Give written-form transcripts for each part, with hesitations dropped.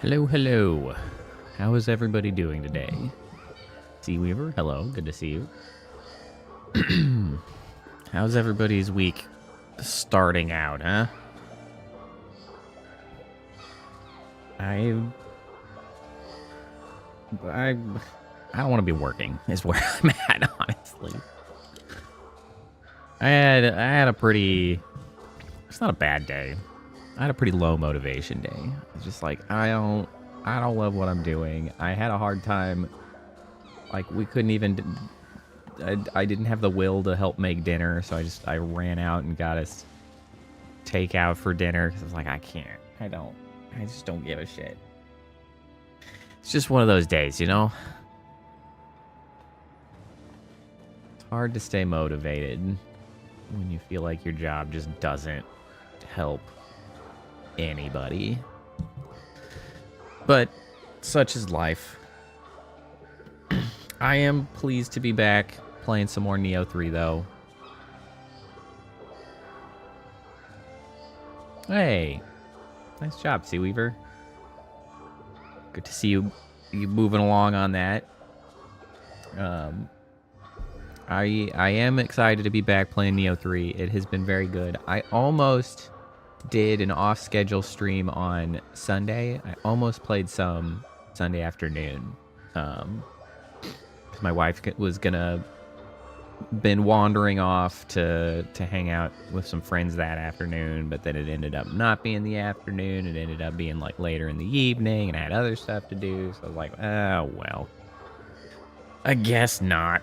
Hello, hello. How is everybody doing today? Seaweaver, hello, good to see you. How's everybody's week starting out, huh? I don't want to be working, is where I'm at, honestly. I had a pretty, it's not a bad day. I had a pretty low motivation day. It's just like, I don't love what I'm doing. I had a hard time, like, we couldn't even, I didn't have the will to help make dinner, so I ran out and got us takeout for dinner, because I was like, I can't, I just don't give a shit. It's just one of those days, you know? It's hard to stay motivated when you feel like your job just doesn't help anybody. But such is life. I am pleased to be back playing some more Nioh 3 though. Hey, nice job, Seaweaver. Good to see you moving along on that. I am excited to be back playing Nioh 3. It has been very good. I almost did an off-schedule stream on Sunday. I almost played some Sunday afternoon. My wife was gonna been wandering off to hang out with some friends that afternoon, but then it ended up not being the afternoon. It ended up being like later in the evening, and I had other stuff to do. So I was like, oh well, I guess not.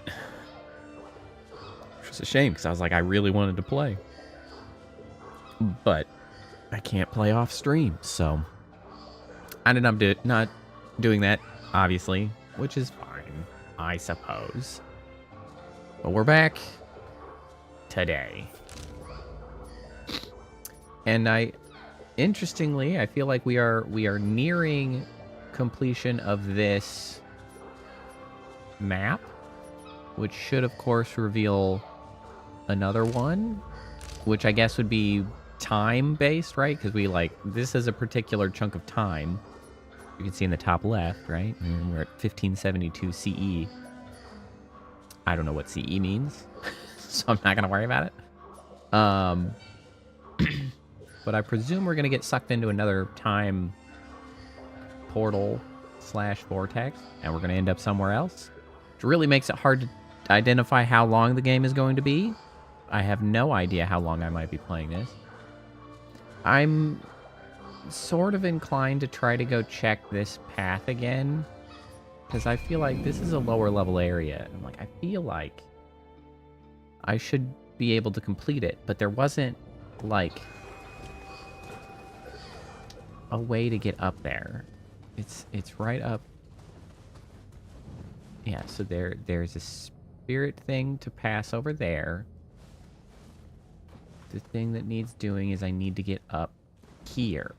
Which was a shame because I was like, I really wanted to play, but I can't play off stream, so I ended up not doing that, obviously, which is fine, I suppose. But we're back today. And interestingly, I feel like we are nearing completion of this map, which should of course reveal another one, which I guess would be time-based, right? Because this is a particular chunk of time. You can see in the top left, right? And we're at 1572 CE. I don't know what CE means, so I'm not going to worry about it. But I presume we're going to get sucked into another time portal / vortex, and we're going to end up somewhere else, which really makes it hard to identify how long the game is going to be. I have no idea how long I might be playing this. I'm sort of inclined to try to go check this path again, because I feel like this is a lower level area. I'm like, I feel like I should be able to complete it, but there wasn't like a way to get up there. It's right up. Yeah, so there's a spirit thing to pass over there. The thing that needs doing is I need to get up here.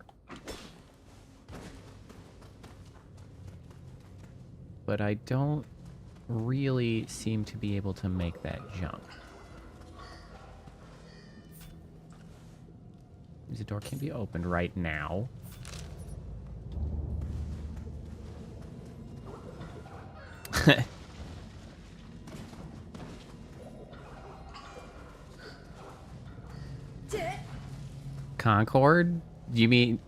But I don't really seem to be able to make that jump. The door can't be opened right now. Concord? Do you mean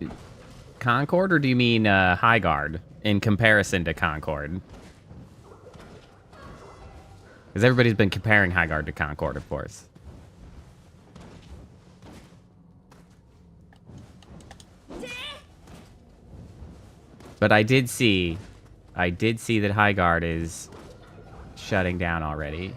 Concord, or do you mean High Guard in comparison to Concord? Because everybody's been comparing High Guard to Concord, of course. But I did see that High Guard is shutting down already.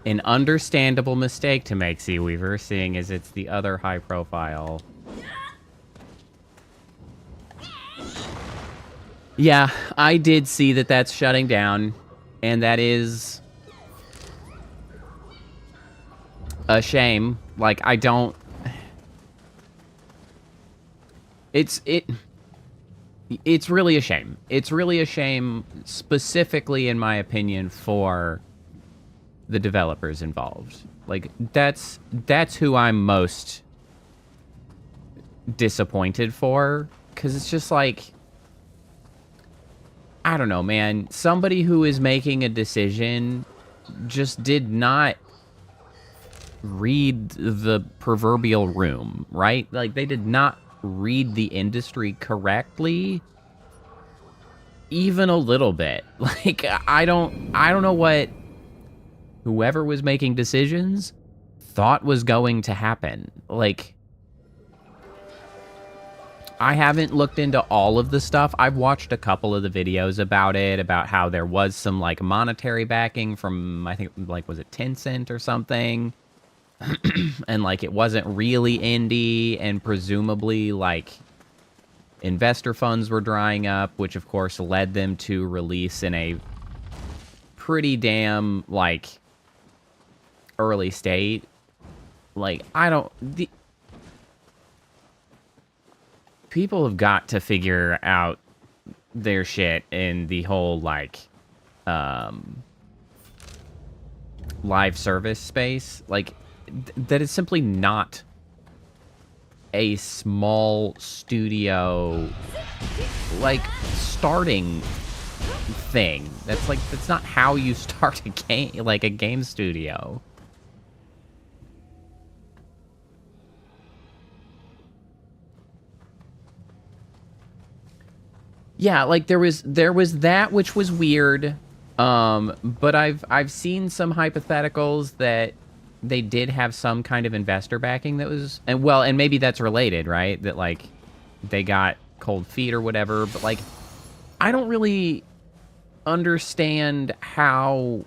An understandable mistake to make, Seaweaver, seeing as it's the other high profile. Yeah, I did see that that's shutting down, and that is a shame. Like, I don't... It's really a shame. It's really a shame, specifically, in my opinion, for the developers involved. Like, that's who I'm most disappointed for, because it's just like, I don't know, man. Somebody who is making a decision just did not read the proverbial room, right? Like, they did not read the industry correctly, even a little bit. Like, I don't know what whoever was making decisions thought was going to happen. Like, I haven't looked into all of the stuff. I've watched a couple of the videos about it, about how there was some, like, monetary backing from, I think, like, was it Tencent or something? And, like, it wasn't really indie, and presumably, like, investor funds were drying up, which, of course, led them to release in a pretty damn, like, early state. Like, people have got to figure out their shit in the whole, like, live service space. Like, that is simply not a small studio, like, starting thing. That's not how you start a game, like, a game studio. Yeah, like, there was that, which was weird. But I've seen some hypotheticals that they did have some kind of investor backing that was, and maybe that's related, right? That, like, they got cold feet or whatever, but, like, I don't really understand how,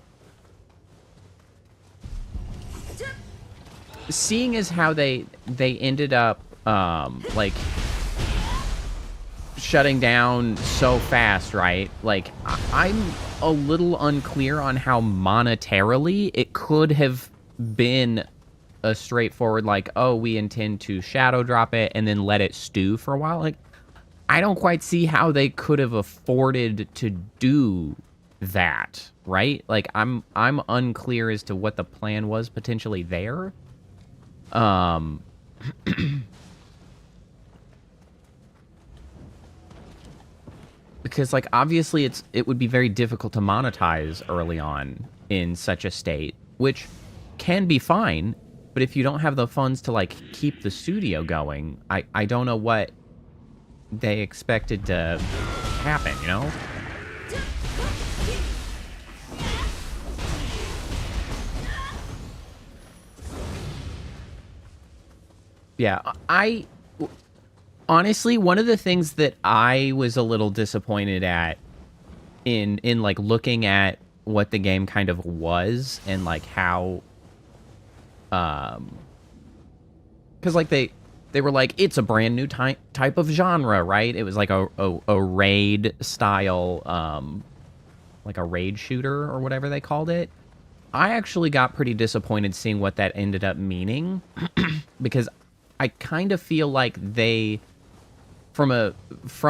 seeing as how they ended up, like, shutting down so fast, right? Like, I'm a little unclear on how monetarily it could have been a straightforward, like, oh, we intend to shadow drop it and then let it stew for a while. Like, I don't quite see how they could have afforded to do that, right? Like, I'm unclear as to what the plan was potentially there. Because, like, obviously it would be very difficult to monetize early on in such a state, which can be fine, but if you don't have the funds to, like, keep the studio going, I don't know what they expected to happen, you know? Yeah, honestly, one of the things that I was a little disappointed at in like, looking at what the game kind of was, and, like, how, because, like, they were like, it's a brand new type of genre, right? It was like a raid style, like a raid shooter or whatever they called it. I actually got pretty disappointed seeing what that ended up meaning, because I kind of feel like they, from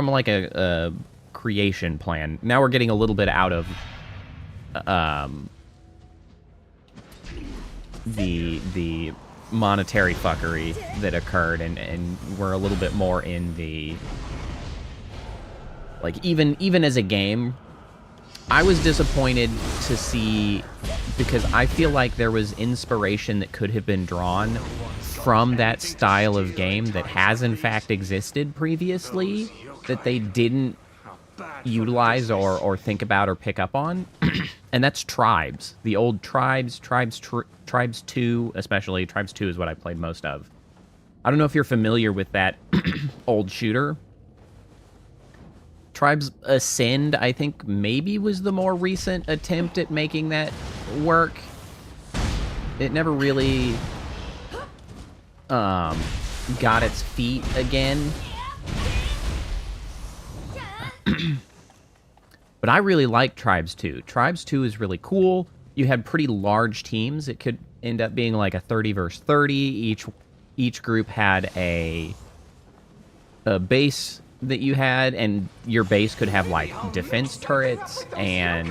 like a creation plan. Now we're getting a little bit out of the monetary fuckery that occurred, and we're a little bit more in the, like, even as a game, I was disappointed to see, because I feel like there was inspiration that could have been drawn from that style of game that has in fact existed previously, that they didn't utilize or think about or pick up on. And that's Tribes. The old Tribes 2, especially. Tribes 2 is what I played most of. I don't know if you're familiar with that old shooter. Tribes Ascend, I think, maybe was the more recent attempt at making that work. It never really got its feet again. But I really like Tribes 2. Tribes 2 is really cool. You had pretty large teams. It could end up being like a 30 versus 30. Each group had a base that you had, and your base could have like defense turrets, and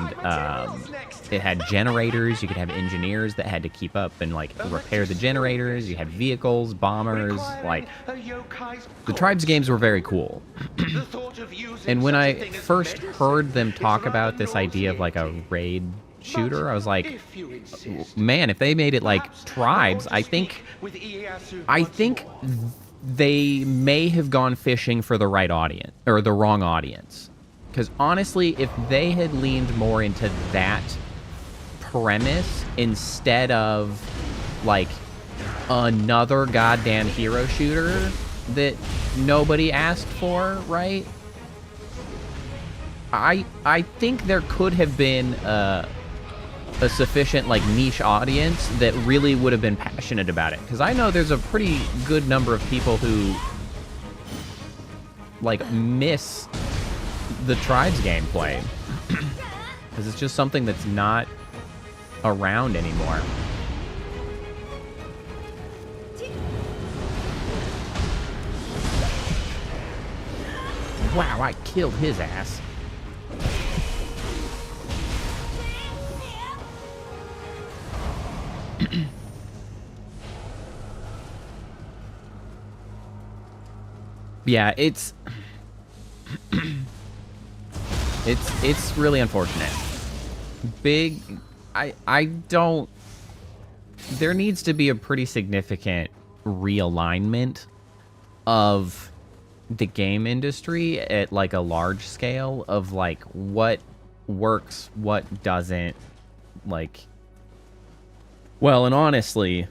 it had generators. You could have engineers that had to keep up and like repair the generators. You had vehicles, bombers. Like, the Tribes games were very cool. And when I first heard them talk about this idea of like a raid shooter, I was like, man, if they made it like Tribes, I think they may have gone fishing for the right audience, or the wrong audience. Because honestly, if they had leaned more into that premise instead of like another goddamn hero shooter that nobody asked for, right? I think there could have been a sufficient like niche audience that really would have been passionate about it, because I know there's a pretty good number of people who like miss the Tribes gameplay because it's just something that's not around anymore. Wow, I killed his ass. Yeah, it's really unfortunate. I don't... There needs to be a pretty significant realignment of the game industry at like a large scale of like what works, what doesn't, like... Well, and honestly,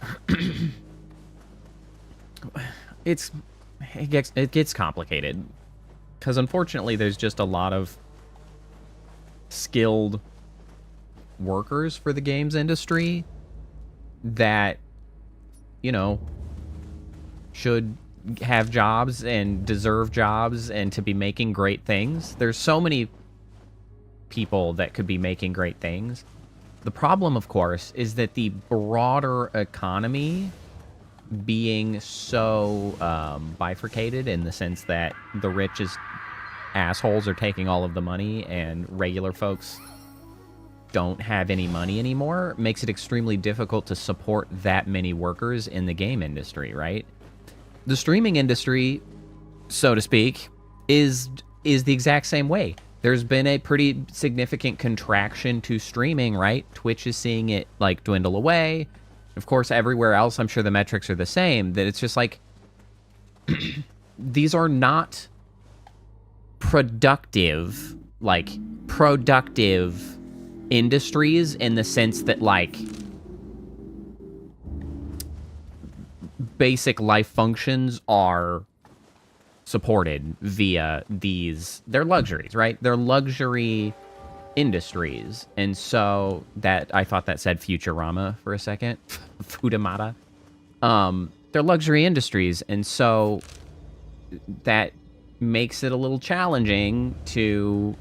it gets complicated, because unfortunately there's just a lot of skilled workers for the games industry that, you know, should have jobs and deserve jobs and to be making great things. There's so many people that could be making great things. The problem, of course, is that the broader economy being so bifurcated, in the sense that the richest assholes are taking all of the money and regular folks don't have any money anymore, makes it extremely difficult to support that many workers in the game industry, right? The streaming industry, so to speak, is the exact same way. There's been a pretty significant contraction to streaming, right? Twitch is seeing it, like, dwindle away. Of course, everywhere else, I'm sure the metrics are the same. That it's just, like, these are not productive industries in the sense that, like, basic life functions are supported via these. They're luxuries, right? They're luxury industries. And so that, I thought that said Futurama for a second. Futamata. They're luxury industries, and so that makes it a little challenging to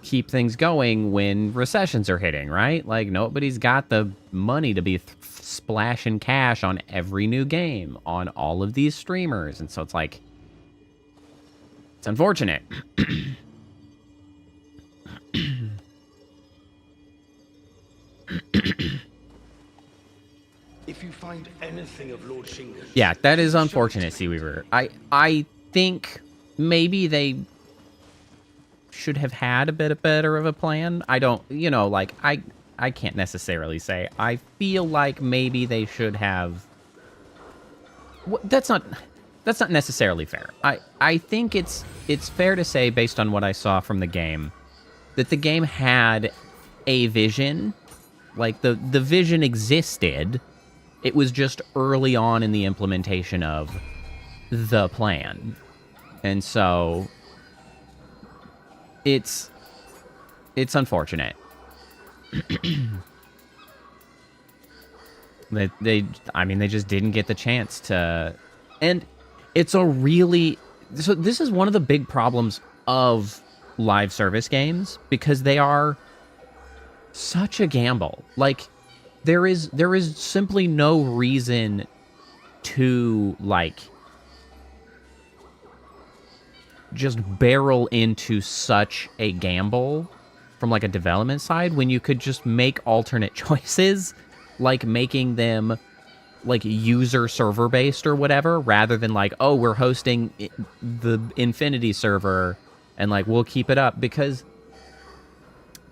keep things going when recessions are hitting, right? Like, nobody's got the money to be splashing cash on every new game, on all of these streamers. And so it's like, it's unfortunate. If you find anything of Lord Shinga's... Yeah, that is unfortunate, Seaweaver. I think maybe they should have had a bit better of a plan. I don't, you know, like, I can't necessarily say. I feel like maybe they should have... That's not necessarily fair. I think it's fair to say, based on what I saw from the game, that the game had a vision. Like, the vision existed. It was just early on in the implementation of the plan. And so it's unfortunate. they just didn't get the chance to. And it's a really... So this is one of the big problems of live service games, because they are such a gamble. Like, there is simply no reason to, like, just barrel into such a gamble from like a development side when you could just make alternate choices, like making them like user server based or whatever, rather than like, oh, we're hosting the Infinity server and like we'll keep it up, because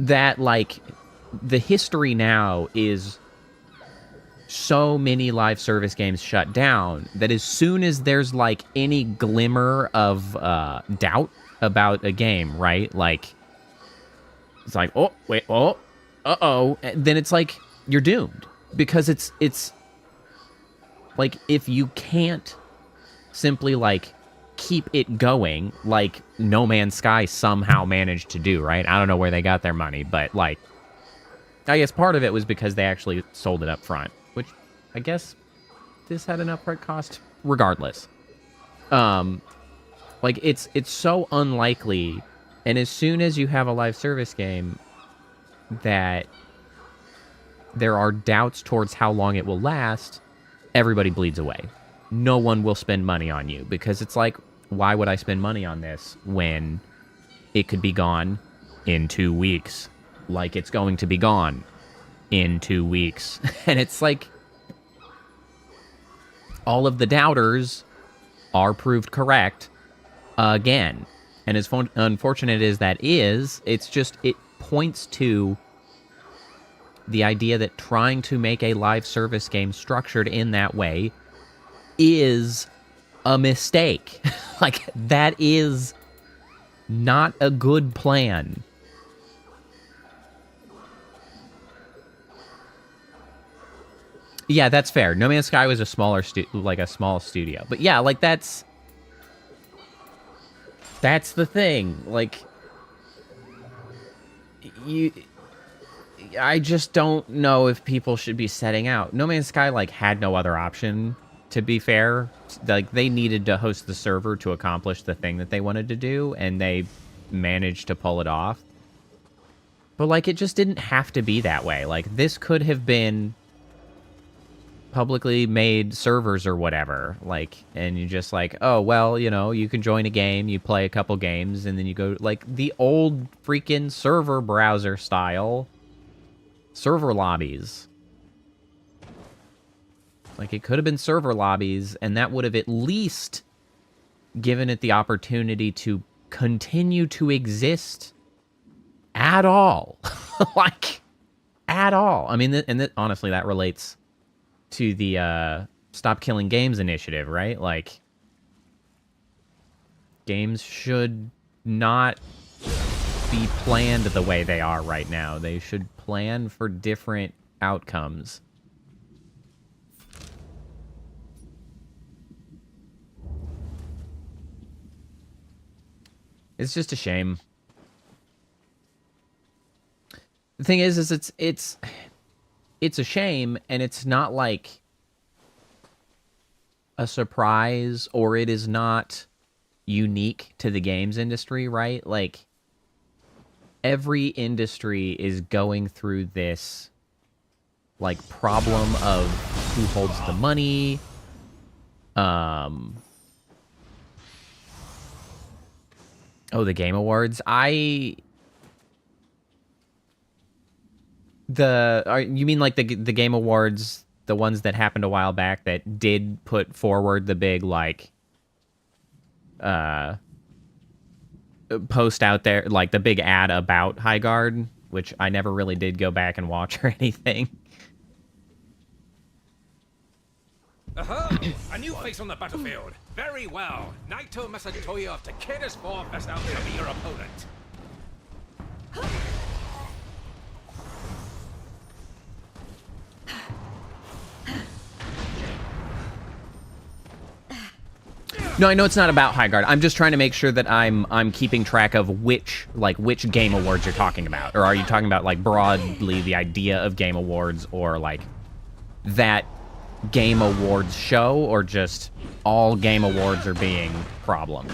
that like the history now is so many live service games shut down that as soon as there's like any glimmer of doubt about a game, right? Like it's like, oh wait, oh, uh-oh, then it's like you're doomed, because it's like if you can't simply like keep it going, like No Man's Sky somehow managed to do, right? I don't know where they got their money, but like I guess part of it was because they actually sold it up front, which I guess this had an upfront cost regardless. Like it's so unlikely, and as soon as you have a live service game that there are doubts towards how long it will last, everybody bleeds away. No one will spend money on you, because it's like, why would I spend money on this when it could be gone in 2 weeks? Like it's going to be gone in 2 weeks. And it's like all of the doubters are proved correct again. And as unfortunate as that is, it's just, it points to the idea that trying to make a live service game structured in that way is a mistake. Like, that is not a good plan. Yeah, that's fair. No Man's Sky was a smaller small studio. But yeah, like that's the thing. Like I just don't know if people should be setting out. No Man's Sky like had no other option, to be fair. Like they needed to host the server to accomplish the thing that they wanted to do, and they managed to pull it off. But like it just didn't have to be that way. Like this could have been publicly made servers or whatever, like, and you just like, oh well, you know, you can join a game, you play a couple games, and then you go like the old freaking server browser style server lobbies. Like it could have been server lobbies, and that would have at least given it the opportunity to continue to exist at all. Like at all. I mean, honestly, that relates to the Stop Killing Games initiative, right? Like, games should not be planned the way they are right now. They should plan for different outcomes. It's just a shame. The thing is it's a shame, and it's not like a surprise, or it is not unique to the games industry, right? Like every industry is going through this like problem of who holds the money. Oh, the Game Awards. You mean like the Game Awards, the ones that happened a while back that did put forward the big like post out there, like the big ad about Highguard, which I never really did go back and watch or anything. A new face on the battlefield. Very well. Naito Masatoya to kid us for best out to be your opponent. No, I know it's not about Highguard. I'm just trying to make sure that I'm keeping track of which Game Awards you're talking about. Or are you talking about like broadly the idea of Game Awards, or like that Game Awards show, or just all Game Awards are being problems?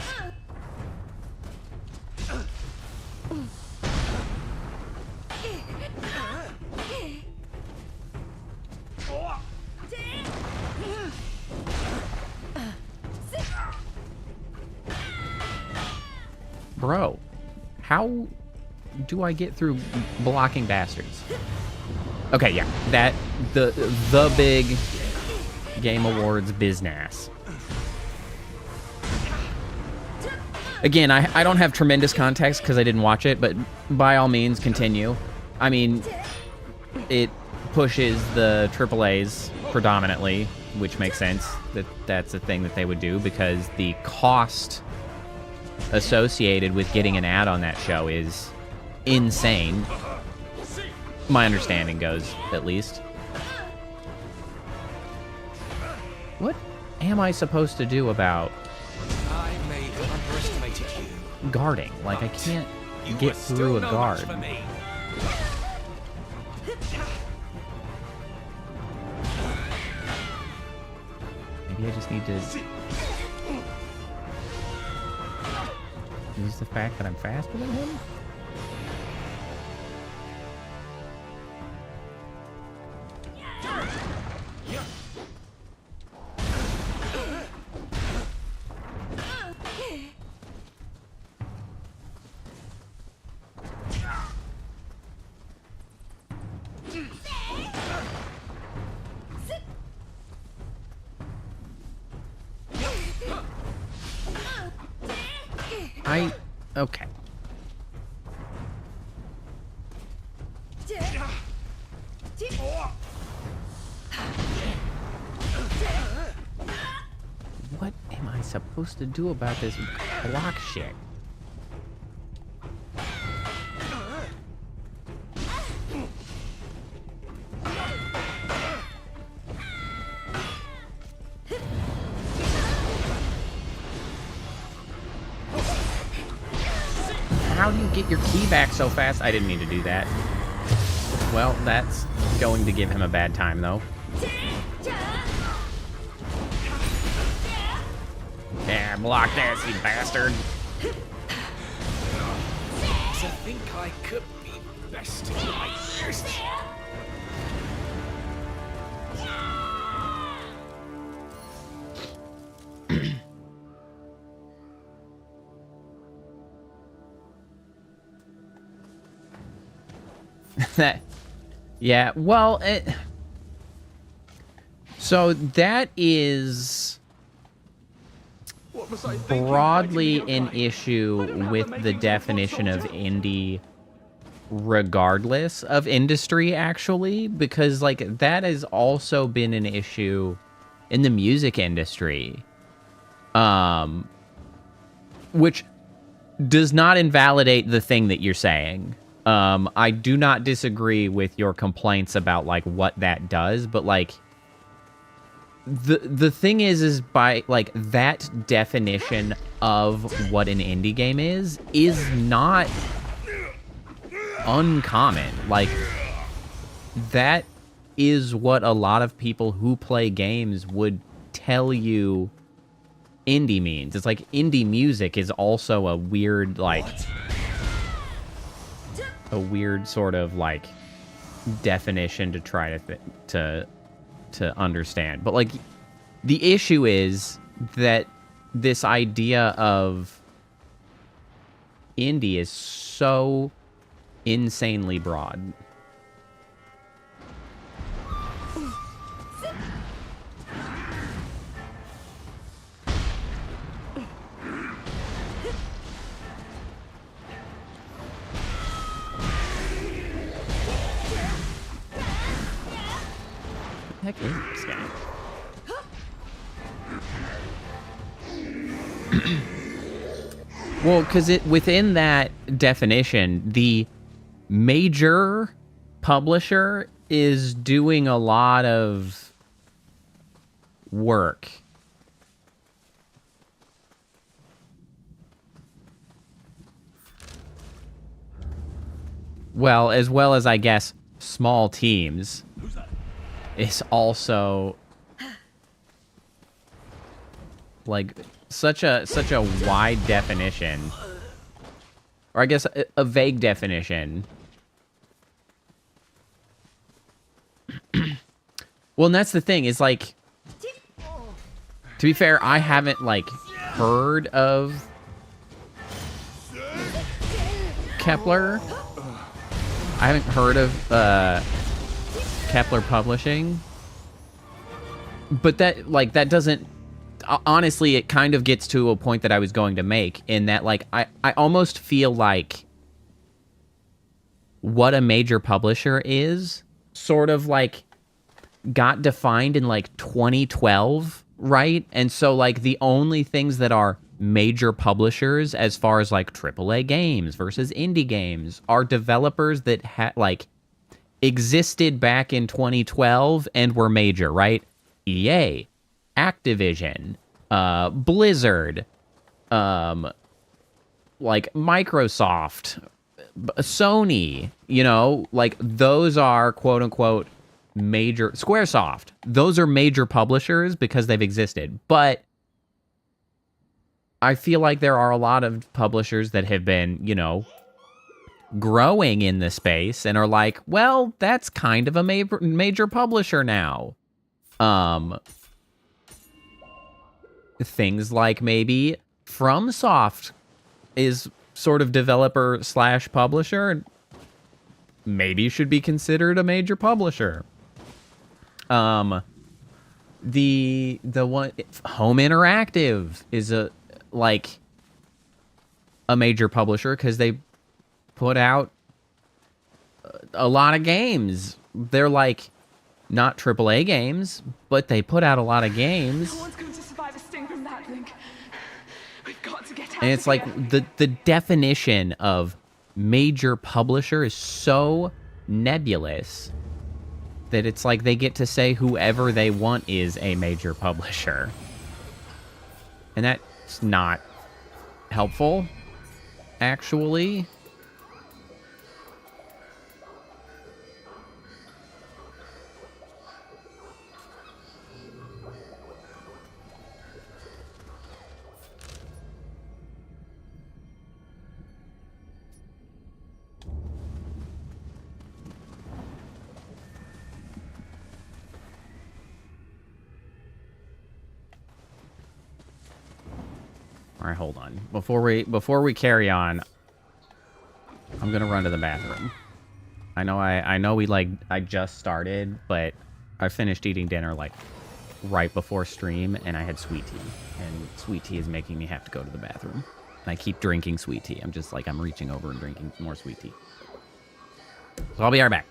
Bro, how do I get through blocking bastards? Okay, yeah, that the big Game Awards business. Again, I don't have tremendous context because I didn't watch it, but by all means, continue. I mean, it pushes the AAAs predominantly, which makes sense that that's a thing that they would do because the cost associated with getting an ad on that show is insane. My understanding goes, at least. What am I supposed to do about I may have underestimated you. guarding? Like, I can't You get were still through a no guard. match for me. Maybe I just need to use the fact that I'm faster than him? Okay. What am I supposed to do about this block shit? How do you get your key back so fast? I didn't mean to do that. Well, that's going to give him a bad time, though. Yeah, block this, you bastard. I think I could be best like this. That, yeah, well, so that is broadly an issue with the definition of indie regardless of industry, actually, because, like, that has also been an issue in the music industry, which does not invalidate the thing that you're saying. I do not disagree with your complaints about, like, what that does, but, like, the thing is by, like, that definition of what an indie game is not uncommon. Like, that is what a lot of people who play games would tell you indie means. It's like indie music is also a weird, like, a weird sort of, like, definition to try to understand. But, like, the issue is that this idea of indie is so insanely broad. What the heck is this guy? Well, because within that definition, the major publisher is doing a lot of work. Well as I guess small teams is also, like, such a wide definition, or I guess a vague definition. Well, and that's the thing, is, like, to be fair, I haven't, like, heard of Kepler. I haven't heard of Kepler Publishing. But that doesn't... Honestly, it kind of gets to a point that I was going to make, in that, like, I almost feel like what a major publisher is sort of, like, got defined in, like, 2012, right? And so, like, the only things that are major publishers, as far as, like, AAA games versus indie games, are developers that, existed back in 2012 and were major, right? EA, Activision, Blizzard, like Microsoft, Sony, you know, like those are quote unquote major. Squaresoft, those are major publishers because they've existed. But I feel like there are a lot of publishers that have been, you know, growing in the space and are like, well, that's kind of a major publisher now. Things like maybe FromSoft is sort of developer / publisher, and maybe should be considered a major publisher. The one, Home Interactive is a major publisher because they put out a lot of games. They're like not AAA games, but they put out a lot of games. No one's going to survive a sting from that, Link. We've got to get out. And it's like the definition of major publisher is so nebulous that it's like they get to say whoever they want is a major publisher. And that's not helpful, actually. All right, hold on. Before we carry on, I'm gonna run to the bathroom. I know I just started, but I finished eating dinner like right before stream, and I had sweet tea, and sweet tea is making me have to go to the bathroom. And I keep drinking sweet tea. I'm just like, I'm reaching over and drinking more sweet tea. So I'll be right back.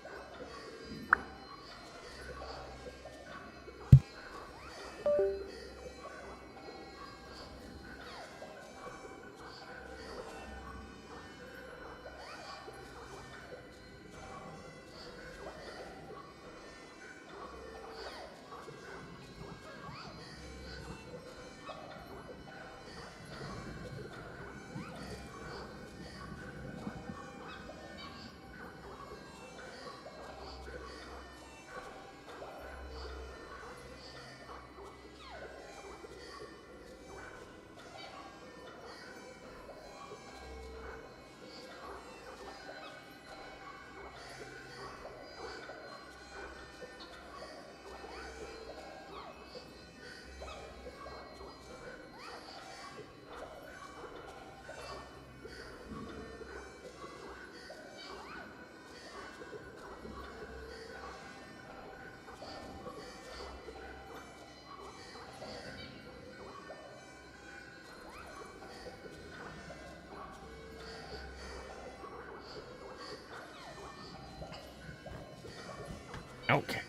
Okay.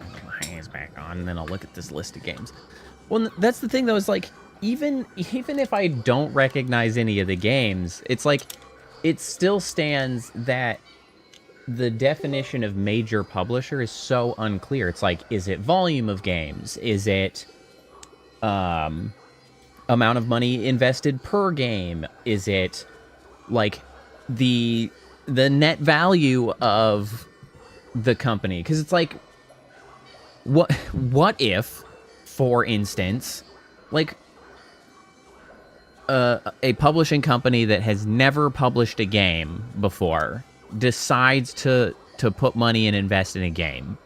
I'll put my hands back on, and then I'll look at this list of games. Well, that's the thing, though, is like, even if I don't recognize any of the games, it's like, it still stands that the definition of major publisher is so unclear. It's like, is it volume of games? Is it amount of money invested per game? Is it like the net value of the company? Because it's like, what if, for instance, like a publishing company that has never published a game before decides to put money and invest in a game,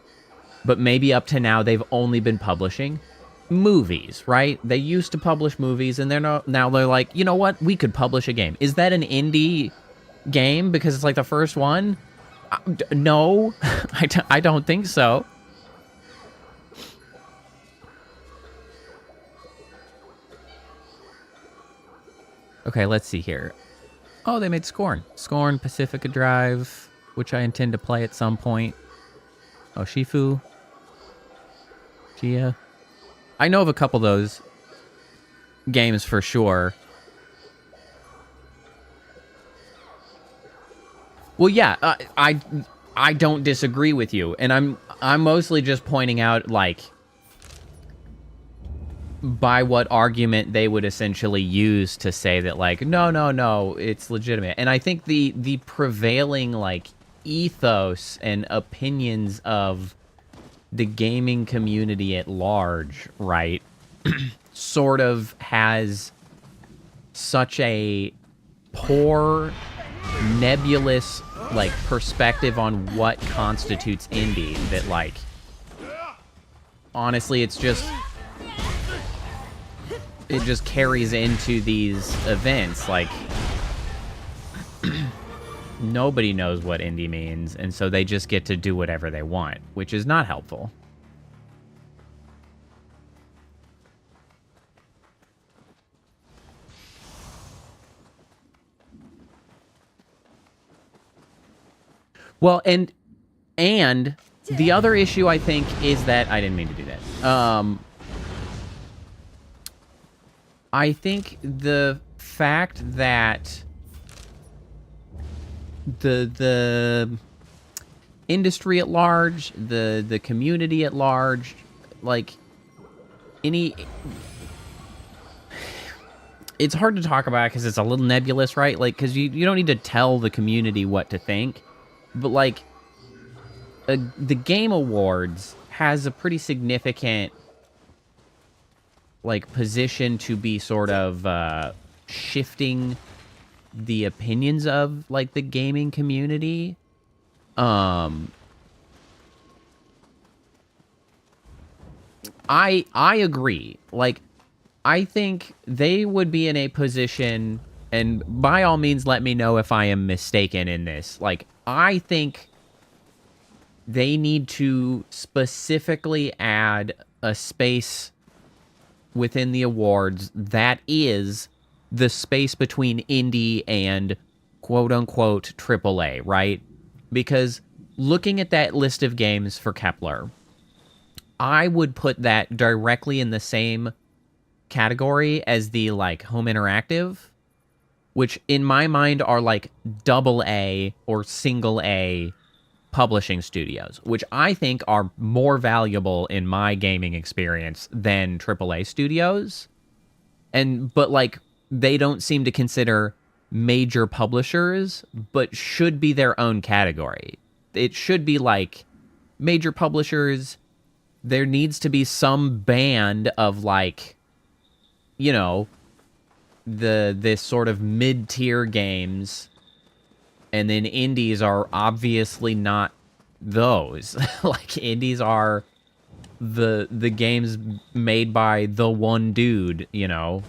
but maybe up to now they've only been publishing movies, right? They used to publish movies, and now they're like, you know what, we could publish a game. Is that an indie game because it's like the first one? No, I don't think so. Okay, let's see here. Oh, they made Scorn. Scorn, Pacifica Drive, which I intend to play at some point. Oh, Shifu. Gia. I know of a couple of those games for sure. Well, yeah, I don't disagree with you, and I'm mostly just pointing out, like, by what argument they would essentially use to say that, like, no, it's legitimate. And I think the prevailing, like, ethos and opinions of the gaming community at large, right, sort of has such a poor, nebulous, like, perspective on what constitutes indie that, like, honestly, it just carries into these events. Like, nobody knows what indie means, and so they just get to do whatever they want, which is not helpful. Well, and the other issue, I think, is that... I didn't mean to do that. I think the fact that the industry at large, the community at large, like, it's hard to talk about because it's a little nebulous, right? Like, because you don't need to tell the community what to think, but, like, the Game Awards has a pretty significant, like, position to be sort of shifting the opinions of, like, the gaming community. I agree. Like, I think they would be in a position, and by all means let me know if I am mistaken in this. Like, I think they need to specifically add a space within the awards that is the space between indie and quote-unquote AAA, right? Because looking at that list of games for Kepler, I would put that directly in the same category as the, like, home interactive, which in my mind are, like, AA or single A publishing studios, which I think are more valuable in my gaming experience than AAA studios. But, like, they don't seem to consider major publishers, but should be their own category. It should be, like, major publishers. There needs to be some band of, like, you know, this sort of mid-tier games, and then indies are obviously not those. Like, indies are the games made by the one dude, you know.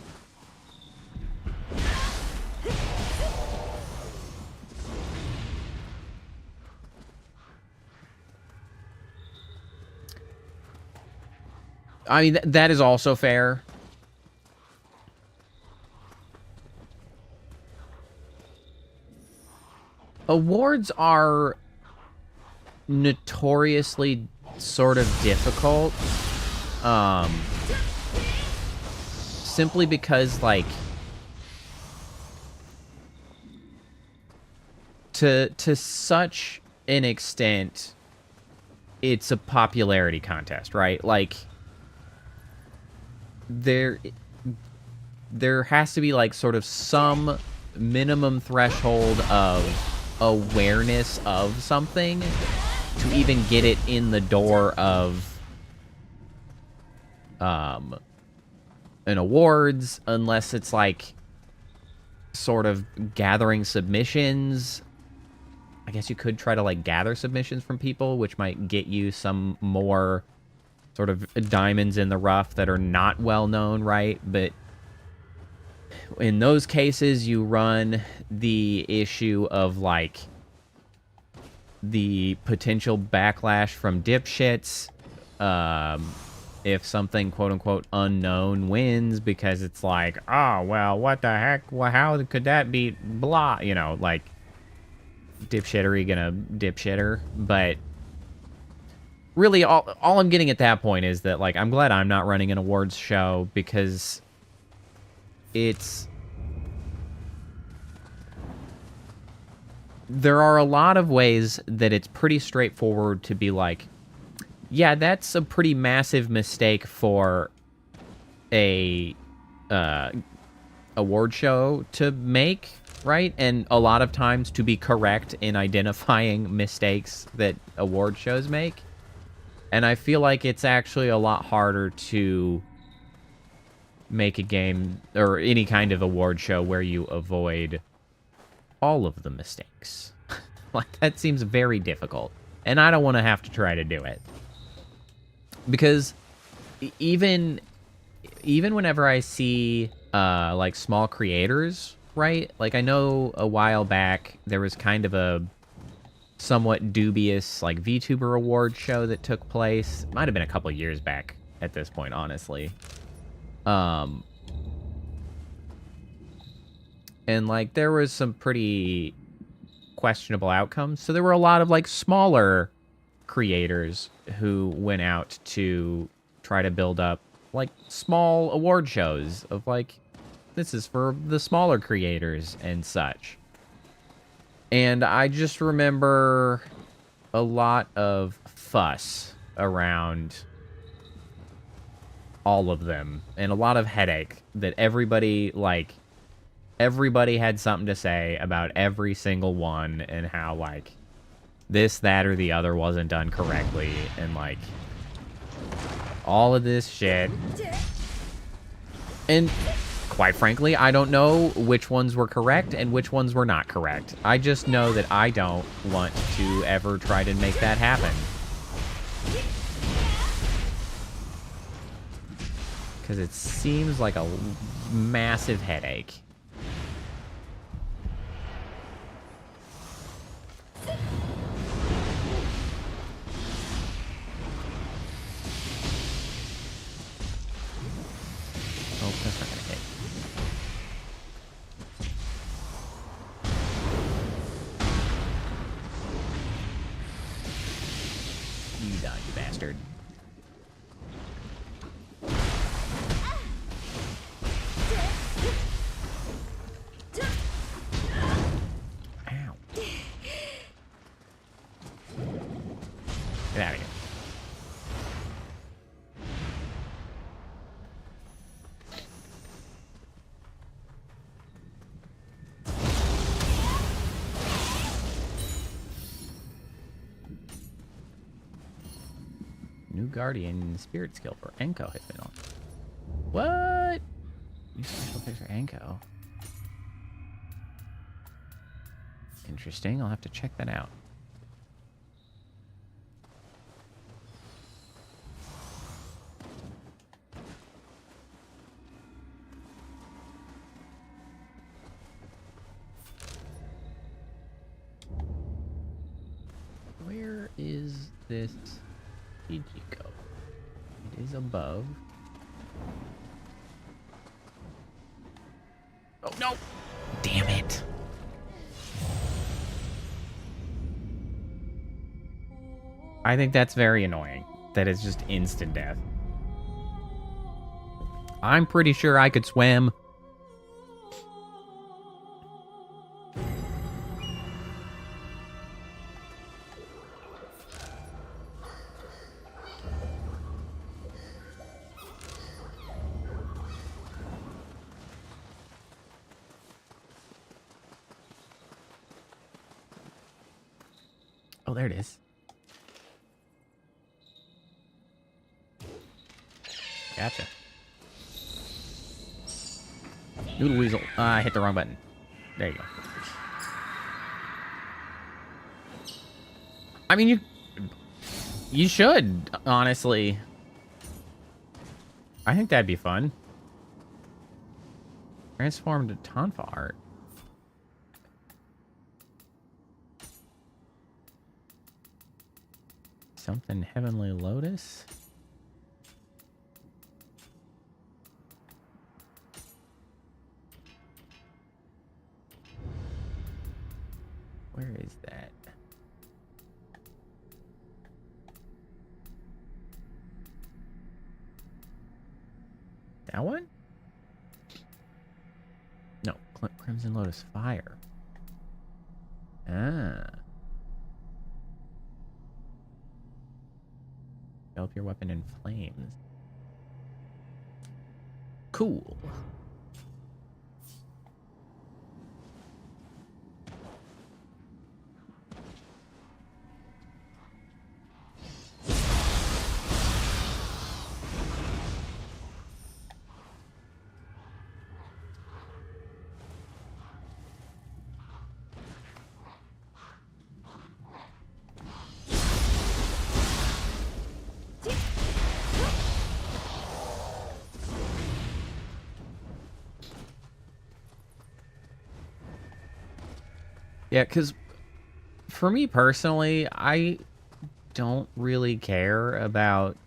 I mean, that is also fair. Awards are notoriously sort of difficult. Simply because, like, to such an extent, it's a popularity contest, right? Like, there has to be, like, sort of some minimum threshold of awareness of something to even get it in the door of an awards, unless it's, like, sort of gathering submissions. I guess you could try to, like, gather submissions from people, which might get you some more sort of diamonds in the rough that are not well known, right? But in those cases, you run the issue of, like, the potential backlash from dipshits. If something quote-unquote unknown wins, because it's like, oh, well, what the heck? Well, how could that be blah? You know, like, dipshittery gonna dipshitter. But really, all I'm getting at that point is that, like, I'm glad I'm not running an awards show, because there are a lot of ways that it's pretty straightforward to be like, yeah, that's a pretty massive mistake for a award show to make, right? And a lot of times to be correct in identifying mistakes that award shows make. And I feel like it's actually a lot harder to make a game or any kind of award show where you avoid all of the mistakes. Like, that seems very difficult. And I don't want to have to try to do it. Because even whenever I see, like, small creators, right? Like, I know a while back there was kind of a somewhat dubious, like, VTuber award show that took place. Might have been a couple years back at this point, honestly. And, like, there was some pretty questionable outcomes. So there were a lot of, like, smaller creators who went out to try to build up, like, small award shows of, like, this is for the smaller creators and such. And I just remember a lot of fuss around all of them and a lot of headache that everybody had something to say about every single one, and how, like, this, that, or the other wasn't done correctly, and, like, all of this shit. And quite frankly, I don't know which ones were correct and which ones were not correct. I just know that I don't want to ever try to make that happen. Because it seems like a massive headache. Oh, that's not gonna hit. You die, you bastard. Ow. Get out of here. New Guardian Spirit skill for Enko has been on. What? New special picks for Enko. Interesting. I'll have to check that out. Where is this PG go? It is above. Oh, no! Damn it. I think that's very annoying. That is just instant death. I'm pretty sure I could swim. Oh, there it is. Gotcha. Noodle Weasel. I hit the wrong button. There you go. I mean, you should, honestly. I think that'd be fun. Transformed to Tonfa art. Something Heavenly Lotus? Where is that? That one? No, Crimson Lotus Fire. Ah. Develop your weapon in flames. Cool. Yeah, because for me personally, I don't really care about...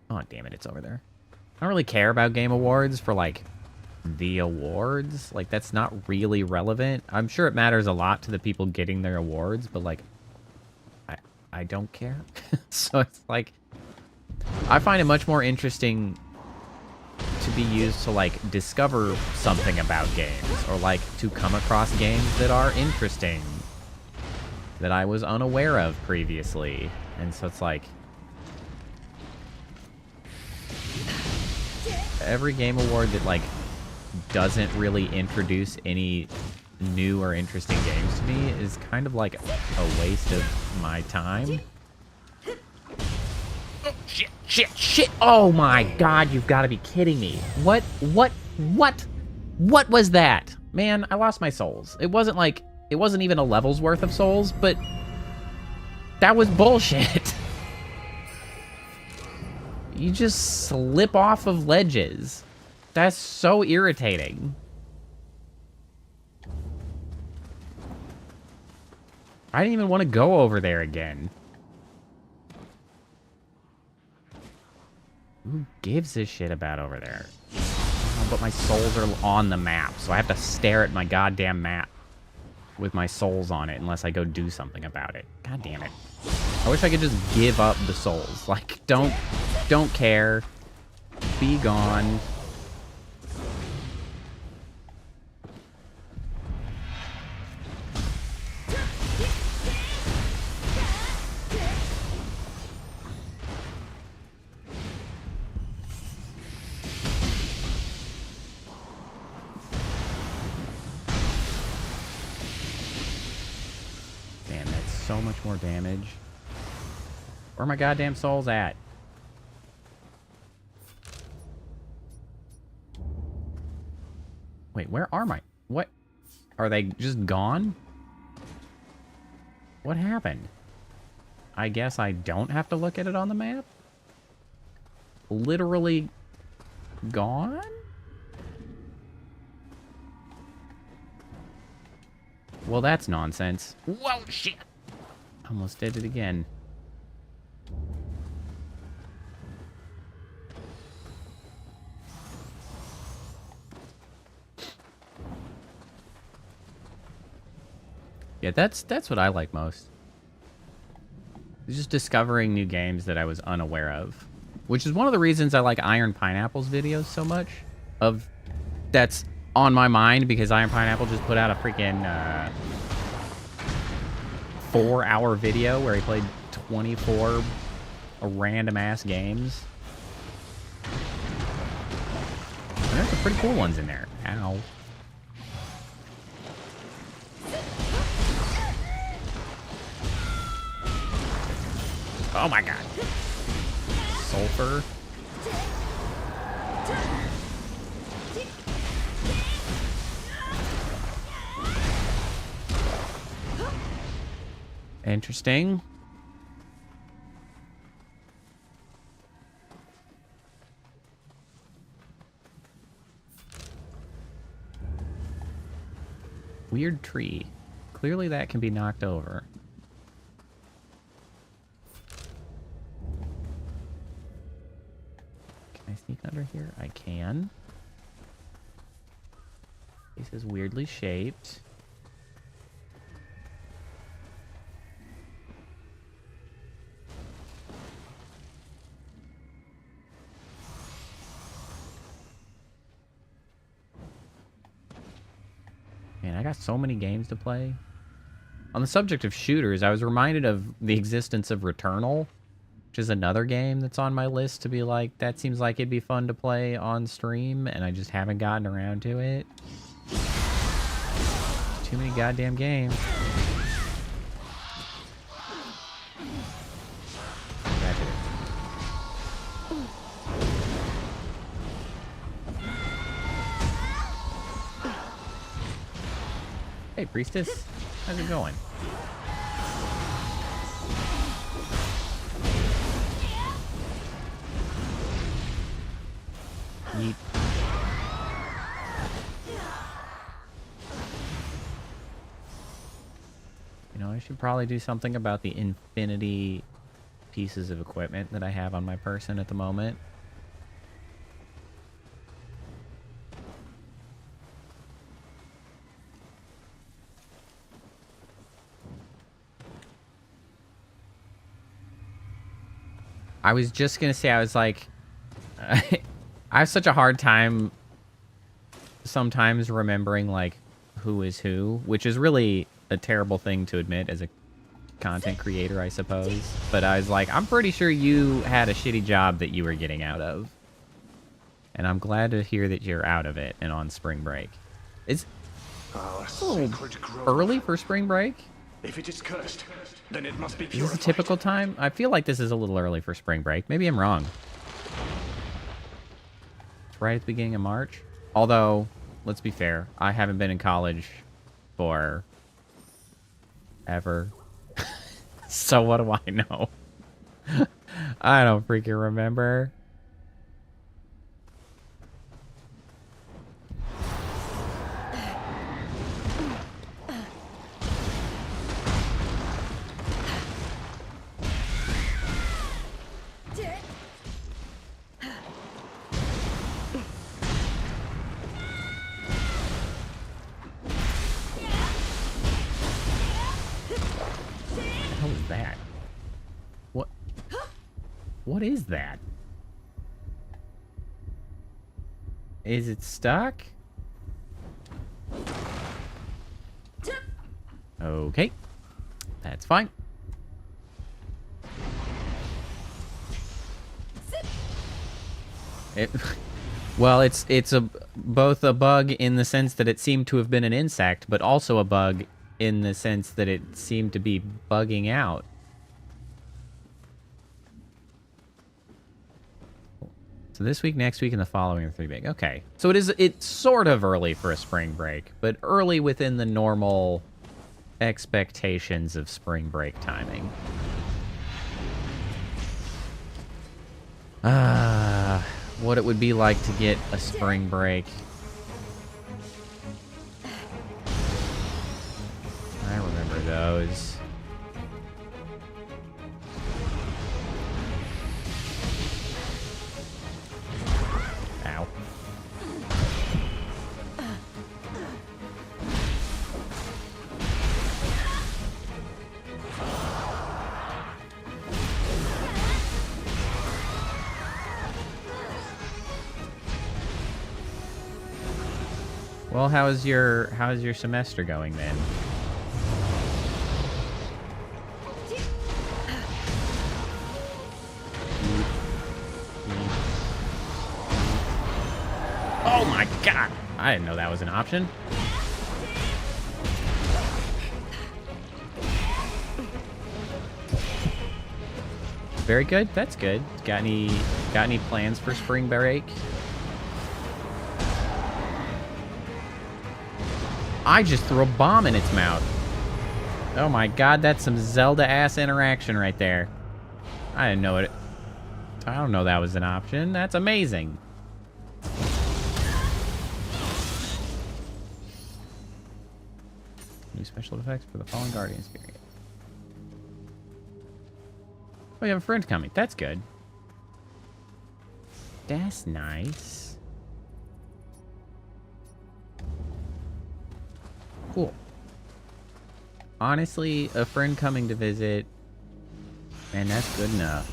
Oh, damn it, it's over there. I don't really care about Game Awards for, like, the awards. Like, that's not really relevant. I'm sure it matters a lot to the people getting their awards, but, like, I don't care. So it's like... I find it much more interesting to be used to, like, discover something about games, or, like, to come across games that are interesting, that I was unaware of previously. And so it's like, every game award that, like, doesn't really introduce any new or interesting games to me is kind of like a waste of my time. Shit. Oh my god, you've got to be kidding me. What was that? Man, I lost my souls. It wasn't even a level's worth of souls, but that was bullshit. You just slip off of ledges. That's so irritating. I didn't even want to go over there again. Who gives a shit about over there? Oh, but my souls are on the map, so I have to stare at my goddamn map with my souls on it unless I go do something about it. God damn it. I wish I could just give up the souls. Like, don't care. Be gone. So much more damage. Where are my goddamn souls at? Wait, where are my... What? Are they just gone? What happened? I guess I don't have to look at it on the map? Literally gone? Well, that's nonsense. Whoa, shit! Almost did it again. Yeah, that's what I like most. Just discovering new games that I was unaware of. Which is one of the reasons I like Iron Pineapple's videos so much. That's on my mind, because Iron Pineapple just put out a freaking 4-hour video where he played 24 random-ass games. And there's some pretty cool ones in there. Ow. Oh my god. Sulfur. Interesting. weird tree. Clearly that can be knocked over. Can I sneak under here? I can. This is weirdly shaped. Man, I got so many games to play. On the subject of shooters, I was reminded of the existence of Returnal, which is another game that's on my list to be like, that seems like it'd be fun to play on stream, and I just haven't gotten around to it. Too many goddamn games. Hey, Priestess. How's it going? Yeet. You know, I should probably do something about the infinity pieces of equipment that I have on my person at the moment. I was just gonna say, I was like, I have such a hard time sometimes remembering, like, who is who, which is really a terrible thing to admit as a content creator, I suppose. But I was like, I'm pretty sure you had a shitty job that you were getting out of. And I'm glad to hear that you're out of it and on spring break. It's a little early for spring break. If it is cursed, then it must be Is purified. this a typical time? I feel like this is a little early for spring break. Maybe I'm wrong. It's right at the beginning of March. Although, let's be fair, I haven't been in college for ever. So what do I know? I don't freaking remember. What is that? Is it stuck? Okay. That's fine. Well, it's both a bug in the sense that it seemed to have been an insect, but also a bug in the sense that it seemed to be bugging out. So this week, next week, and the following are 3 big. Okay. So it's sort of early for a spring break, but early within the normal expectations of spring break timing. What it would be like to get a spring break. I remember those. Ow. Well, how's your semester going then? Oh my god! I didn't know that was an option. Very good. That's good. Got any plans for spring break? I just threw a bomb in its mouth. Oh my god, that's some Zelda-ass interaction right there. I didn't know it. I don't know that was an option. That's amazing. New special effects for the Fallen Guardians period. We have a friend coming. That's good. That's nice. Cool. Honestly, a friend coming to visit, man, that's good enough.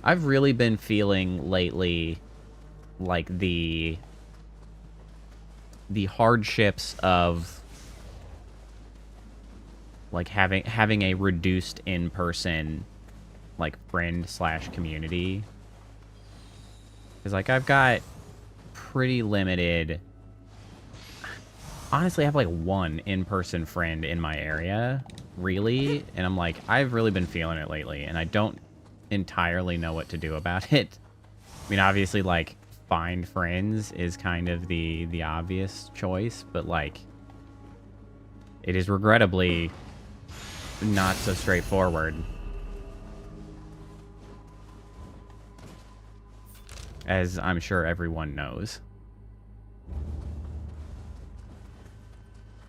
I've really been feeling lately like the hardships of like having a reduced in-person like friend / community. Because like I've got pretty limited, honestly I have like one in-person friend in my area, really, and I'm like, I've really been feeling it lately, and I don't entirely know what to do about it. I mean, obviously, like, find friends is kind of the obvious choice, but like, it is regrettably not so straightforward, as I'm sure everyone knows.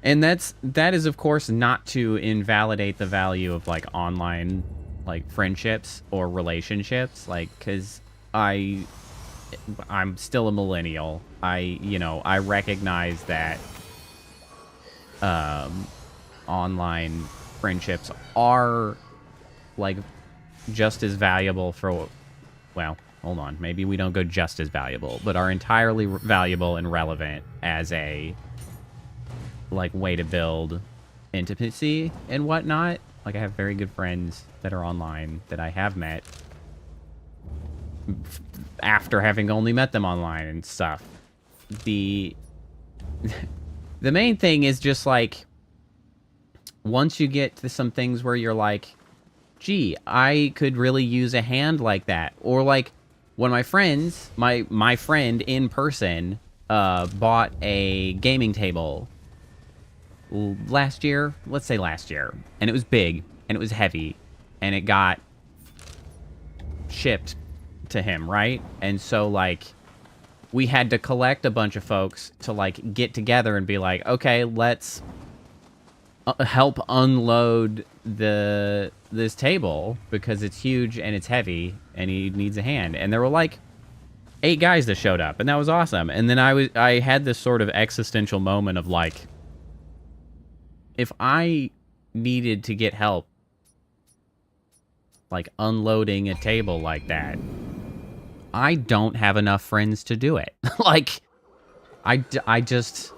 And that is of course not to invalidate the value of like online like friendships or relationships, like, because I'm still a millennial. I recognize that online friendships are like just as valuable for, well, hold on, maybe we don't go just as valuable, but are entirely valuable and relevant as a like way to build intimacy and whatnot. Like, I have very good friends that are online that I have met after having only met them online and stuff. The main thing is just like, once you get to some things where you're like, gee, I could really use a hand like that. Or like, one of my friends, my friend in person, bought a gaming table last year, let's say last year, and it was big, and it was heavy, and it got shipped to him, right? And so, like, we had to collect a bunch of folks to, like, get together and be like, okay, let's help unload this table, because it's huge, and it's heavy, and he needs a hand. And there were, like, 8 guys that showed up, and that was awesome. And then I had this sort of existential moment of, like, if I needed to get help, like, unloading a table like that, I don't have enough friends to do it. Like, I just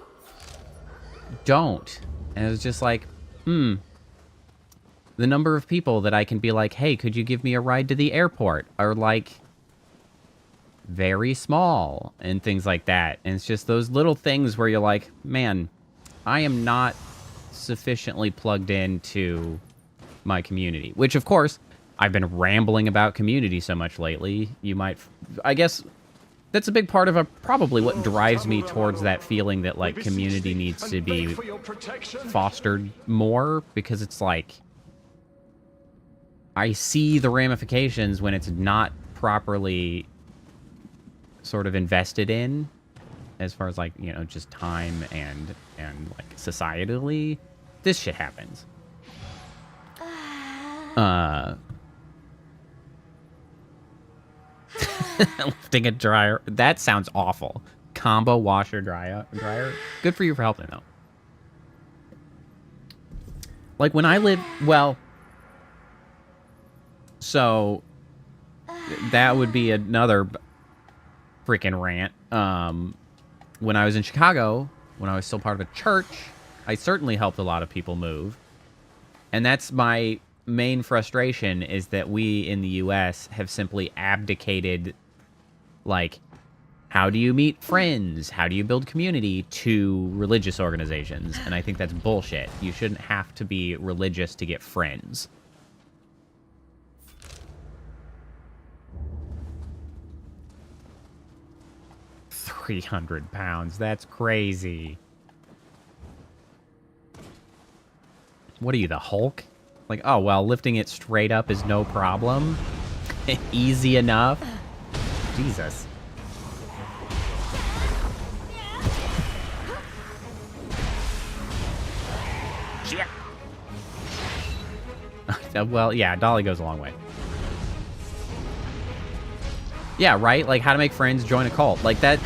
don't. And it was just like, the number of people that I can be like, hey, could you give me a ride to the airport, are, like, very small, and things like that. And it's just those little things where you're like, man, I am not sufficiently plugged into my community, which of course I've been rambling about community so much lately. You might, I guess that's a big part of probably what drives me towards that feeling that like community needs to be fostered more, because it's like, I see the ramifications when it's not properly sort of invested in, as far as like, you know, just time and like societally, this shit happens. Lifting a dryer, that sounds awful. Combo washer dryer. Good for you for helping though. Like when I live, well, so that would be another freaking rant. When I was in Chicago, when I was still part of a church, I certainly helped a lot of people move. And that's my main frustration, is that we in the US have simply abdicated, like, how do you meet friends? How do you build community to religious organizations? And I think that's bullshit. You shouldn't have to be religious to get friends. £300. That's crazy. What are you, the Hulk? Like, oh, well, lifting it straight up is no problem. Easy enough. Jesus. well, yeah, Dolly goes a long way. Yeah, right? Like, how to make friends, join a cult. Like, that...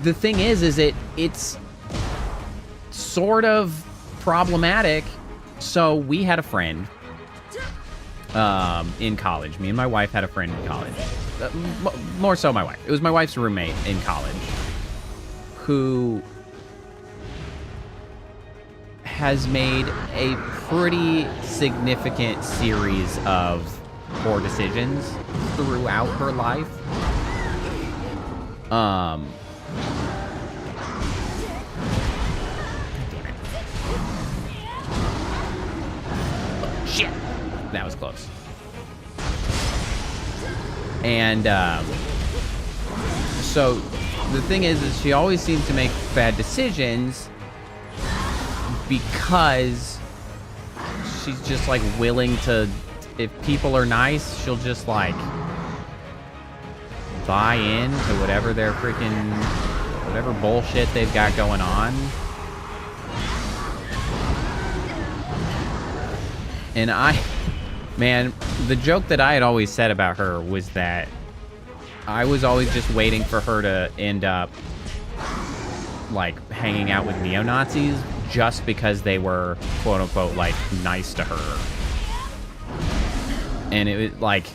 The thing is it's sort of problematic. So, we had a friend in college. Me and my wife had a friend in college. More so my wife. It was my wife's roommate in college who has made a pretty significant series of poor decisions throughout her life. God damn it. Shit! That was close. And, so, the thing is she always seems to make bad decisions because she's just, like, willing to... If people are nice, she'll just, like, buy in to whatever their freaking... whatever bullshit they've got going on. And man, the joke that I had always said about her was that I was always just waiting for her to end up, like, hanging out with neo-Nazis just because they were, quote-unquote, like, nice to her. And it was, like...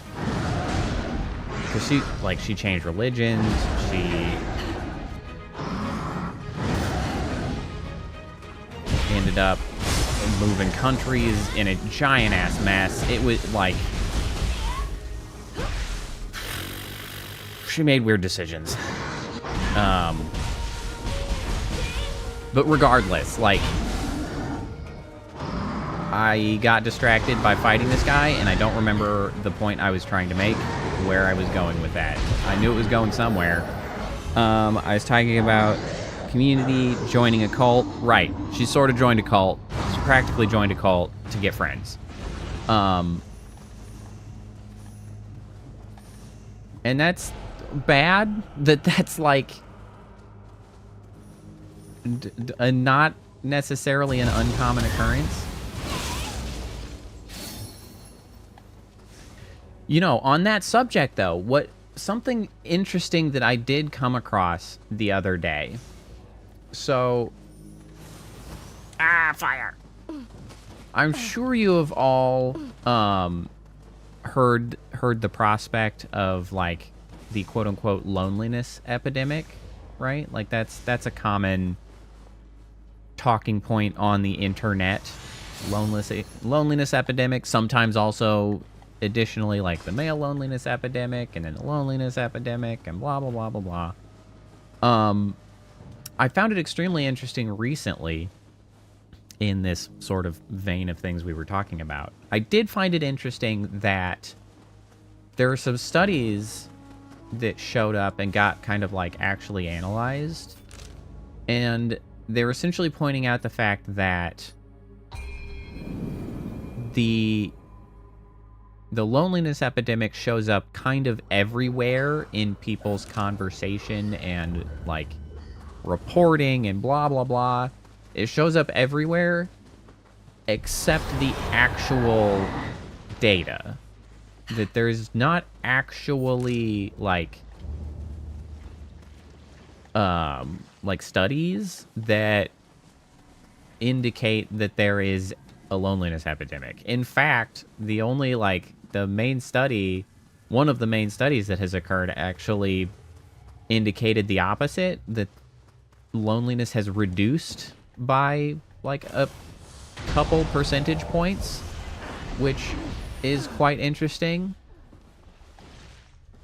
Because she changed religions, she... ended up moving countries in a giant-ass mess. It was, like... She made weird decisions. But regardless, like... I got distracted by fighting this guy, and I don't remember the point I was trying to make, where I was going with that. I knew it was going somewhere. I was talking about community, joining a cult. Right. She sort of joined a cult. She practically joined a cult to get friends. And that's bad. That's like... not necessarily an uncommon occurrence. You know, on that subject, though, something interesting that I did come across the other day. So... fire! I'm sure you have all, heard the prospect of, like, the quote-unquote loneliness epidemic, right? Like, that's a common talking point on the internet. Loneliness epidemic, sometimes also... Additionally, like the male loneliness epidemic, and then the loneliness epidemic, and blah, blah, blah, blah, blah. I found it extremely interesting recently in this sort of vein of things we were talking about. I did find it interesting that there are some studies that showed up and got kind of like actually analyzed. And they're essentially pointing out the fact that the loneliness epidemic shows up kind of everywhere in people's conversation and, like, reporting and blah, blah, blah. It shows up everywhere except the actual data. That there's not actually, like studies that indicate that there is a loneliness epidemic. In fact, the only, like, one of the main studies that has occurred actually indicated the opposite, that loneliness has reduced by, like, a couple percentage points, which is quite interesting.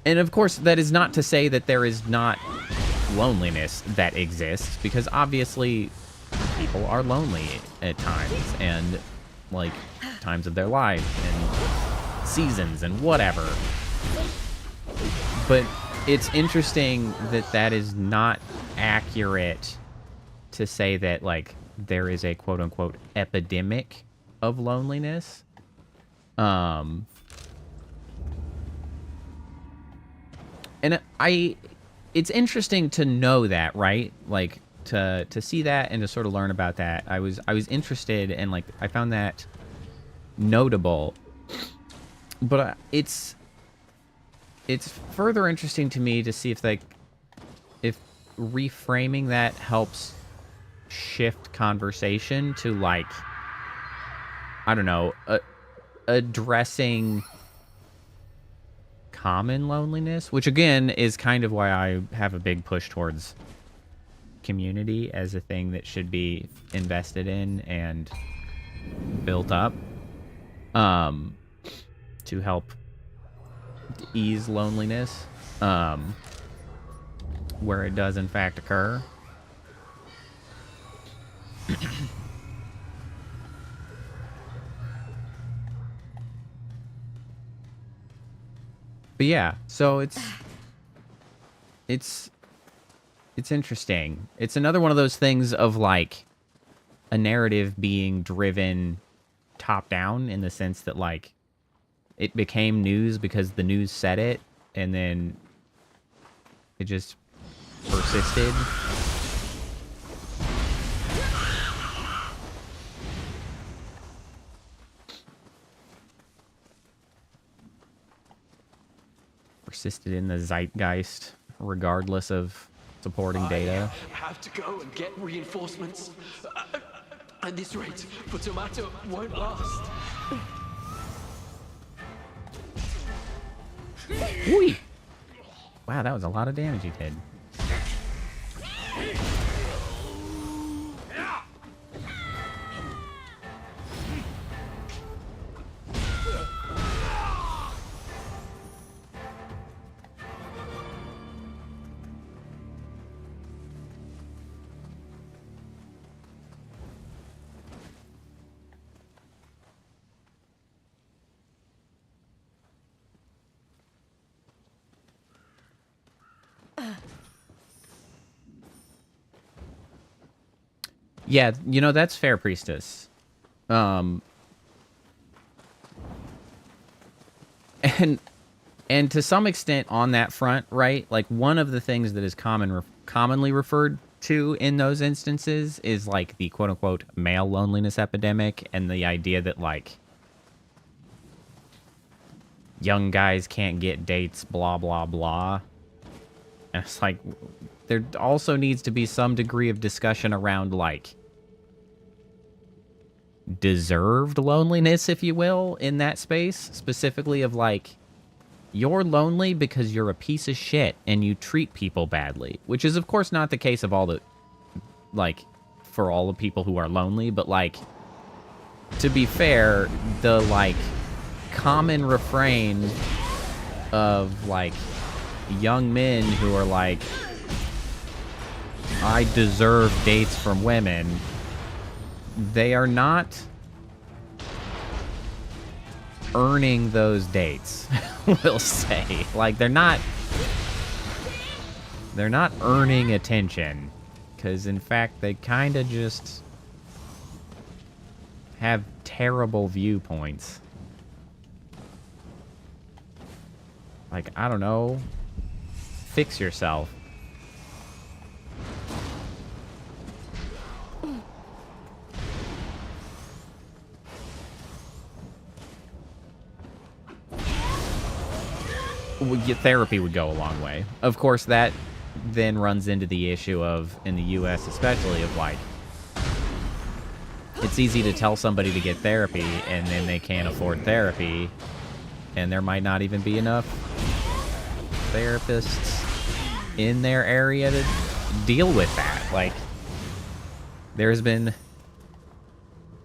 And of course, that is not to say that there is not loneliness that exists, because obviously people are lonely at times, and, like, times of their life, and seasons, and whatever. But it's interesting that that is not accurate to say that, like, there is a quote-unquote epidemic of loneliness. And it's interesting to know that, right? Like, to see that and to sort of learn about that. I was interested, and, like, I found that notable. But it's further interesting to me to see if reframing that helps shift conversation to, like, I don't know, addressing common loneliness, which again is kind of why I have a big push towards community as a thing that should be invested in and built up, to help ease loneliness, where it does in fact occur. But yeah, so it's interesting. It's another one of those things of, like, a narrative being driven top down, in the sense that, like, it became news because the news said it, and then it just persisted. Persisted in the zeitgeist, regardless of supporting data. I have to go and get reinforcements. At this rate, for Tomato won't last. Whee! Wow, that was a lot of damage he did. Yeah, you know, that's fair, Priestess. And to some extent on that front, right? Like, one of the things that is commonly referred to in those instances is, like, the quote-unquote male loneliness epidemic, and the idea that, like, young guys can't get dates, blah, blah, blah. And it's like, there also needs to be some degree of discussion around, like, deserved loneliness, if you will, in that space. Specifically of, like, you're lonely because you're a piece of shit and you treat people badly. Which is, of course, not the case of all the, like, for all the people who are lonely. But, like, to be fair, the, like, common refrain of, like, young men who are like, I deserve dates from women, they are not earning those dates, we'll say. Like, they're not earning attention, because in fact they kind of just have terrible viewpoints. Like, I don't know, fix yourself. Therapy would go a long way. Of course, that then runs into the issue of, in the US especially, of, like, it's easy to tell somebody to get therapy and then they can't afford therapy, and there might not even be enough therapists in their area to deal with that. Like, there's been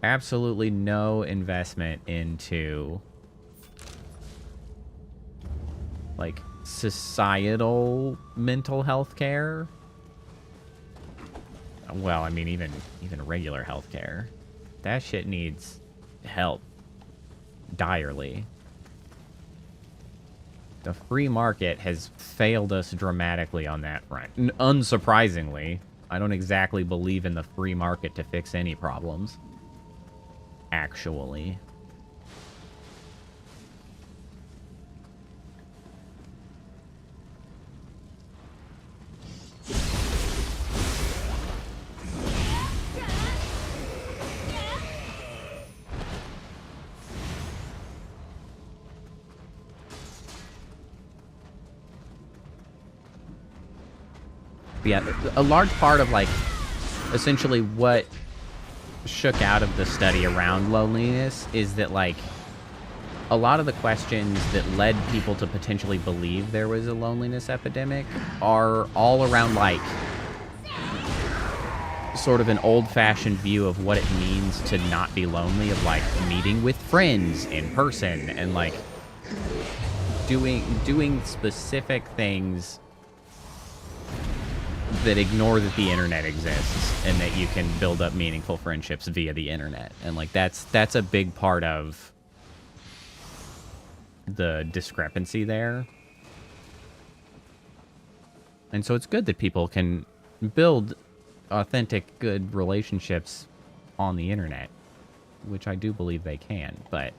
absolutely no investment into, like, societal mental health care. Well, I mean, even regular health care. That shit needs help direly. The free market has failed us dramatically on that front. Unsurprisingly, I don't exactly believe in the free market to fix any problems. Actually. yeah, a large part of, like, essentially what shook out of the study around loneliness is that, like, a lot of the questions that led people to potentially believe there was a loneliness epidemic are all around, like, sort of an old-fashioned view of what it means to not be lonely, of, like, meeting with friends in person and, like, doing specific things that ignore that the internet exists and that you can build up meaningful friendships via the internet. And, like, that's a big part of the discrepancy there. And so it's good that people can build authentic, good relationships on the internet, which I do believe they can, but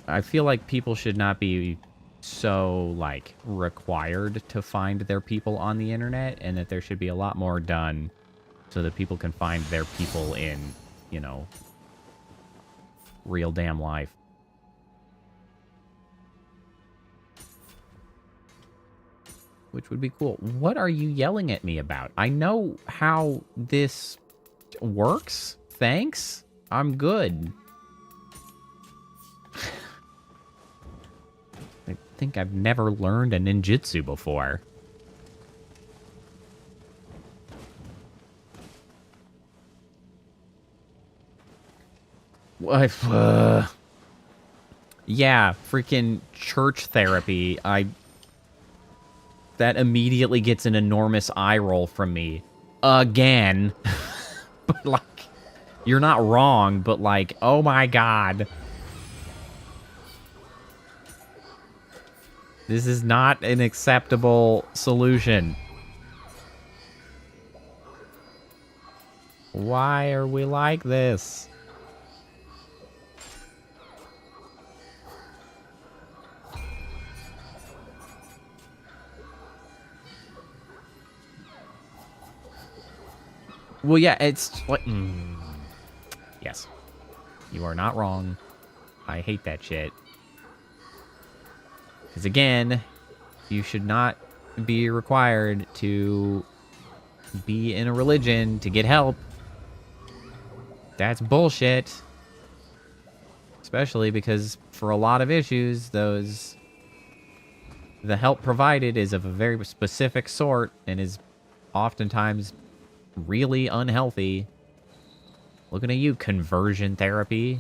I feel like people should not be so, like, required to find their people on the internet, and that there should be a lot more done so that people can find their people in, you know, real damn life. Which would be cool. What are you yelling at me about? I know how this works. Thanks. I'm good. I think I've never learned a ninjutsu before. What? Yeah, freaking church therapy. That immediately gets an enormous eye roll from me. Again. But, like, you're not wrong, but, like, oh my god. This is not an acceptable solution. Why are we like this? Well, yeah, it's like... Yes. You are not wrong. I hate that shit. Because, again, you should not be required to be in a religion to get help. That's bullshit. Especially because, for a lot of issues, the help provided is of a very specific sort and is oftentimes really unhealthy. Looking at you, conversion therapy.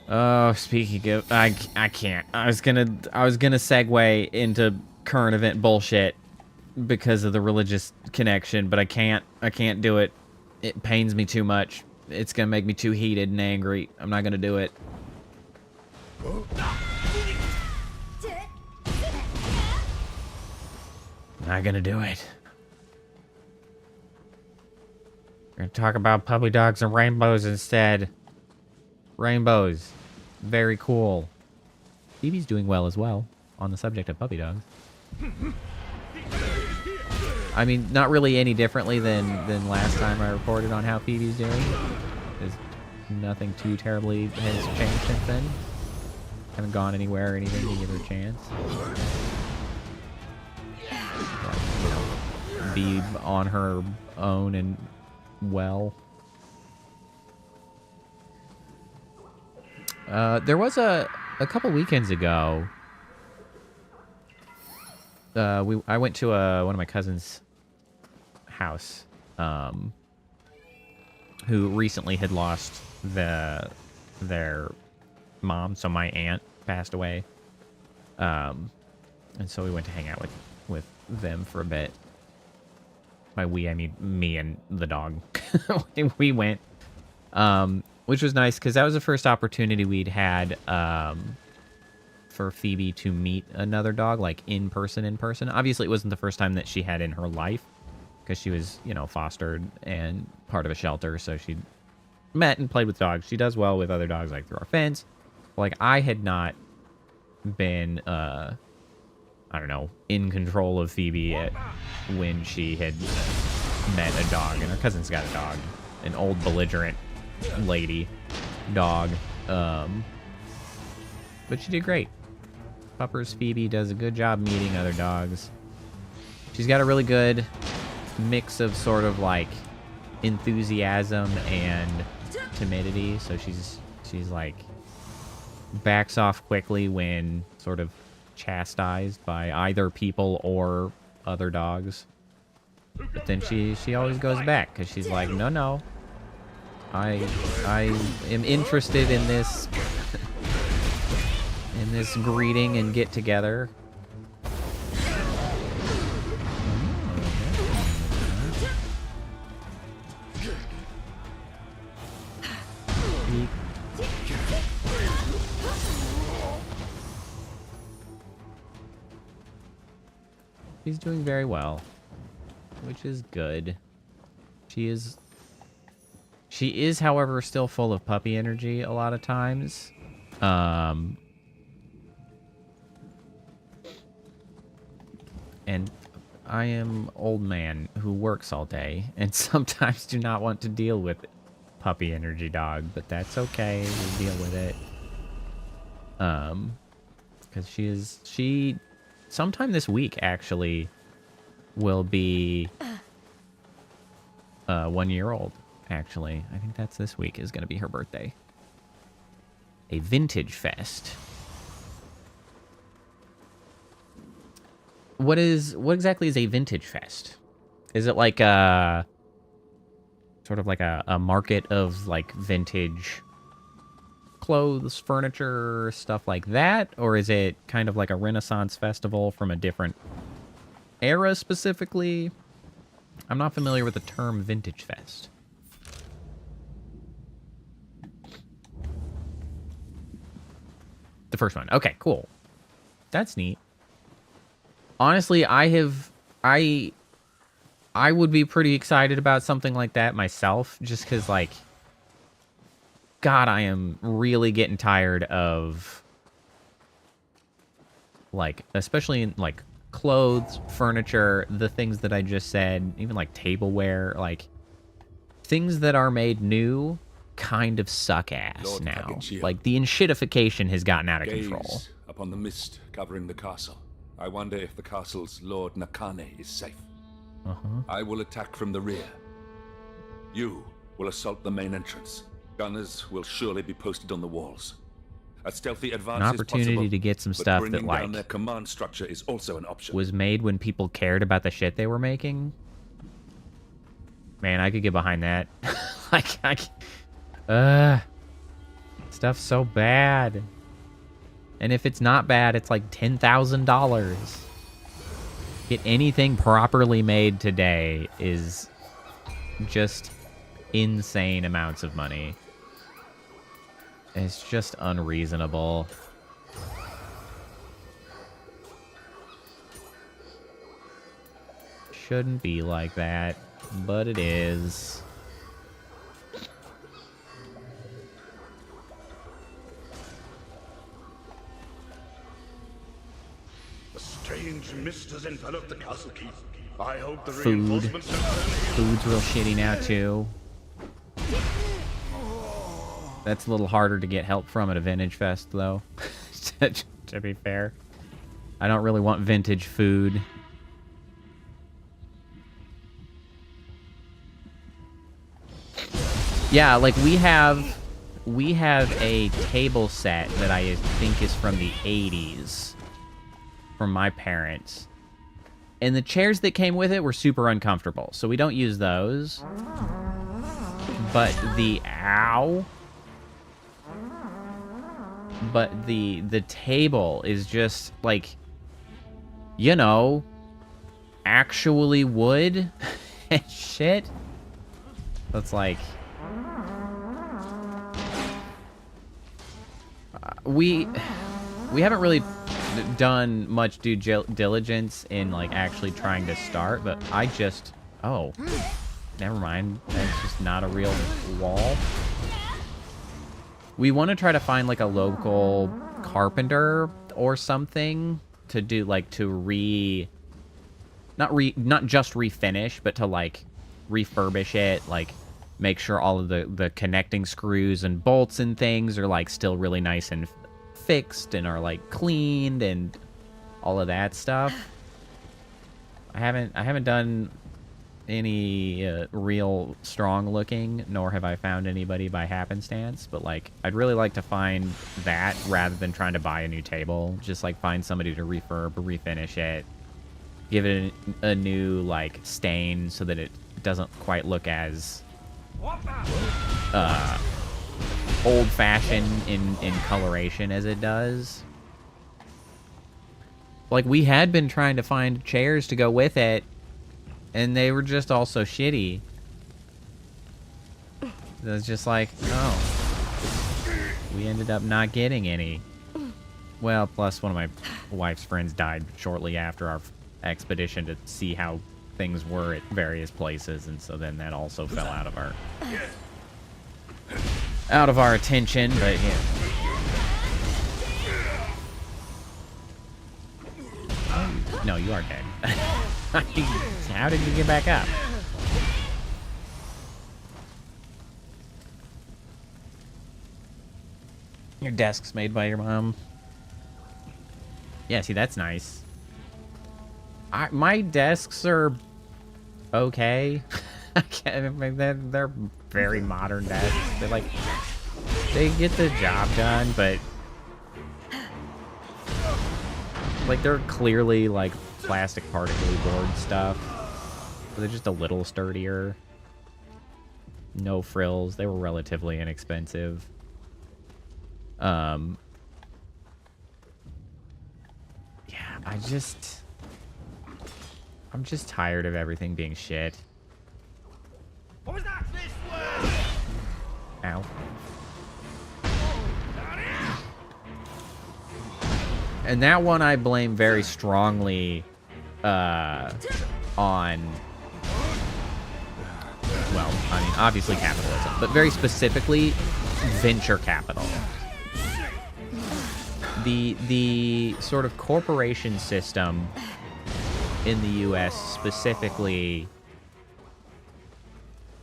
Oh, speaking of, I can't. I was gonna segue into current event bullshit because of the religious connection, but I can't do it. It pains me too much. It's gonna make me too heated and angry. I'm not gonna do it. Not gonna do it. We're gonna talk about puppy dogs and rainbows instead. Rainbows. Very cool. Phoebe's doing well as well on the subject of puppy dogs. I mean, not really any differently than last time I reported on how Phoebe's doing. There's nothing too terribly has changed since then. Haven't gone anywhere or anything to give her a chance. But, you know, be on her own and well. There was a couple weekends ago. I went to one of my cousins' house, who recently had lost their mom, so my aunt passed away. And so we went to hang out with them for a bit. By we, I mean me and the dog. We went, which was nice because that was the first opportunity we'd had for Phoebe to meet another dog, like in person. Obviously, it wasn't the first time that she had in her life because she was, you know, fostered and part of a shelter, so she met and played with dogs. She does well with other dogs, like through our fence. Like, I had not been I don't know, in control of Phoebe when she had met a dog, and her cousin's got a dog, an old belligerent lady dog. But she did great. Puppers Phoebe does a good job meeting other dogs. She's got a really good mix of sort of like enthusiasm and timidity, so she's like backs off quickly when sort of chastised by either people or other dogs. But then she always goes back because she's like, no, I am interested in this in this greeting and get together. She's doing very well, which is good. She is, however, still full of puppy energy a lot of times. And I am old man who works all day and sometimes do not want to deal with puppy energy dog, but that's okay. We deal with it. Because she sometime this week actually will be 1 year old. Actually, I think that's this week is going to be her birthday. A vintage fest. What exactly is a vintage fest? Is it like a sort of like a market of like vintage clothes, furniture, stuff like that? Or is it kind of like a Renaissance festival from a different era specifically? I'm not familiar with the term vintage fest. The first one. Okay, cool. That's neat. Honestly, I would be pretty excited about something like that myself, just because, like, God, I am really getting tired of, like, especially in, like, clothes, furniture, the things that I just said, even, like, tableware, like, things that are made new kind of suck ass Lord now. Cappuccino. Like, the enshittification has gotten out of Gaze control. upon the mist covering the castle. I wonder if the castle's Lord Nakane is safe. I will attack from the rear. You will assault the main entrance. Gunners will surely be posted on the walls. A stealthy advance An is opportunity possible, to get some but stuff that, bringing down like, their command structure is also an option. was made when people cared about the shit they were making. Man, I could get behind that. Stuff's so bad. And if it's not bad, it's like $10,000. Get anything properly made today is just insane amounts of money. It's just unreasonable. Shouldn't be like that, but it is. A strange mist has enveloped the castle keep. I hope the Food. reinforcements don't turn here. Food's real shitty now, too. That's a little harder to get help from at a vintage fest, though. To be fair. I don't really want vintage food. Yeah, like we have a table set that I think is from the 80s from my parents. And the chairs that came with it were super uncomfortable, so we don't use those. But the the table is just like, you know, actually wood and shit. That's like we haven't really done much due diligence in like actually trying to start, but I just never mind, that's just not a real wall. We want to try to find like a local carpenter or something to do, like, to not just refinish, but to, like, refurbish it, like, make sure all of the connecting screws and bolts and things are, like, still really nice and fixed and are, like, cleaned and all of that stuff. I haven't done any real strong looking, nor have I found anybody by happenstance, but, like, I'd really like to find that rather than trying to buy a new table. Just, like, find somebody to refurb or refinish it, give it a new, like, stain so that it doesn't quite look as old-fashioned in coloration as it does. Like, we had been trying to find chairs to go with it, and they were just all so shitty. It was just like, oh. We ended up not getting any. Well, plus one of my wife's friends died shortly after our expedition to see how things were at various places, and so then that also fell out of our attention, but yeah. No, you are dead. How did you get back up? Your desk's made by your mom. Yeah, see, that's nice. My desks are okay. They're very modern desks. They're like, they get the job done, but like, they're clearly like plastic particle board stuff. But they're just a little sturdier. No frills. They were relatively inexpensive. Yeah, I'm just tired of everything being shit. What was that? Ow. And that one I blame very strongly on, well, I mean, obviously capitalism, but very specifically venture capital. The sort of corporation system in the US specifically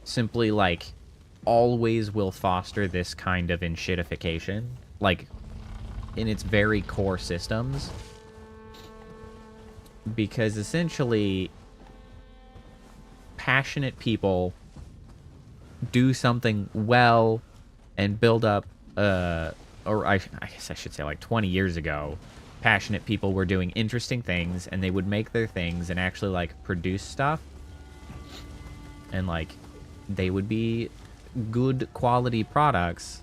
simply, like, always will foster this kind of enshittification, like, in its very core systems, because essentially passionate people do something well and build up, or I guess I should say, like, 20 years ago, passionate people were doing interesting things, and they would make their things and actually, like, produce stuff, and, like, they would be good quality products,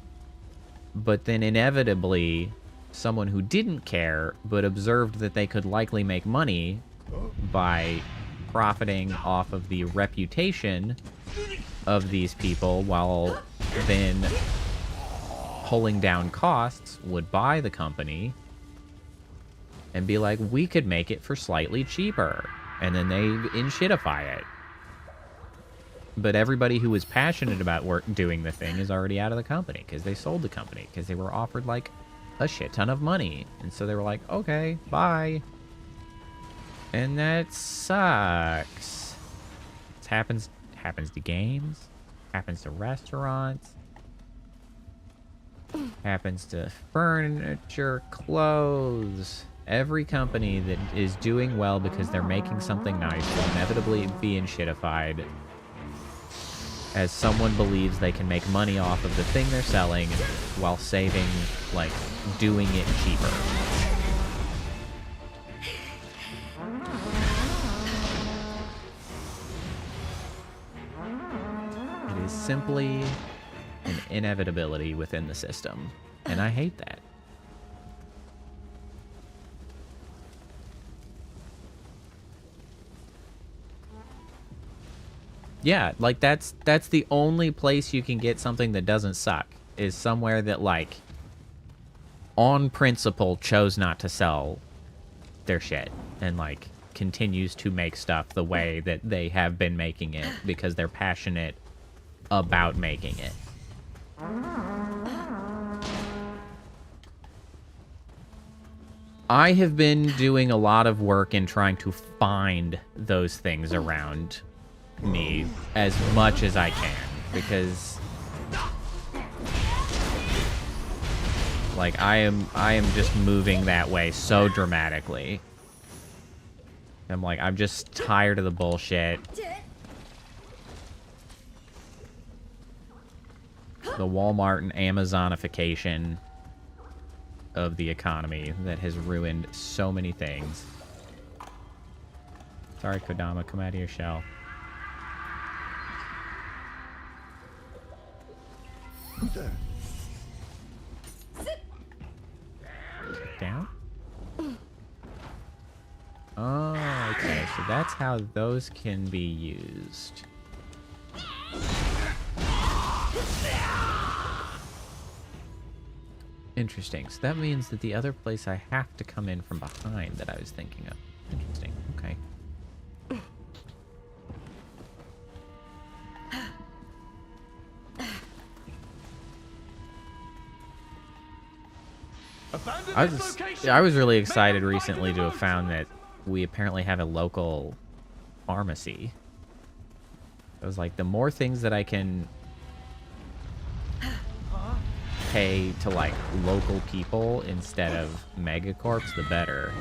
but then inevitably someone who didn't care but observed that they could likely make money by profiting off of the reputation of these people while then pulling down costs would buy the company and be like, we could make it for slightly cheaper, and then they inshitify it. But everybody who was passionate about doing the thing is already out of the company because they sold the company because they were offered, like, a shit ton of money. And so they were like, okay, bye. And that sucks. It happens to games, happens to restaurants, happens to furniture, clothes. Every company that is doing well because they're making something nice will inevitably be enshittified as someone believes they can make money off of the thing they're selling while saving, like, doing it cheaper. It is simply an inevitability within the system, and I hate that. Yeah, like, that's the only place you can get something that doesn't suck, is somewhere that, like, on principle chose not to sell their shit and, like, continues to make stuff the way that they have been making it because they're passionate about making it. I have been doing a lot of work in trying to find those things around me as much as I can, because like I am just moving that way so dramatically. I'm like, I'm just tired of the bullshit. The Walmart and Amazonification of the economy that has ruined so many things. Sorry, Kodama, come out of your shell. Down? Oh, okay, so that's how those can be used. Interesting. So that means that the other place I have to come in from behind that I was thinking of. Interesting. Okay. I was really excited recently to have found that we apparently have a local pharmacy. I was like, the more things that I can pay to like local people instead of megacorps, the better.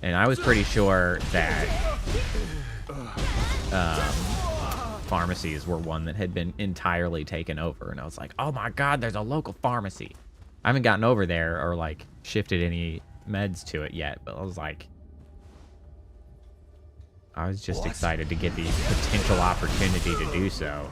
And I was pretty sure that pharmacies were one that had been entirely taken over, and I was like, oh my god, there's a local pharmacy. I haven't gotten over there or like shifted any meds to it yet, but I was like, I was just excited to get the potential opportunity to do so.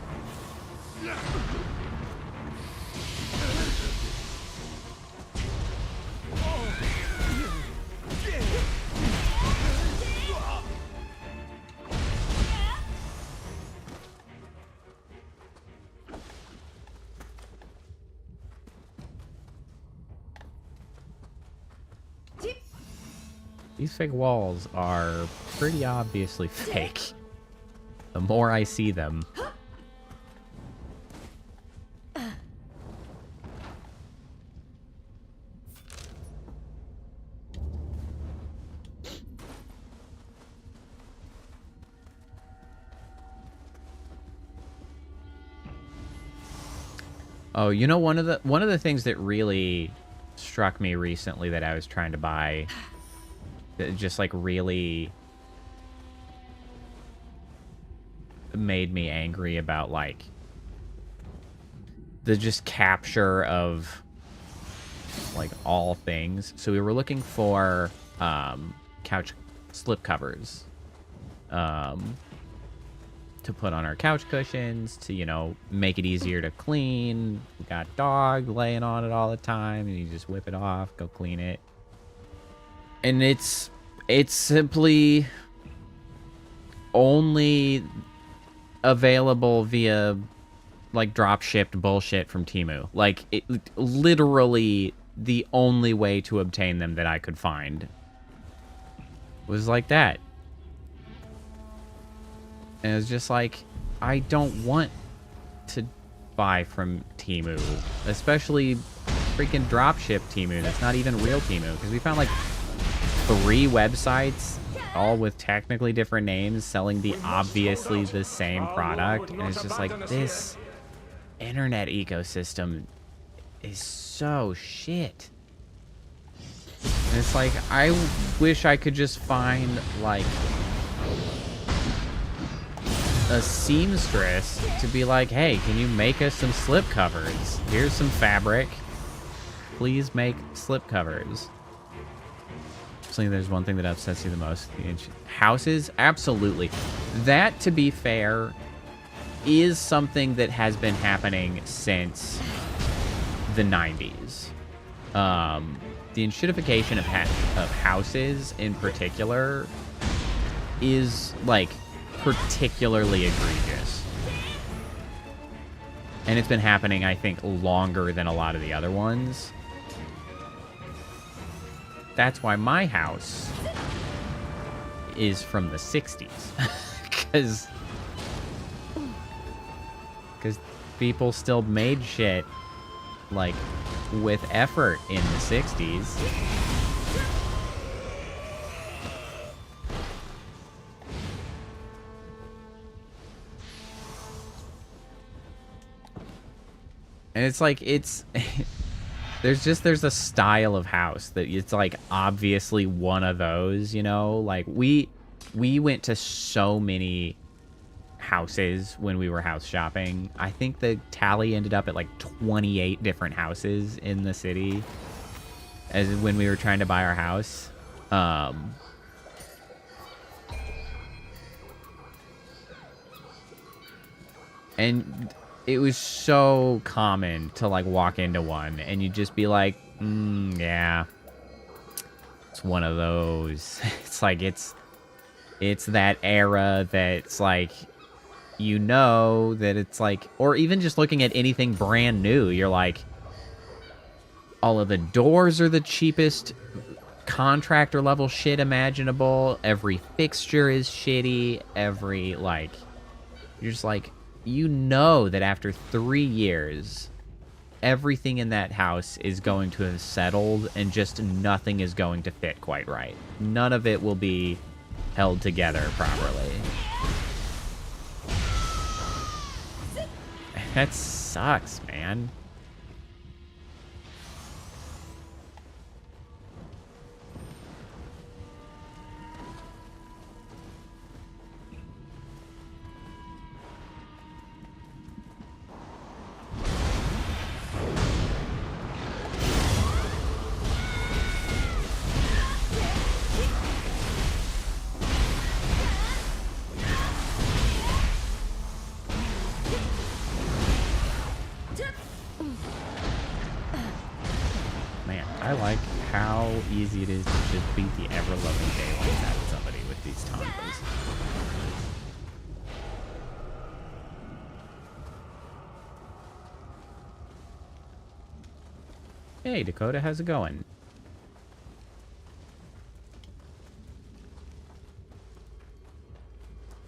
These fake walls are pretty obviously fake. The more I see them. Oh, you know, one of the things that really struck me recently that I was trying to buy, that just like really made me angry about like the just capture of like all things. So we were looking for couch slip covers to put on our couch cushions to, you know, make it easier to clean. We got dog laying on it all the time, and you just whip it off, go clean it. And it's simply only available via like drop shipped bullshit from Temu. Like it literally the only way to obtain them that I could find was like that. And it was just like, I don't want to buy from Temu, especially freaking dropship Temu. That's not even real Temu, because we found like 3 websites, all with technically different names, selling the obviously the same product. And it's just like, this internet ecosystem is so shit. And it's like, I wish I could just find like a seamstress to be like, hey, can you make us some slip covers? Here's some fabric. Please make slip covers. I think there's one thing that upsets you the most. Houses? Absolutely. That, to be fair, is something that has been happening since the 90s. The enshittification of houses in particular is, like, particularly egregious. And it's been happening, I think, longer than a lot of the other ones. That's why my house is from the 60s. Because people still made shit, like, with effort in the 60s. And it's like, it's... there's a style of house that it's like obviously one of those, you know? Like we went to so many houses when we were house shopping. I think the tally ended up at like 28 different houses in the city as when we were trying to buy our house. And it was so common to like walk into one and you'd just be like, yeah, it's one of those. It's like, it's that era that's like, you know, that it's like, or even just looking at anything brand new, you're like, all of the doors are the cheapest contractor level shit imaginable. Every fixture is shitty. Every, like, you're just like, you know that after 3 years, everything in that house is going to have settled and just nothing is going to fit quite right. None of it will be held together properly. That sucks, man. I like how easy it is to just beat the ever-loving daylights out of somebody with these Tonfas. Hey, Dakota, how's it going?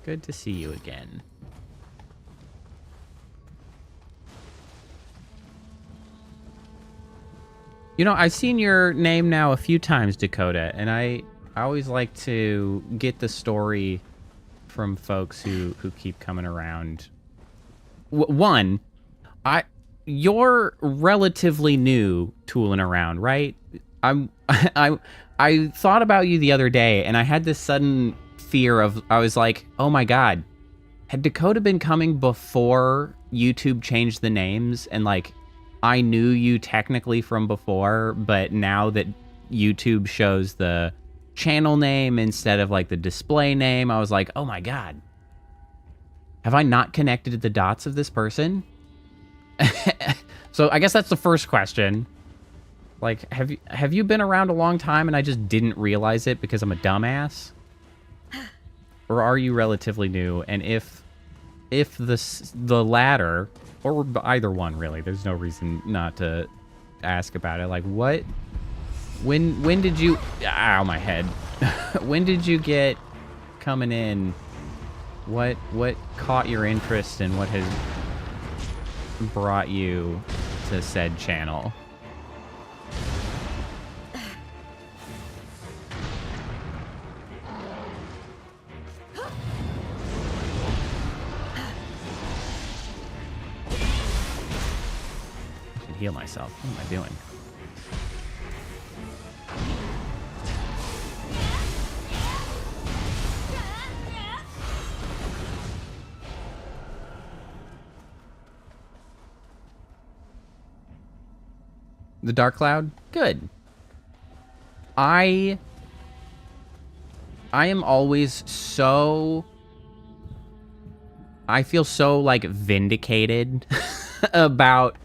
Good to see you again. You know, I've seen your name now a few times, Dakota, and I always like to get the story from folks who keep coming around. One, you're relatively new tooling around, right? I thought about you the other day, and I had this sudden fear of, I was like, oh my god, had Dakota been coming before YouTube changed the names, and like, I knew you technically from before, but now that YouTube shows the channel name instead of like the display name, I was like, oh my god, have I not connected the dots of this person? So I guess that's the first question. Like, have you been around a long time and I just didn't realize it because I'm a dumbass? Or are you relatively new? And if the latter, or either one, really, there's no reason not to ask about it. Like, what? When did you? Ow, my head. When did you get coming in? What caught your interest and what has brought you to said channel? Heal myself. What am I doing? The Dark Cloud? Good. I am always so... I feel so, like, vindicated about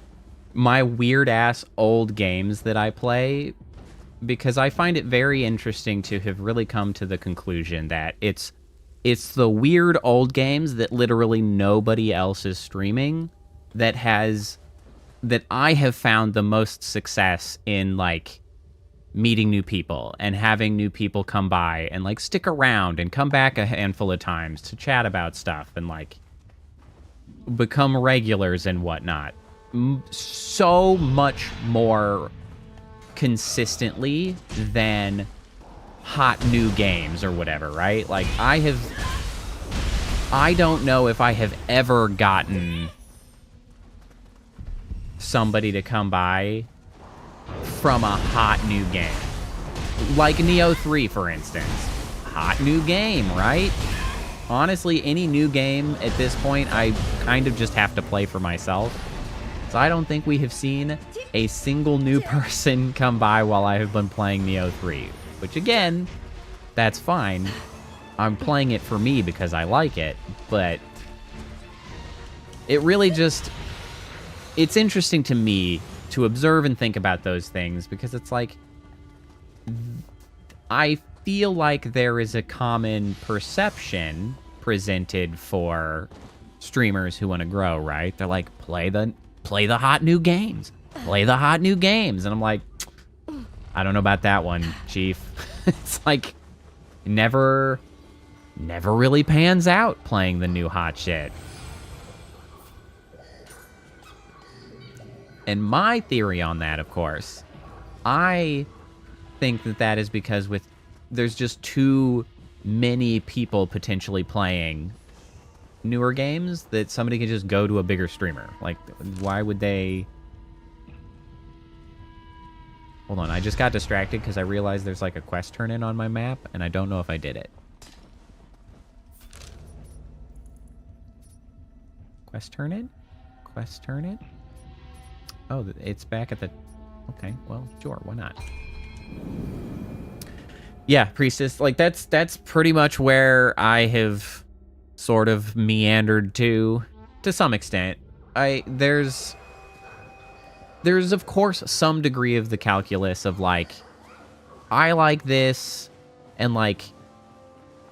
my weird-ass old games that I play, because I find it very interesting to have really come to the conclusion that it's the weird old games that literally nobody else is streaming that I have found the most success in, like, meeting new people and having new people come by and, like, stick around and come back a handful of times to chat about stuff and, like, become regulars and whatnot. So much more consistently than hot new games or whatever, right? Like, I don't know if I have ever gotten somebody to come by from a hot new game. Like Nioh 3, for instance. Hot new game, right? Honestly, any new game at this point, I kind of just have to play for myself. So I don't think we have seen a single new person come by while I have been playing Nioh 3. Which, again, that's fine. I'm playing it for me because I like it, but it really just... It's interesting to me to observe and think about those things because it's like... I feel like there is a common perception presented for streamers who want to grow, right? They're like, play the hot new games. Play the hot new games. And I'm like, I don't know about that one, Chief. It's like, never really pans out playing the new hot shit. And my theory on that, of course, I think that is because there's just too many people potentially playing newer games that somebody can just go to a bigger streamer. Like, why would they... Hold on, I just got distracted because I realized there's like a quest turn-in on my map, and I don't know if I did it. Quest turn-in? Quest turn-in? Oh, it's back at the... Okay, well, sure, why not? Yeah, Priestess, like, that's pretty much where I have sort of meandered to some extent. There's of course some degree of the calculus of like, I like this, and like,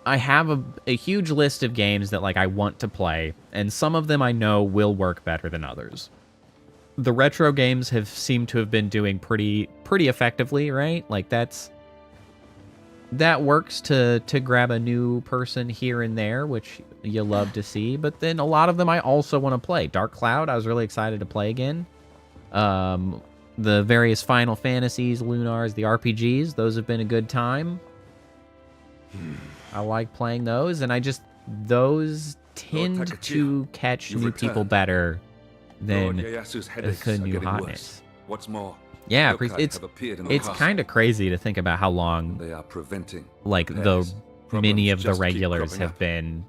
I have a huge list of games that like I want to play, and some of them I know will work better than others. The retro games have seemed to have been doing pretty effectively, right? Like that works to grab a new person here and there, which you love to see. But then a lot of them I also want to play. Dark Cloud, I was really excited to play again. The various Final Fantasies, Lunars, the RPGs, those have been a good time. I like playing those, and those tend to catch new people better than the new hotness. What's more, yeah, it's kind of crazy to think about how long they are preventing like many of the regulars have been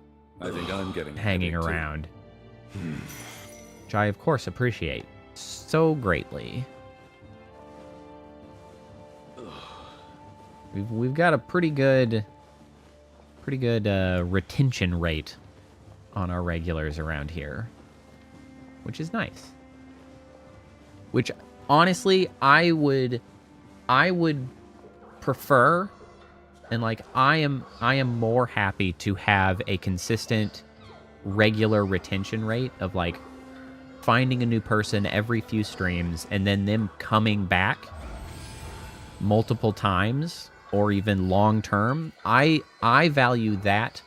hanging around. Which I of course appreciate so greatly. We've got a pretty good retention rate on our regulars around here, which is nice. Which honestly, I would prefer, and like I am more happy to have a consistent regular retention rate of like finding a new person every few streams and then them coming back multiple times or even long term. I value that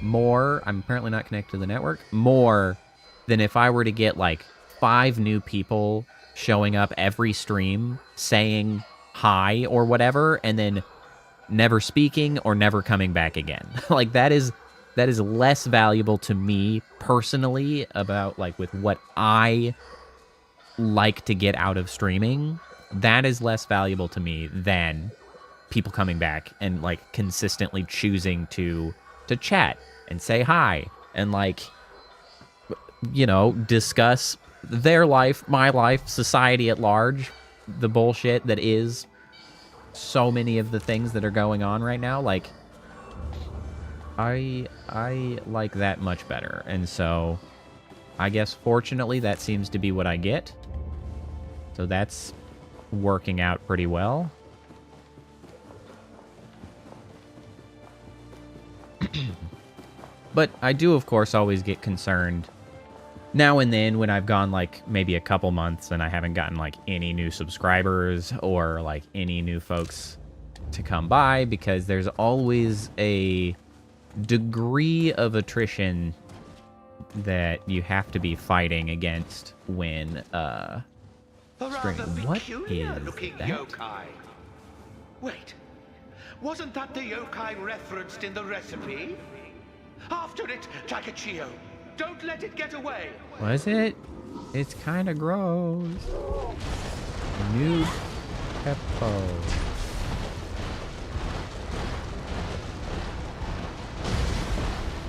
more. I'm apparently not connected to the network, more than if I were to get like 5 new people showing up every stream saying hi or whatever and then never speaking or never coming back again. Like that is less valuable to me personally about like with what I like to get out of streaming. That is less valuable to me than people coming back and like consistently choosing to chat and say hi and like, you know, discuss their life, my life, society at large, the bullshit that is so many of the things that are going on right now. Like I like that much better. And so I guess fortunately that seems to be what I get. So that's working out pretty well. But I do, of course, always get concerned now and then when I've gone like maybe a couple months and I haven't gotten like any new subscribers or like any new folks to come by, because there's always a degree of attrition that you have to be fighting against when streaming. What is that? Yokai. Wait, wasn't that the yokai referenced in the recipe? After it, Takachio. Don't let it get away. Was it? It's kind of gross. Nude Peppo.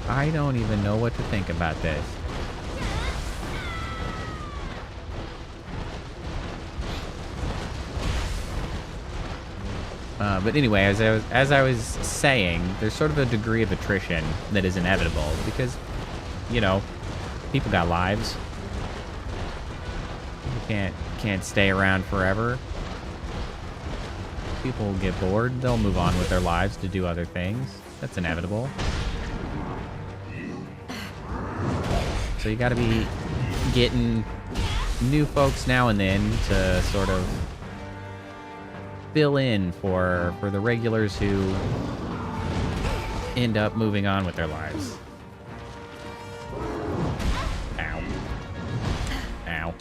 I don't even know what to think about this. But anyway, as I was saying, there's sort of a degree of attrition that is inevitable because, you know, people got lives. You can't stay around forever. People will get bored. They'll move on with their lives to do other things. That's inevitable. So you gotta be getting new folks now and then to sort of fill in for the regulars who end up moving on with their lives. Ow. Ow.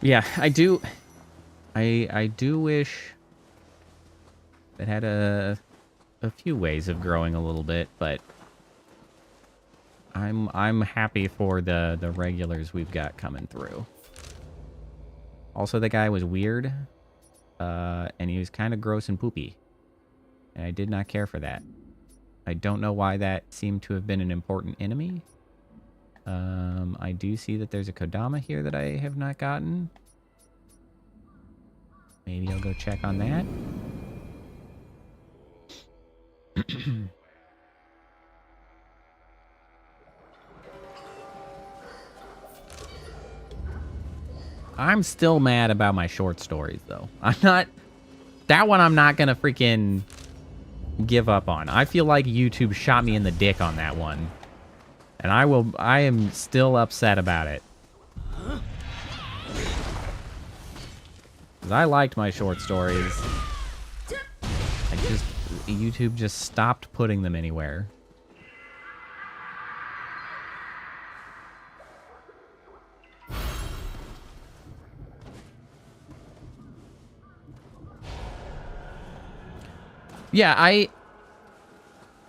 Yeah, I do wish it had a few ways of growing a little bit, but I'm happy for the regulars we've got coming through. Also, the guy was weird, and he was kind of gross and poopy, and I did not care for that. I don't know why that seemed to have been an important enemy. I do see that there's a Kodama here that I have not gotten. Maybe I'll go check on that. I'm still mad about my short stories, though. That one I'm not gonna freaking give up on. I feel like YouTube shot me in the dick on that one. And I am still upset about it. 'Cause I liked my short stories. YouTube just stopped putting them anywhere. Yeah,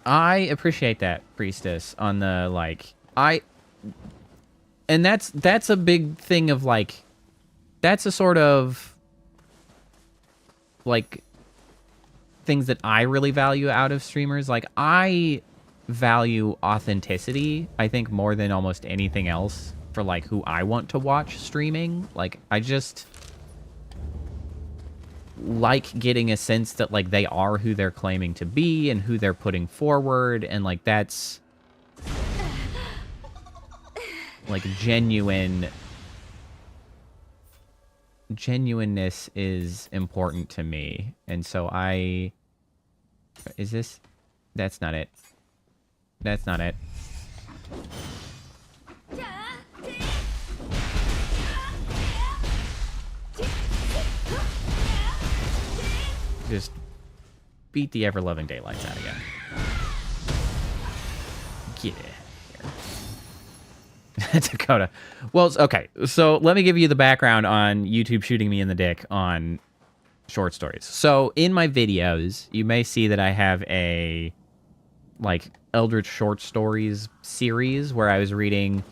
I appreciate that, Priestess, on the, like, and that's a big thing of, like, that's a sort of, like, things that I really value out of streamers. Like, I value authenticity, I think, more than almost anything else for, like, who I want to watch streaming. Like, I just like getting a sense that, like, they are who they're claiming to be and who they're putting forward, and, like, that's, like, genuineness is important to me. And so that's not it. That's not it. Just beat the ever-loving daylights out again. Get here. Dakota. Well, okay. So let me give you the background on YouTube shooting me in the dick on short stories. So in my videos, you may see that I have a, like, Eldritch short stories series where I was reading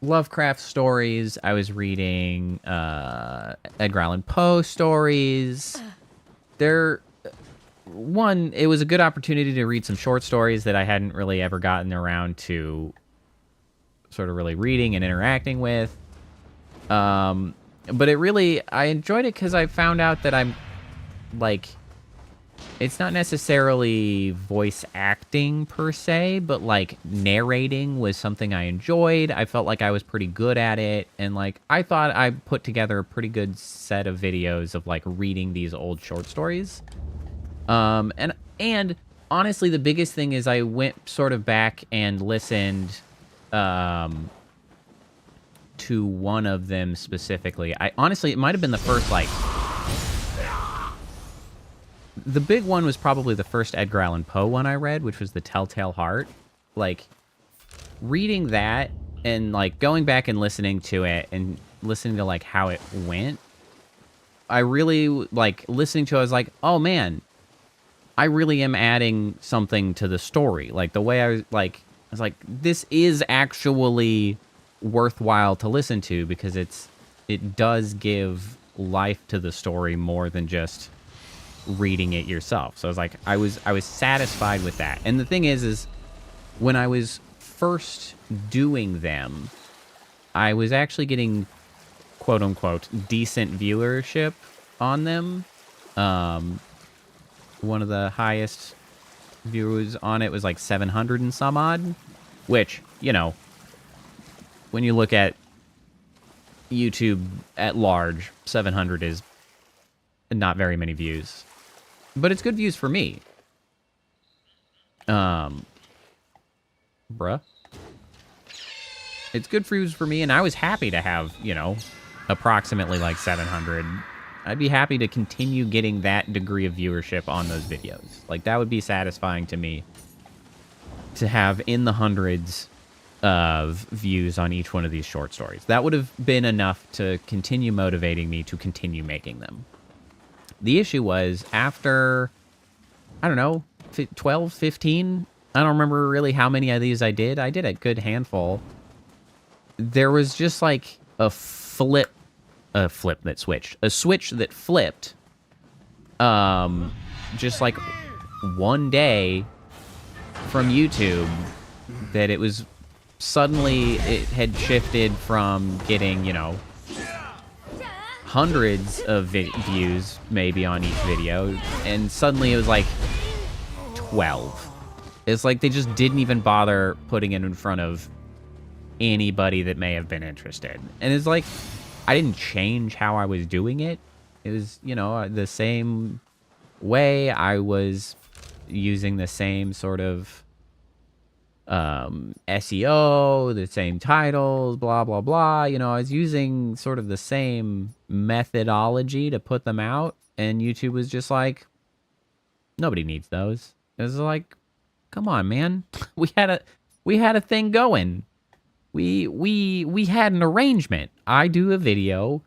Lovecraft stories. I was reading Edgar Allan Poe stories. It was a good opportunity to read some short stories that I hadn't really ever gotten around to sort of really reading and interacting with. But I enjoyed it because I found out that I'm, like, it's not necessarily voice acting per se, but, like, narrating was something I enjoyed. I felt like I was pretty good at it, and, like, I thought I put together a pretty good set of videos of, like, reading these old short stories. And honestly, the biggest thing is I went sort of back and listened to one of them specifically. Honestly, it might have been the first, like, the big one was probably the first Edgar Allan Poe one I read, which was The Telltale Heart. Like, reading that and, like, going back and listening to it and listening to, like, how it went, I really, like, listening to it, I was like, oh, man, I really am adding something to the story. Like, the way I was like, this is actually worthwhile to listen to because it does give life to the story more than just reading it yourself. So I was like, I was satisfied with that. And the thing is when I was first doing them, I was actually getting quote unquote decent viewership on them. One of the highest viewers on it was like 700 and some odd, which, you know, when you look at YouTube at large, 700 is not very many views. But it's good views for me. Bruh. It's good views for me, and I was happy to have, you know, approximately like 700. I'd be happy to continue getting that degree of viewership on those videos. Like, that would be satisfying to me to have in the hundreds of views on each one of these short stories. That would have been enough to continue motivating me to continue making them. The issue was after, I don't know, 12, 15, I don't remember really how many of these I did. I did a good handful. There was just like a switch that flipped. Just like one day from YouTube that it was suddenly it had shifted from getting, you know, hundreds of views maybe on each video, and suddenly it was like 12. It's like they just didn't even bother putting it in front of anybody that may have been interested. And it's like, I didn't change how I was doing it. It was, you know, the same way. I was using the same sort of SEO, the same titles, blah, blah, blah. You know, I was using sort of the same methodology to put them out, and YouTube was just like, nobody needs those. It was like, come on, man. We had a thing going. We had an arrangement. I do a video,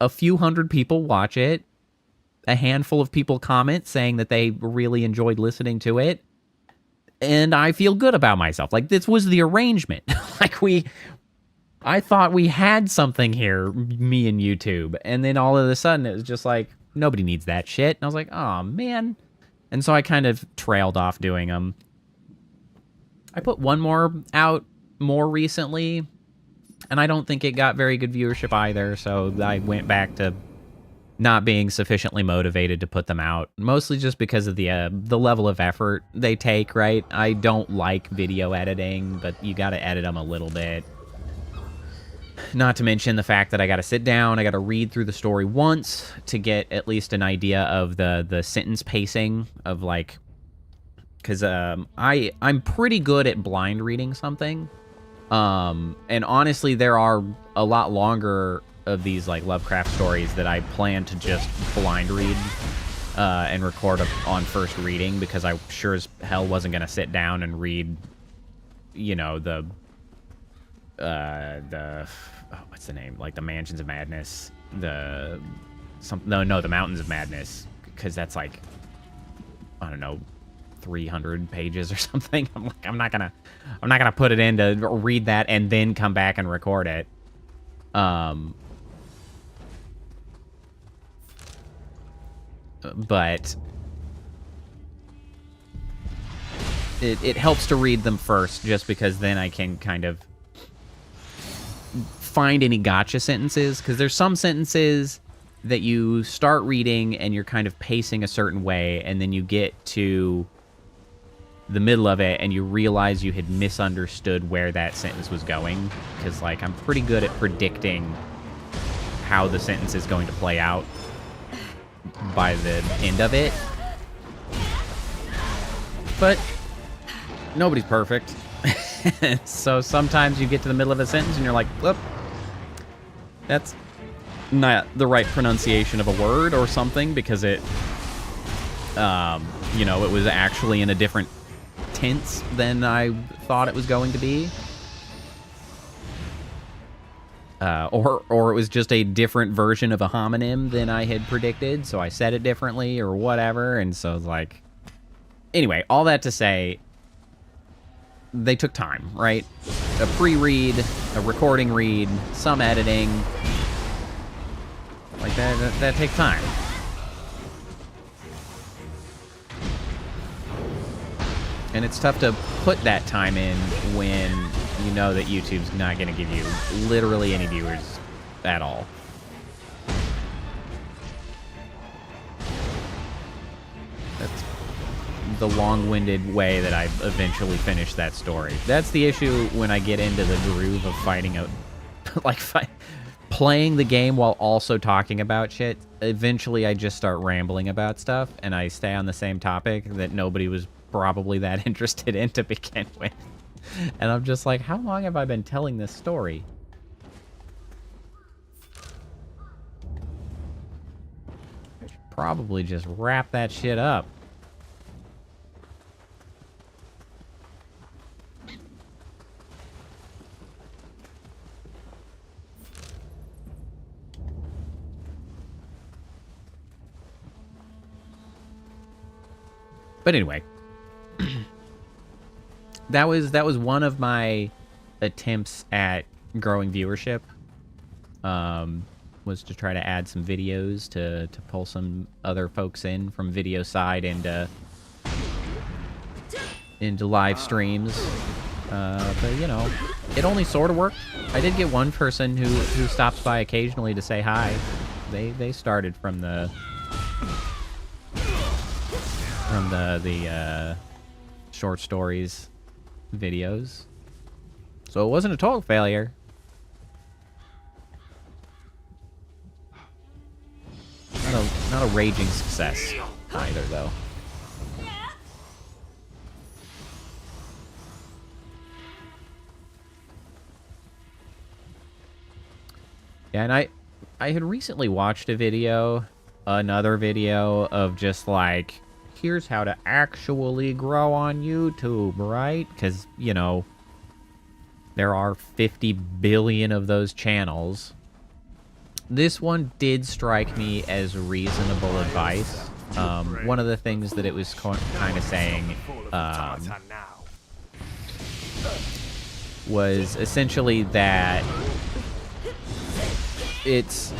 a few hundred people watch it, a handful of people comment saying that they really enjoyed listening to it, and I feel good about myself. Like, this was the arrangement. Like, I thought we had something here, me and YouTube, and then all of a sudden it was just like, nobody needs that shit. And I was like, oh, man. And so I kind of trailed off doing them. I put one more out more recently, and I don't think it got very good viewership either, so I went back to not being sufficiently motivated to put them out, mostly just because of the level of effort they take, right? I don't like video editing, but you gotta edit them a little bit. Not to mention the fact that I gotta sit down, I gotta read through the story once to get at least an idea of the sentence pacing of, like, because I'm pretty good at blind reading something. And honestly, there are a lot longer of these, like, Lovecraft stories that I plan to just blind read and record on first reading, because I sure as hell wasn't going to sit down and read, you know, the what's the name? Like, the Mansions of Madness, the Mountains of Madness, because that's like, I don't know, 300 pages or something. I'm like, I'm not gonna put it in to read that and then come back and record it. But it helps to read them first, just because then I can kind of find any gotcha sentences, because there's some sentences that you start reading and you're kind of pacing a certain way, and then you get to the middle of it and you realize you had misunderstood where that sentence was going, because, like, I'm pretty good at predicting how the sentence is going to play out by the end of it. But nobody's perfect. So sometimes you get to the middle of a sentence and you're like, whoop, that's not the right pronunciation of a word or something, because it You know, it was actually in a different tense than I thought it was going to be. Or it was just a different version of a homonym than I had predicted, so I said it differently or whatever, and so it's like... Anyway, all that to say, they took time, right? A pre-read, a recording read, some editing. Like, that takes time. And it's tough to put that time in when you know that YouTube's not going to give you literally any viewers at all. That's the long-winded way that I eventually finish that story. That's the issue when I get into the groove of fighting out, like playing the game while also talking about shit. Eventually I just start rambling about stuff and I stay on the same topic that nobody was probably that interested in to begin with. And I'm just like, how long have I been telling this story? I should probably just wrap that shit up. But anyway, that was one of my attempts at growing viewership. Was to try to add some videos to pull some other folks in from video side into live streams. But you know, it only sort of worked. I did get one person who stops by occasionally to say hi. They started from the short stories videos. So it wasn't a total failure. Not a raging success either, though. Yeah, and I had recently watched another video of just like, here's how to actually grow on YouTube, right? Because, you know, there are 50 billion of those channels. This one did strike me as reasonable advice. One of the things that it was kind of saying was essentially that it's...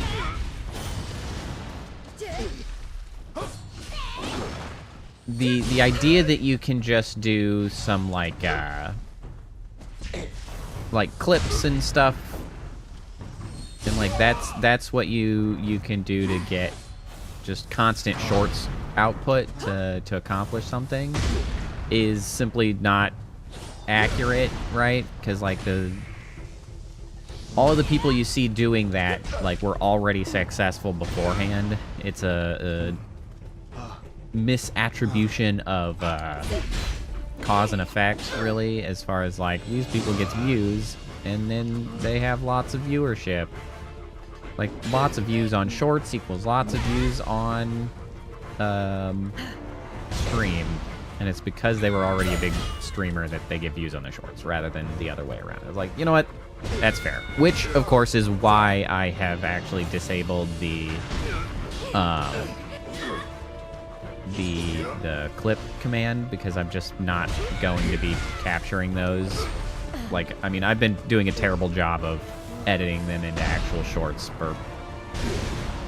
The idea that you can just do some like clips and stuff, and like that's what you can do to get just constant shorts output to accomplish something, is simply not accurate, right? Because like all of the people you see doing that like were already successful beforehand. It's a misattribution of cause and effect, really, as far as like these people get views and then they have lots of viewership. Like lots of views on shorts equals lots of views on stream, and it's because they were already a big streamer that they get views on their shorts rather than the other way around. I was like, you know what, that's fair. Which of course is why I have actually disabled the clip command, because I'm just not going to be capturing those. Like, I mean, I've been doing a terrible job of editing them into actual shorts for,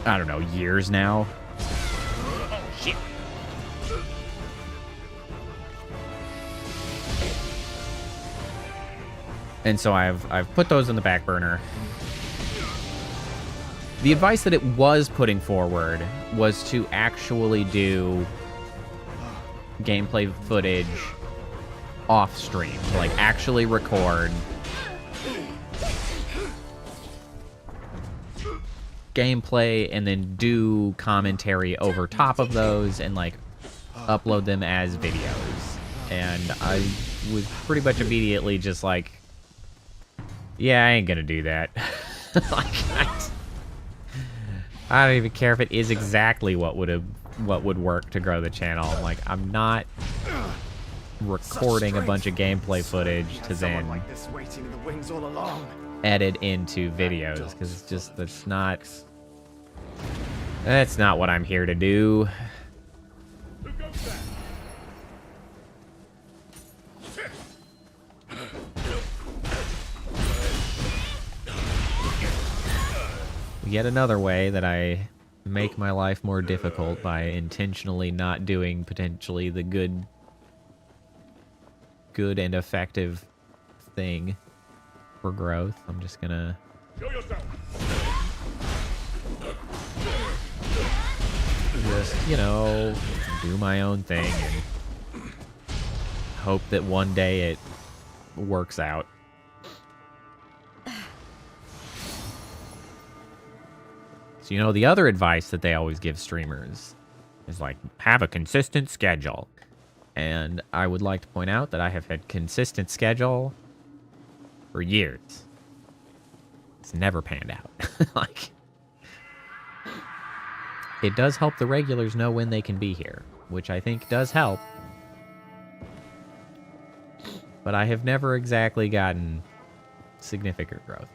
I don't know, years now. Oh, shit. And so I've put those in the back burner. The advice that it was putting forward was to actually do gameplay footage off stream, to like actually record gameplay and then do commentary over top of those and like upload them as videos. And I was pretty much immediately just like, yeah, I ain't gonna do that. Like, I don't even care if it is exactly what would have what would work to grow the channel. Like, I'm not recording a bunch of gameplay footage to then like this waiting in the wings all along. edit into videos, because it's just, that's not what I'm here to do. Yet another way that I make my life more difficult by intentionally not doing potentially the good and effective thing for growth. I'm just gonna just, you know, do my own thing and hope that one day it works out. So, you know, the other advice that they always give streamers is like, have a consistent schedule. And I would like to point out that I have had consistent schedule for years. It's never panned out. Like, it does help the regulars know when they can be here, which I think does help. But I have never exactly gotten significant growth.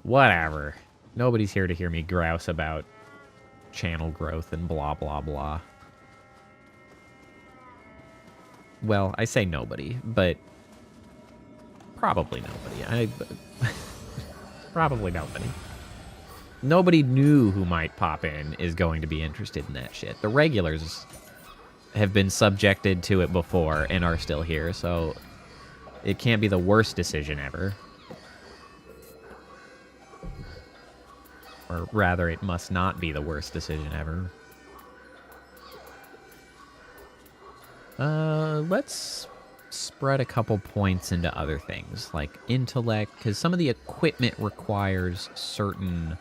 Whatever. Nobody's here to hear me grouse about channel growth and blah, blah, blah. Well, I say nobody, but probably nobody. Probably nobody. Nobody new who might pop in is going to be interested in that shit. The regulars have been subjected to it before and are still here, so it can't be the worst decision ever. Or rather, it must not be the worst decision ever. Let's spread a couple points into other things, like intellect, because some of the equipment requires certain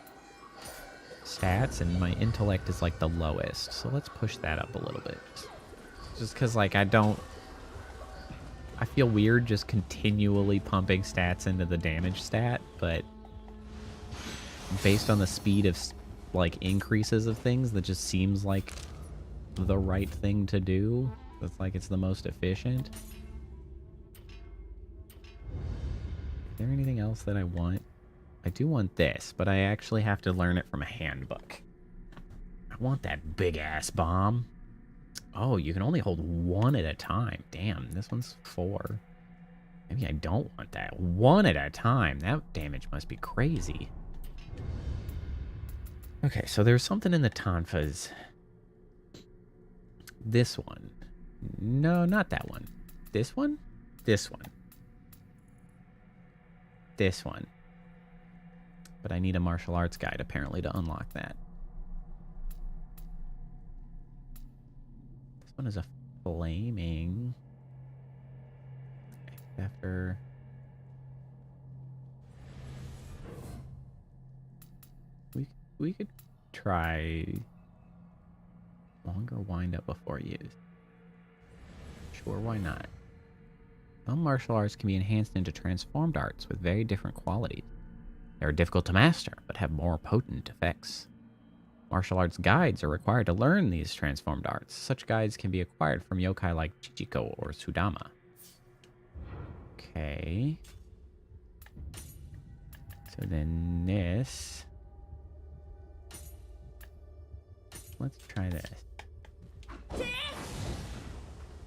stats, and my intellect is like the lowest. So let's push that up a little bit. Just because, like, I feel weird just continually pumping stats into the damage stat, but based on the speed of, like, increases of things, that just seems like the right thing to do. It's like it's the most efficient. Is there anything else that I want? I do want this, but I actually have to learn it from a handbook. I want that big-ass bomb. Oh, you can only hold one at a time. Damn, this one's 4. Maybe I don't want that. 1 at a time. That damage must be crazy. Okay, so there's something in the Tonfas. This one. No, not that one. This one? This one. This one. But I need a martial arts guide, apparently, to unlock that. This one is a flaming. After... We could try longer wind-up before use. Sure, why not? Some martial arts can be enhanced into transformed arts with very different qualities. They are difficult to master, but have more potent effects. Martial arts guides are required to learn these transformed arts. Such guides can be acquired from yokai like Chichiko or Sudama. Okay. So then this... Let's try this.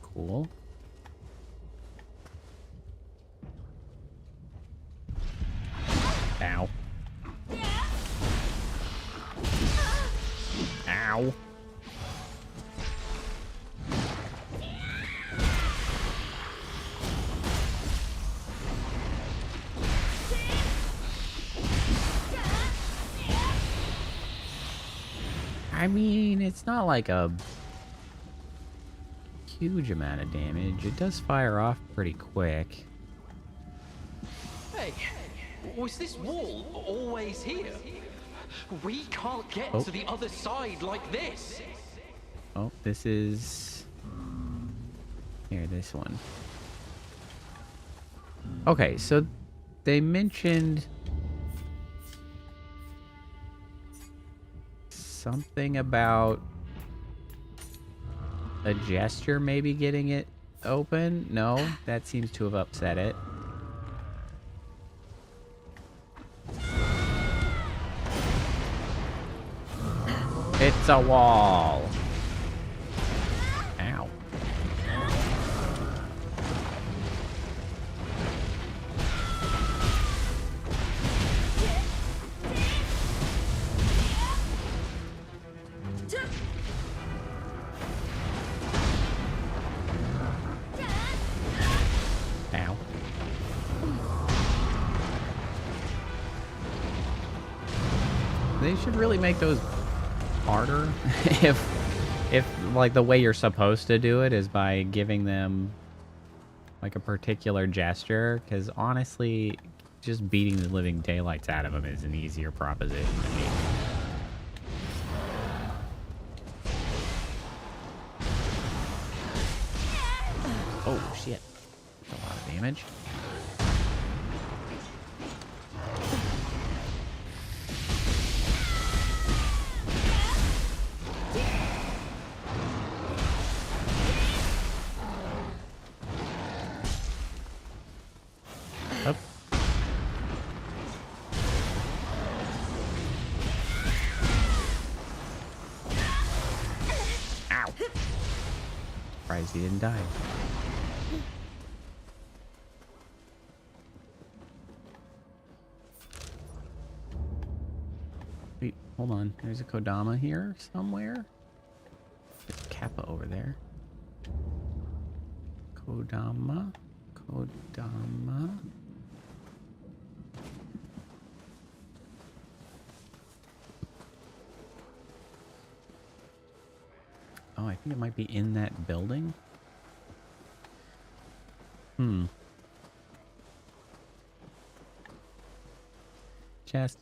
Cool. Ow. Ow. I mean, it's not like a huge amount of damage. It does fire off pretty quick. Hey, was this wall always here? We can't get to the other side like this. Oh, this is... Here, this one. Okay, so they mentioned something about a gesture maybe getting it open? No, that seems to have upset it. It's a wall. Ow. Ow. They should really make those harder if like the way you're supposed to do it is by giving them like a particular gesture, because honestly just beating the living daylights out of them is an easier proposition to me. Oh shit, that's a lot of damage. Up. Ow. Surprised he didn't die. Wait, hold on. There's a Kodama here somewhere. There's Kappa over there. Kodama. Kodama. Oh, I think it might be in that building. Chest.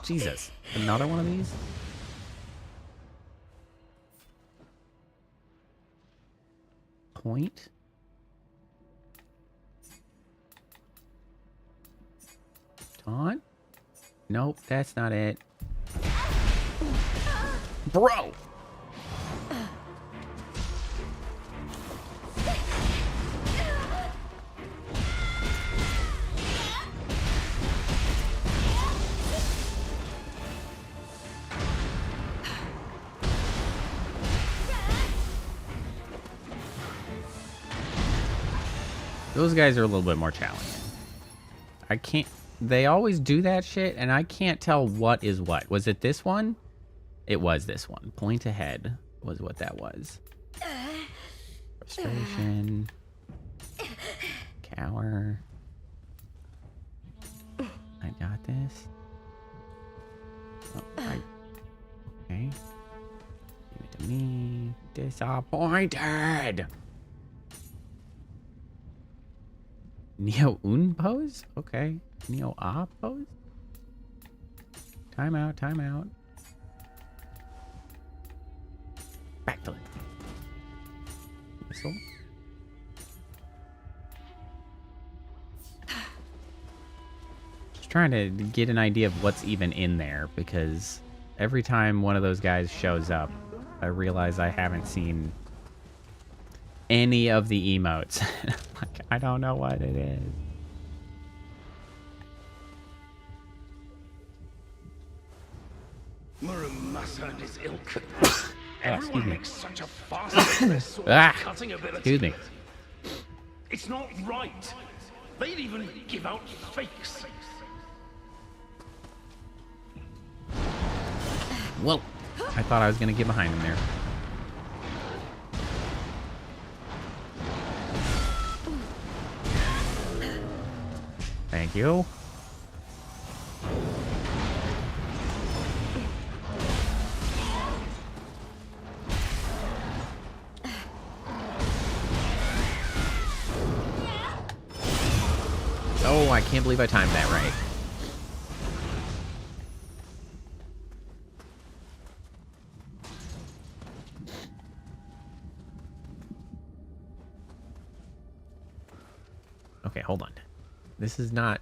Jesus. Another one of these? Point? Taunt? Nope, that's not it. Bro! Those guys are a little bit more challenging. I can't... They always do that shit, and I can't tell what is what. Was it this one? It was this one. Point ahead was what that was. Frustration. Cower. I got this. Oh, okay. Give it to me. Disappointed. Nioh Un pose? Okay. Nioh Ah pose? Time out, time out. Back to it. Whistle. Just trying to get an idea of what's even in there, because every time one of those guys shows up, I realize I haven't seen any of the emotes. Like, I don't know what it is. Murumasa and his ilk. Excuse Everyone me. makes such a fuss of their sword cutting ability. Excuse me. It's not right. They'd even give out fakes. Well, I thought I was gonna get behind him there. Thank you. Oh, I can't believe I timed that right. Okay, hold on. This is not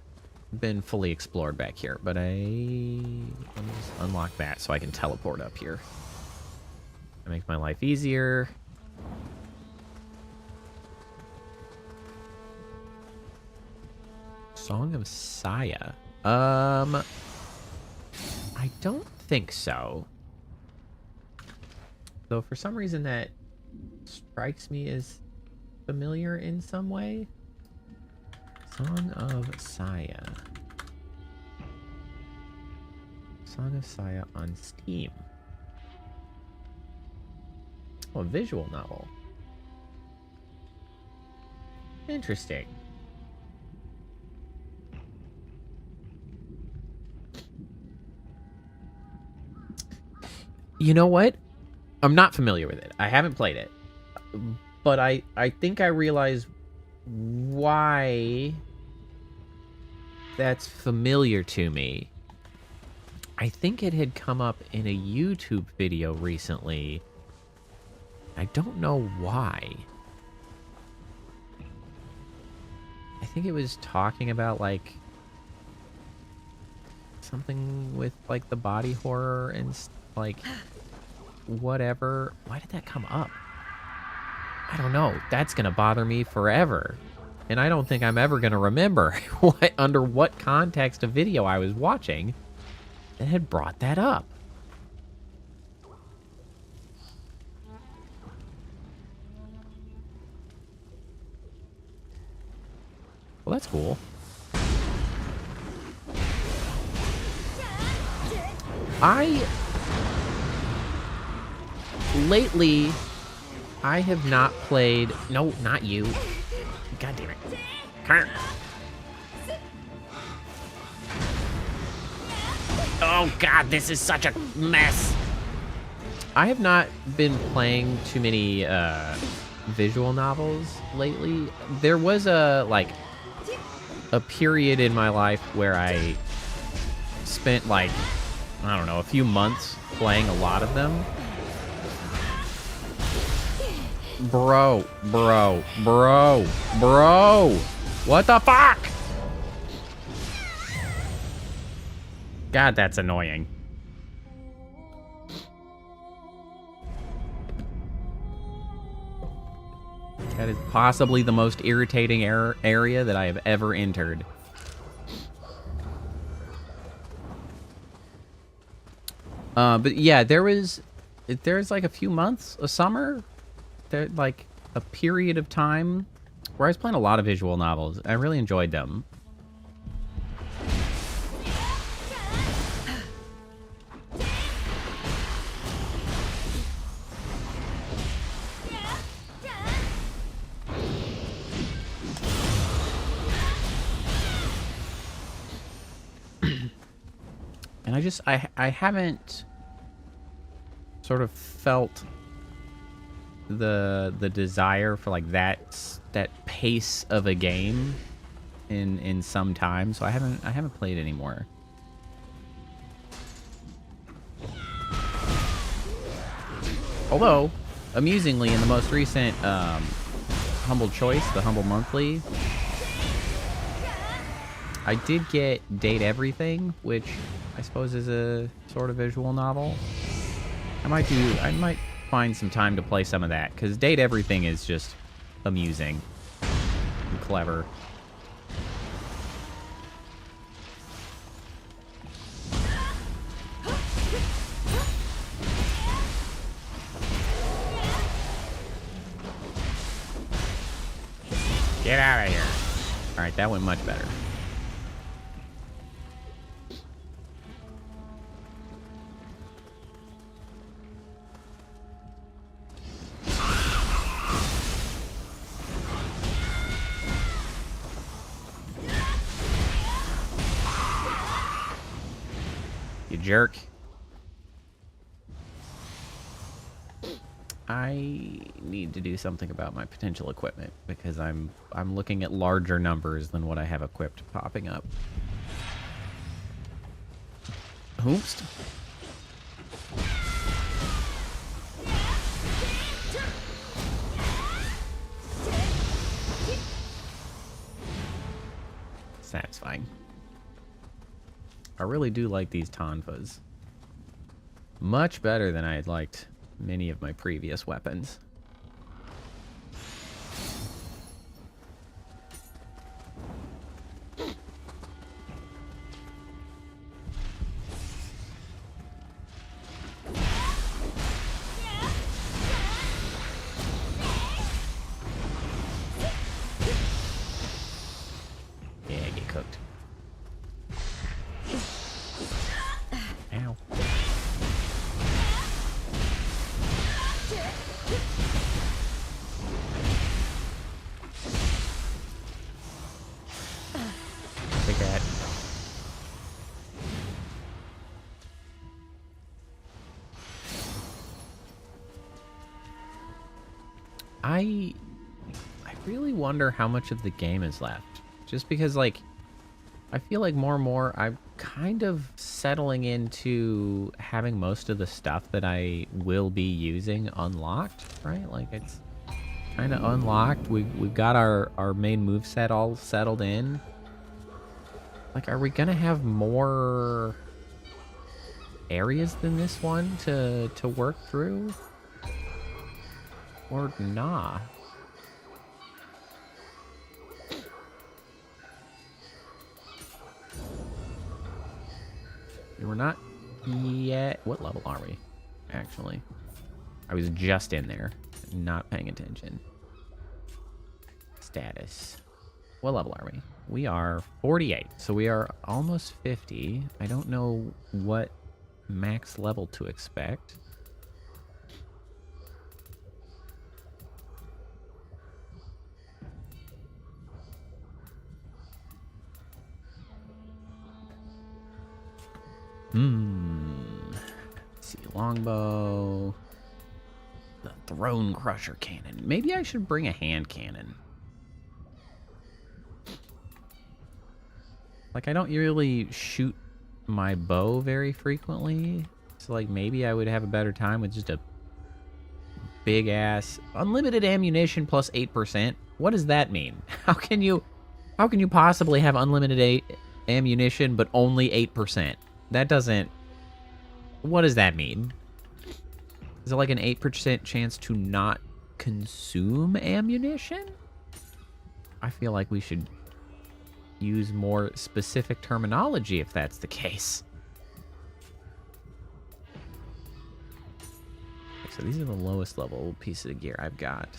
been fully explored back here, but let me just unlock that so I can teleport up here. That makes my life easier. Song of Saya. I don't think so. Though for some reason that strikes me as familiar in some way. Song of Saya. Song of Saya on Steam. Oh, a visual novel. Interesting. You know what? I'm not familiar with it. I haven't played it. But I think I realize why that's familiar to me. I think it had come up in a YouTube video recently. I don't know why. I think it was talking about, like, something with, like, the body horror and, like, whatever. Why did that come up? I don't know. That's gonna bother me forever. And I don't think I'm ever gonna remember under what context of video I was watching that had brought that up. Well, that's cool. Lately, I have not played... No, not you. God damn it. Come here. Oh, God, this is such a mess. I have not been playing too many visual novels lately. There was a period in my life where I spent, like, I don't know, a few months playing a lot of them. Bro. What the fuck? God, that's annoying. That is possibly the most irritating area that I have ever entered. But yeah, there's like a few months, a summer, like a period of time where I was playing a lot of visual novels. I really enjoyed them. And I haven't sort of felt the desire for like that pace of a game in some time, so I haven't played anymore. Although, amusingly, in the most recent Humble Choice, the Humble Monthly, I did get Date Everything, which I suppose is a sort of visual novel. I might find some time to play some of that, because Date Everything is just amusing and clever. Get out of here. Alright, that went much better. You jerk. I need to do something about my potential equipment because I'm looking at larger numbers than what I have equipped popping up. Oops. Satisfying. I really do like these Tonfas. Much better than I had liked many of my previous weapons. Yeah, get cooked. Ow. Take that. I really wonder how much of the game is left. Just because, like, I feel like more and more I'm kind of settling into having most of the stuff that I will be using unlocked, right? Like, it's kind of unlocked. We've got our main moveset all settled in. Like, are we gonna have more areas than this one to work through? Or nah? We're not yet. What level are we, actually? I was just in there, not paying attention. Status. What level are we? We are 48, so we are almost 50. I don't know what max level to expect. Let's see, longbow. The Throne Crusher cannon. Maybe I should bring a hand cannon. Like, I don't really shoot my bow very frequently. So, like, maybe I would have a better time with just a big-ass unlimited ammunition plus 8%. What does that mean? How can you possibly have unlimited ammunition but only 8%? That doesn't... What does that mean? Is it like an 8% chance to not consume ammunition? I feel like we should use more specific terminology if that's the case. Okay, so these are the lowest level pieces of gear I've got.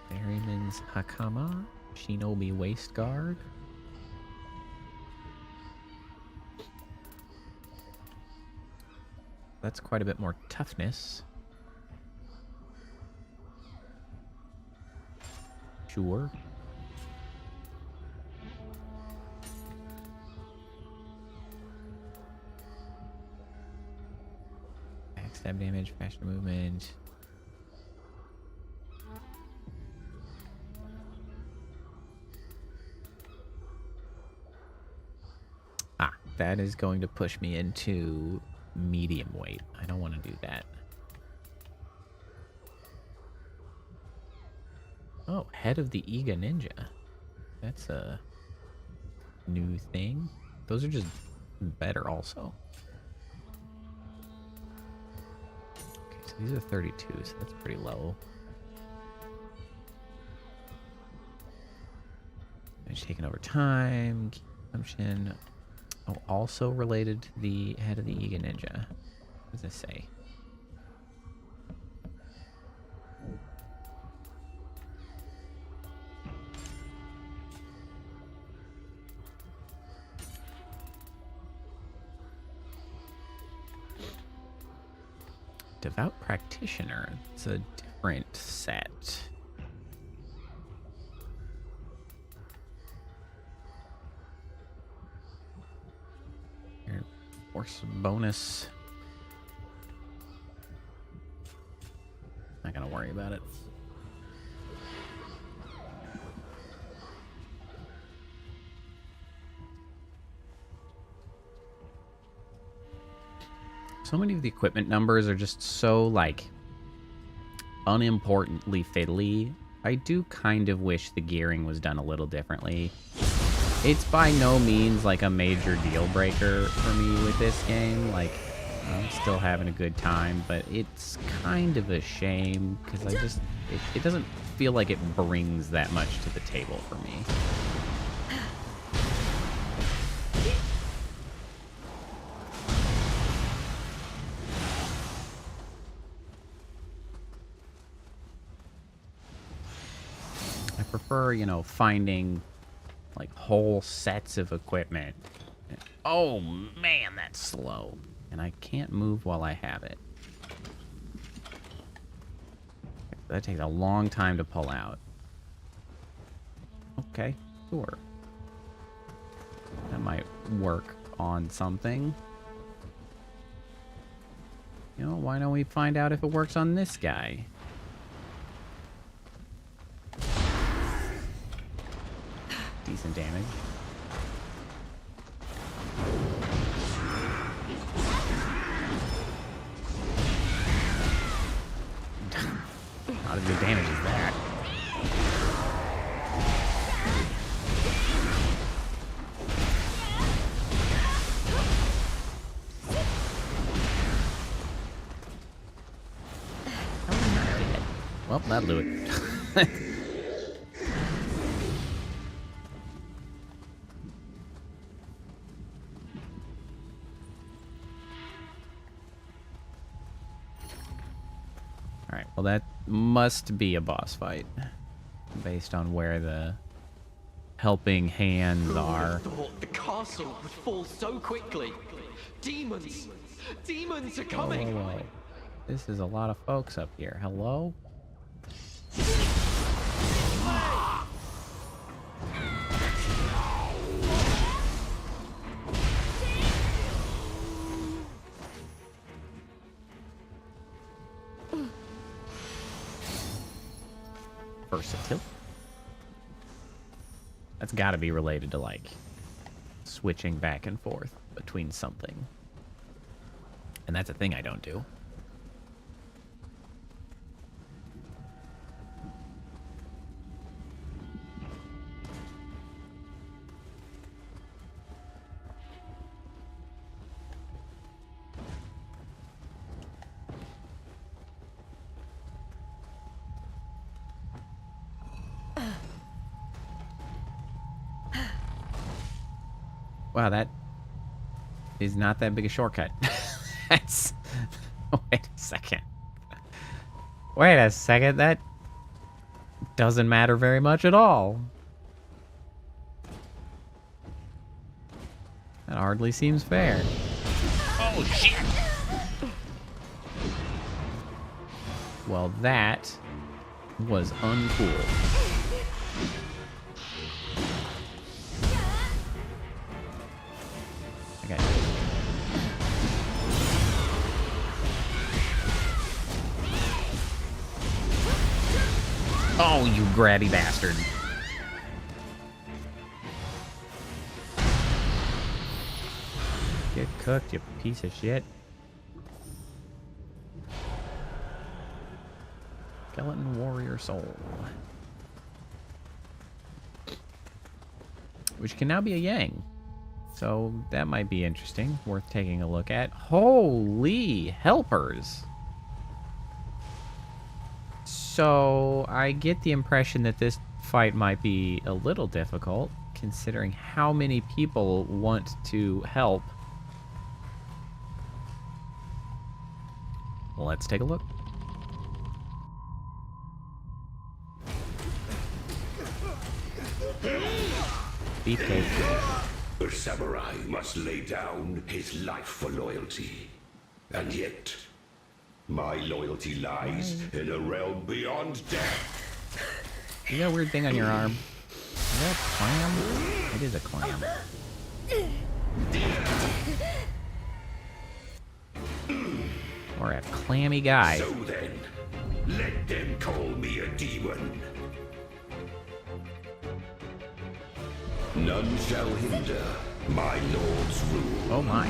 Ferryman's Hakama. Shinobi Waist Guard. That's quite a bit more toughness. Sure. Backstab damage, faster movement. That is going to push me into medium weight. I don't want to do that. Oh, head of the Iga Ninja. That's a new thing. Those are just better also. Okay, so these are 32, so that's pretty low. Damage taken over time. Consumption. Oh, also related to the head of the Iga Ninja. What does this say? Devout Practitioner. It's a different set. Force bonus. Not gonna worry about it. So many of the equipment numbers are just so, like, unimportantly fiddly I do kind of wish the gearing was done a little differently. It's by no means like a major deal breaker for me with this game. Like, I'm still having a good time, but it's kind of a shame because it doesn't feel like it brings that much to the table for me. I prefer, you know, finding like whole sets of equipment. Oh man, that's slow. And I can't move while I have it. That takes a long time to pull out. Okay, sure. That might work on something. You know, why don't we find out if it works on this guy? Decent damage. Not as good damage as that. Well, that'll do it. Alright, well that must be a boss fight. Based on where the helping hands are. Who would have thought the castle would fall so quickly? Demons! Demons are coming! Whoa, whoa, whoa. This is a lot of folks up here. Hello? Versatility. That's got to be related to like switching back and forth between something. And that's a thing I don't do. Wow, that is not that big a shortcut. That's... Wait a second. Wait a second, that doesn't matter very much at all. That hardly seems fair. Oh, shit! Well, that was uncool. Okay. Oh, you grabby bastard. Get cooked, you piece of shit. Skeleton warrior soul. Which can now be a yang. So that might be interesting, worth taking a look at. Holy helpers! So I get the impression that this fight might be a little difficult, considering how many people want to help. Let's take a look. Beefcake. A samurai must lay down his life for loyalty. And yet, my loyalty lies in a realm beyond death. You got a weird thing on your arm. Is that a clam? It is a clam. Or a clammy guy. So then, let them call me a demon. None shall hinder my lord's rule. Oh my.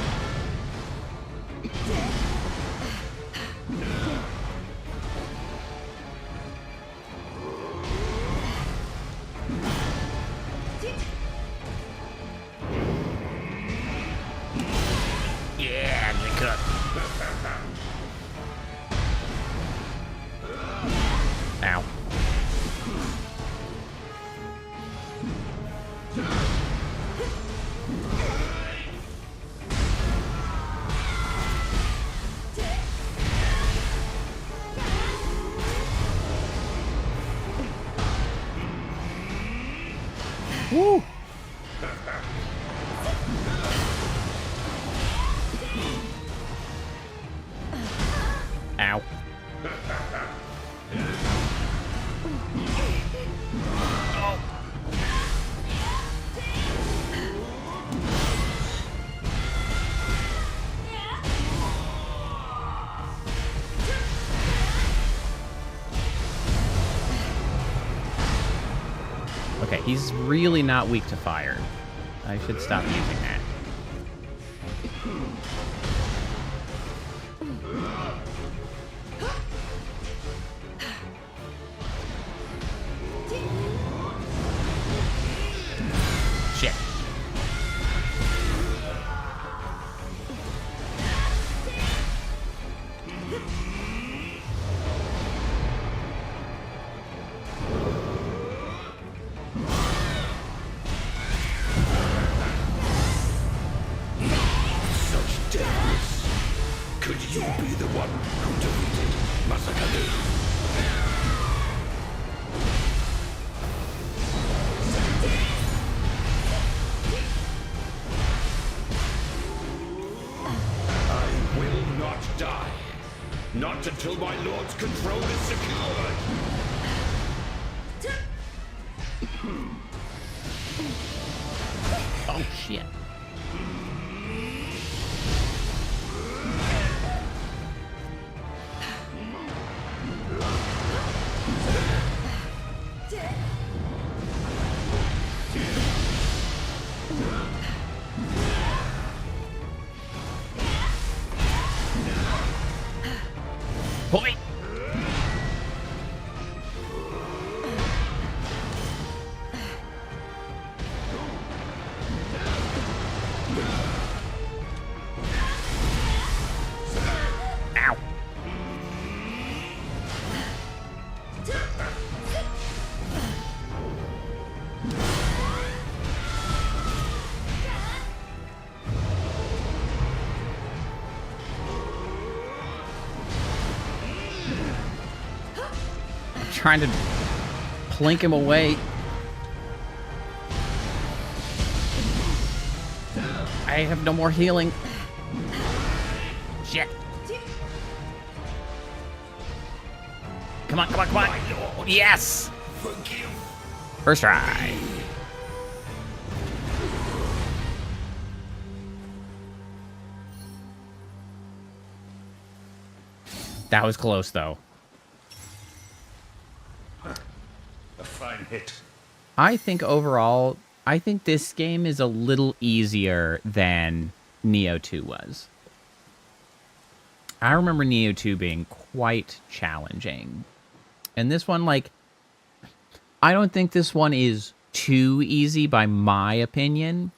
Yeah, get cooked. Ow. Woo! Ow. Okay, he's really not weak to fire. I should stop using that. Shit. Such deadness. Could you be the one who defeated Masakage? I will not die. Not until my lord's control is secured. Oh, shit. Boy. Ow. Trying to plink him away. I have no more healing. Shit. Come on, come on, come on. Yes! First try. That was close, though. A fine hit. I think overall, I think this game is a little easier than Nioh 2 was. I remember Nioh 2 being quite challenging. And this one, like, I don't think this one is too easy by my opinion.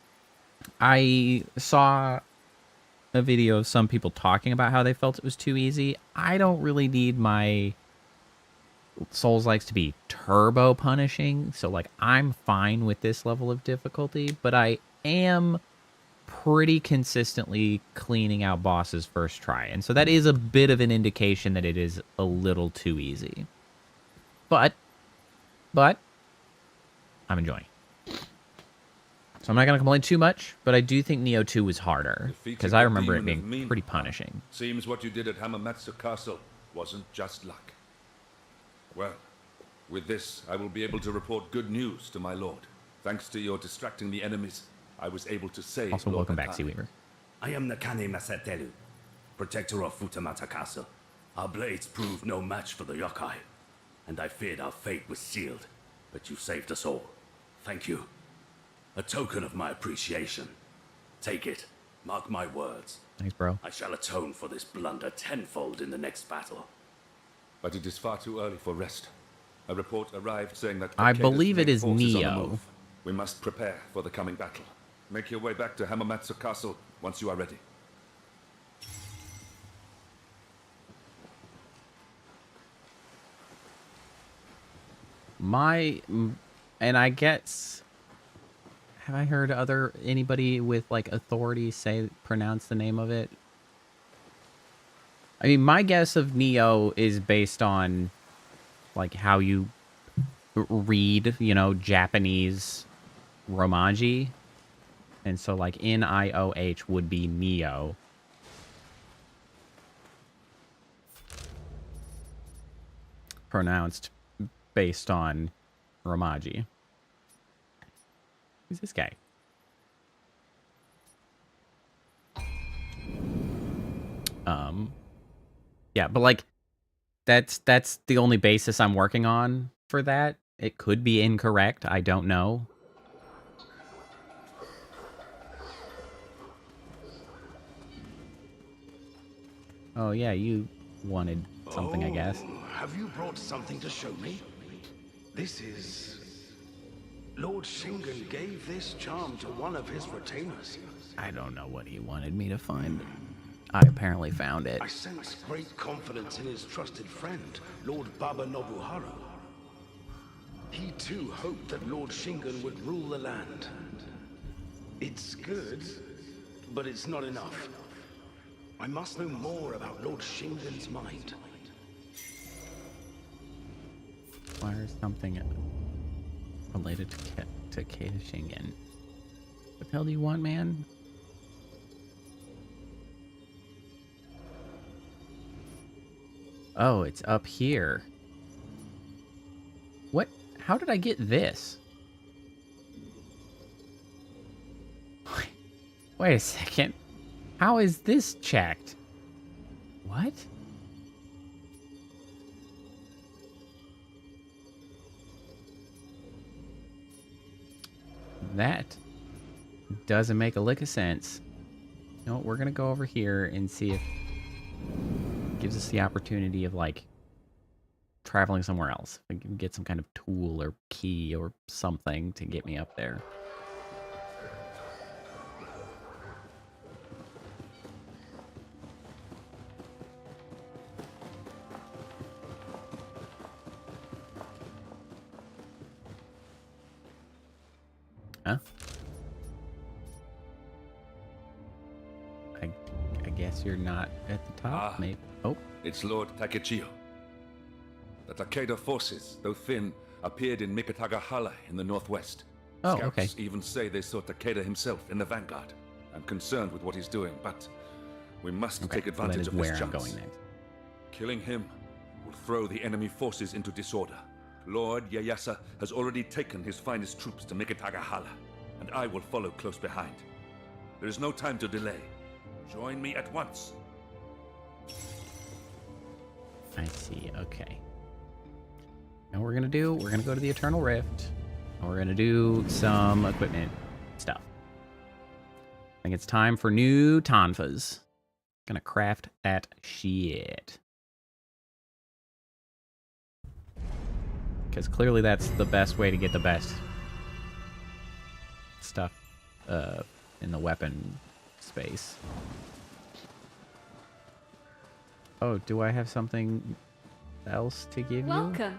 I saw a video of some people talking about how they felt it was too easy. I don't really need my Souls-likes to be turbo punishing, so like I'm fine with this level of difficulty, but I am pretty consistently cleaning out bosses first try, and so that is a bit of an indication that it is a little too easy. But I'm enjoying it. So I'm not going to complain too much, but I do think Nioh 2 was harder, because I remember it being pretty punishing. Seems what you did at Hamamatsu Castle wasn't just luck. Well, with this, I will be able to report good news to my lord. Thanks to your distracting the enemies, I was able to save Also, Lord welcome back, Nakane. Sea Weaver. I am Nakane Masatelu, protector of Futamata Castle. Our blades proved no match for the yokai, and I feared our fate was sealed, but you saved us all. Thank you. A token of my appreciation. Take it. Mark my words. Thanks, bro. I shall atone for this blunder tenfold in the next battle. But it is far too early for rest. A report arrived saying that I Takeda's believe it main is force on the Nioh. move. We must prepare for the coming battle. Make your way back to Hamamatsu Castle once you are ready. And I guess, have I heard anybody with like authority pronounce the name of it? I mean, my guess of Nioh is based on like how you read, Japanese Romaji. And so like Nioh would be Nioh. Pronounced based on Romaji. Who's this guy? Yeah, but like that's the only basis I'm working on for that. It could be incorrect. I don't know. Oh yeah, you wanted something, I guess. Have you brought something to show me? This is... Lord Shingen gave this charm to one of his retainers. I don't know what he wanted me to find. I apparently found it. I sense great confidence in his trusted friend, Lord Baba Nobuharu. He too hoped that Lord Shingen would rule the land. It's good, but it's not enough. I must know more about Lord Shingen's mind. Requires something related to Keita Shingen. What the hell do you want, man? Oh, it's up here. What? How did I get this? Wait a second. How is this checked? What? That doesn't make a lick of sense. You know what? We're gonna go over here and see if it gives us the opportunity of like traveling somewhere else. We can get some kind of tool or key or something to get me up there. Huh? I guess you're not at the top, maybe. Oh. It's Lord Takechiyo. The Takeda forces, though thin, appeared in Mikitagahala in the northwest. Oh, Scouts okay. even say they saw Takeda himself in the vanguard. I'm concerned with what he's doing, but we must take advantage of this where chance. I'm going next. Killing him will throw the enemy forces into disorder. Lord Ieyasu has already taken his finest troops to Mikitagahala, and I will follow close behind. There is no time to delay. Join me at once. I see, okay. Now what we're gonna do, we're gonna go to the Eternal Rift, and we're gonna do some equipment stuff. I think it's time for new Tonfas. Gonna craft that shit. Because clearly that's the best way to get the best stuff in the weapon space. Oh, do I have something else to give you? Welcome.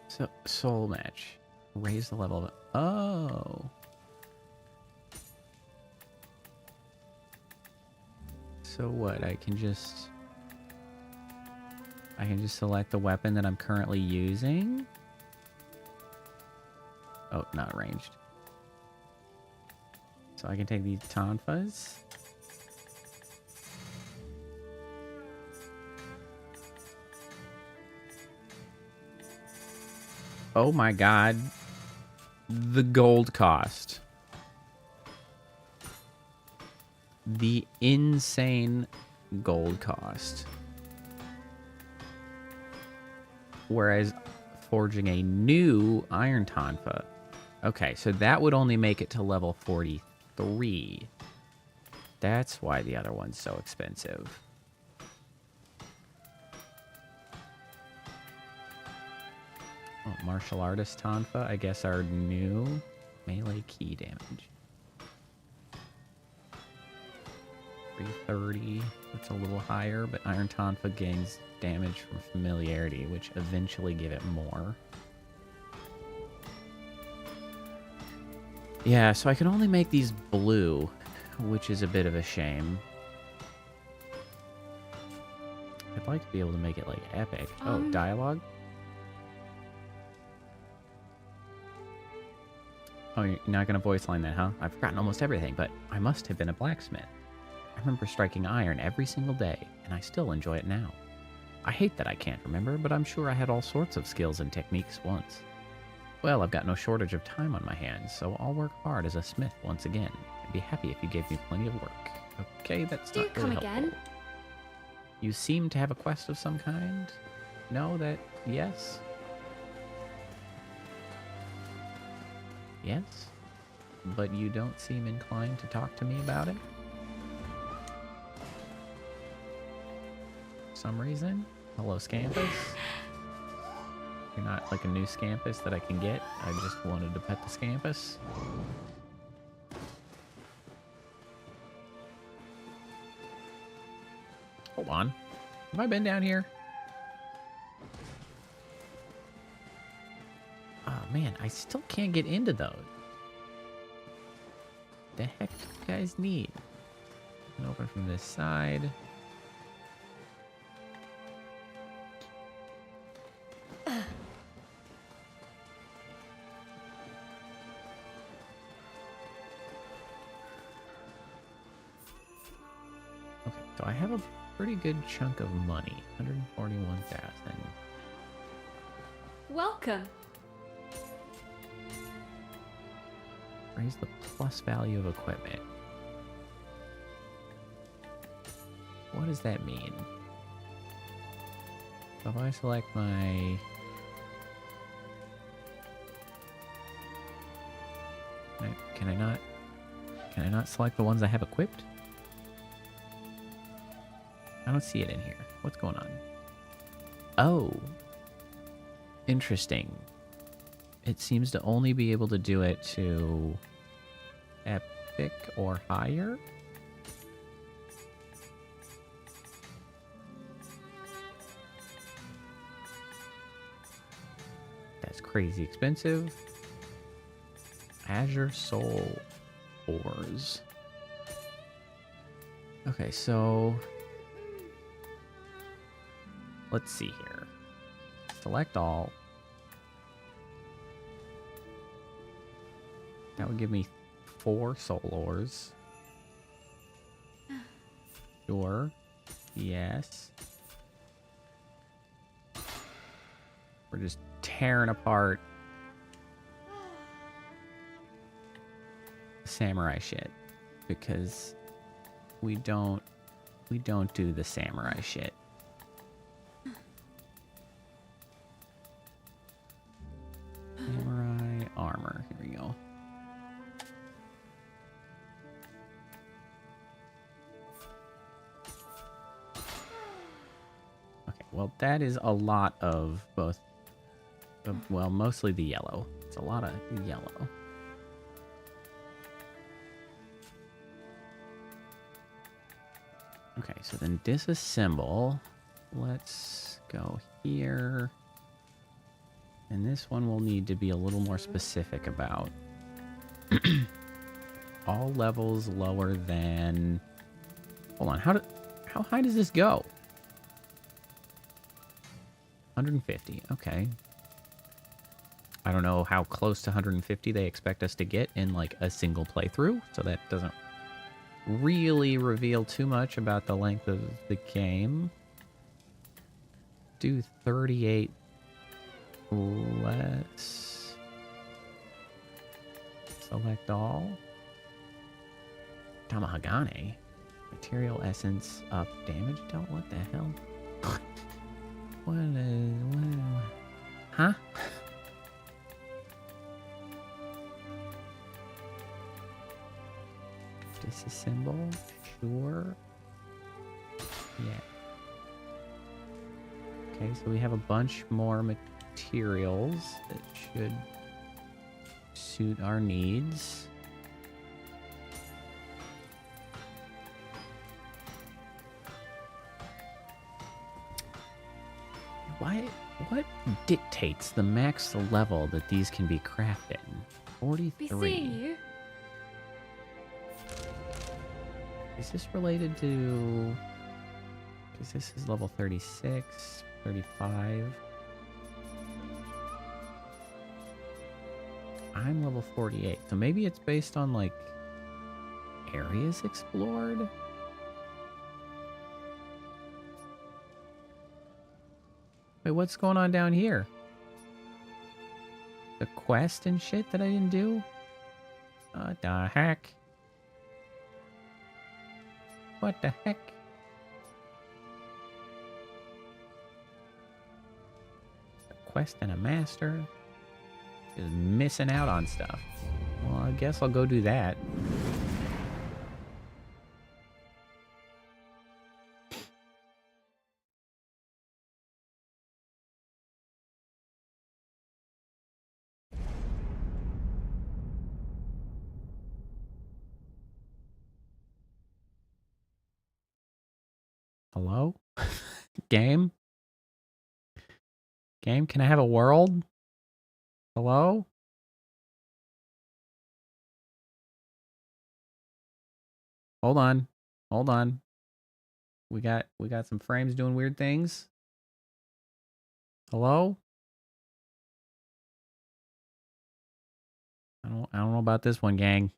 So, soul match. Raise the level of... Oh. So what? I can just select the weapon that I'm currently using? Oh, not ranged. So I can take these Tonfas. Oh my god. The gold cost. The insane gold cost. Whereas forging a new Iron Tonfa. Okay, so that would only make it to level 43. That's why the other one's so expensive. Oh, martial artist Tonfa, I guess our new melee key damage. 330. That's a little higher, but Iron Tonfa gains damage from familiarity, which eventually give it more. Yeah, so I can only make these blue, which is a bit of a shame. I'd like to be able to make it, like, epic. Oh, dialogue? Oh, you're not going to voice line that, huh? I've forgotten almost everything, but I must have been a blacksmith. I remember striking iron every single day, and I still enjoy it now. I hate that I can't remember, but I'm sure I had all sorts of skills and techniques once. Well, I've got no shortage of time on my hands, so I'll work hard as a smith once again. I'd be happy if you gave me plenty of work. Okay, that's not really helpful. Again? You seem to have a quest of some kind? No, that... yes? Yes? But you don't seem inclined to talk to me about it? For some reason? Hello, Scampus? You're not like a new Scampus that I can get. I just wanted to pet the Scampus. Hold on. Have I been down here? Oh man, I still can't get into those. The heck do you guys need? I can open from this side. Okay, so I have a pretty good chunk of money. 141,000. Welcome. Raise the plus value of equipment. What does that mean? So if I select my... Can I not select the ones I have equipped? I don't see it in here. What's going on? Oh. Interesting. It seems to only be able to do it to epic or higher. That's crazy expensive. Azure Soul Ores. Okay, so let's see here. Select all. That would give me 4 soul ores. Sure. Yes. We're just tearing apart the samurai shit because we don't do the samurai shit. Samurai armor. Here we go. Well, that is a lot of both, well, mostly the yellow. It's a lot of yellow. Okay, so then disassemble. Let's go here. And this one we'll need to be a little more specific about. All levels lower than... Hold on, how high does this go? 150, okay. I don't know how close to 150 they expect us to get in like a single playthrough, so that doesn't really reveal too much about the length of the game. Do 38 less. Select all. Tamahagane. Material essence up. Damage dealt? What the hell? Huh? Disassemble? Sure. Yeah. Okay, so we have a bunch more materials that should suit our needs. What dictates the max level that these can be crafted? Be 43. seeing you. Is this related to... Because this is level 36, 35. I'm level 48. So maybe it's based on, like, areas explored? Wait, what's going on down here? The quest and shit that I didn't do? What the heck? What the heck? A quest and a master? Is missing out on stuff. Well, I guess I'll go do that. Hello? Game? Game, can I have a world? Hello? Hold on. Hold on. We got some frames doing weird things. Hello? I don't know about this one, gang.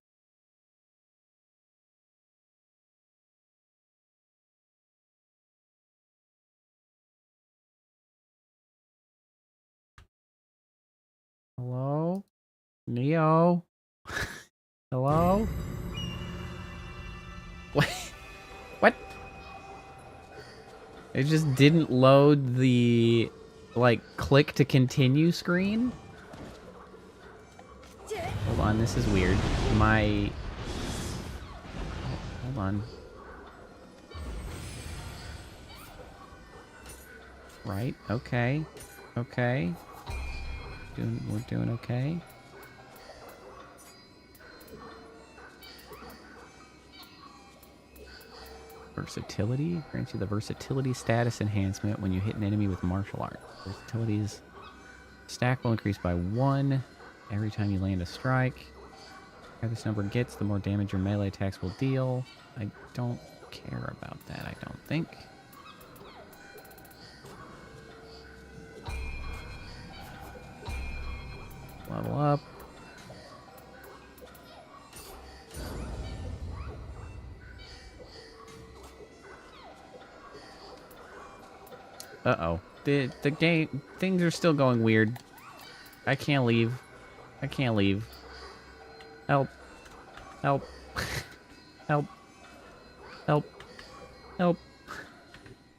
Hello? Nioh? Hello? What? What? It just didn't load the, like, click to continue screen? Hold on, this is weird. Hold on. Right, okay. Okay. We're doing okay. Versatility grants you the versatility status enhancement when you hit an enemy with martial arts. Versatility's stack will increase by 1 every time you land a strike. The higher this number gets, the more damage your melee attacks will deal. I don't care about that, I don't think. Level up. Uh-oh. The game... Things are still going weird. I can't leave. I can't leave. Help. Help. Help. Help. Help.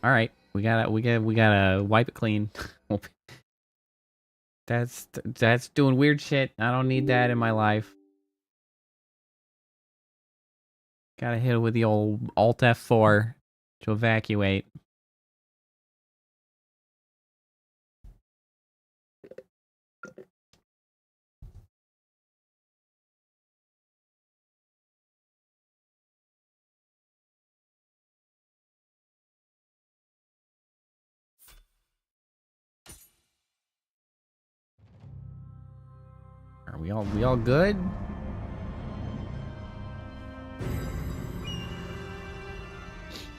Alright. We gotta wipe it clean. That's doing weird shit. I don't need that in my life. Gotta hit it with the old Alt F4 to evacuate. Are we all good?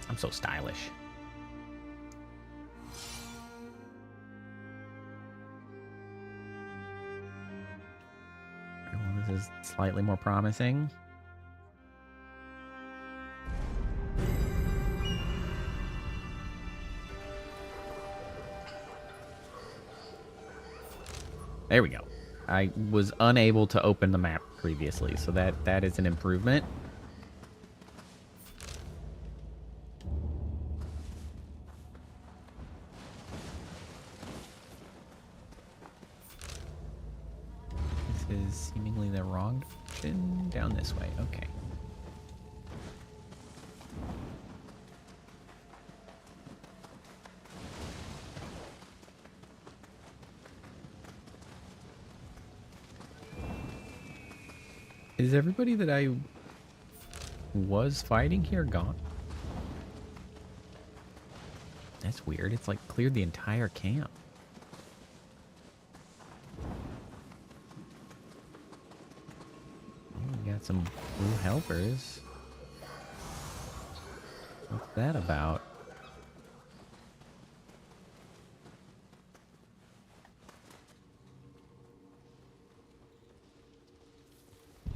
I'm so stylish. Well, this is slightly more promising. There we go. I was unable to open the map previously, so that is an improvement. This is seemingly the wrong direction. Down this way. Okay. Is everybody that I was fighting here gone? That's weird. It's like cleared the entire camp. Got some blue helpers. What's that about?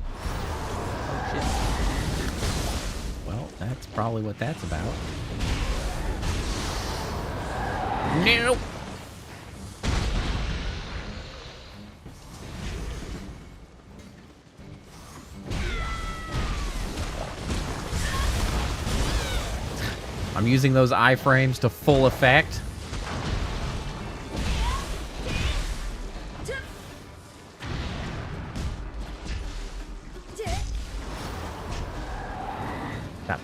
Oh, shit. Well, that's probably what that's about. No! I'm using those iframes to full effect. Stop.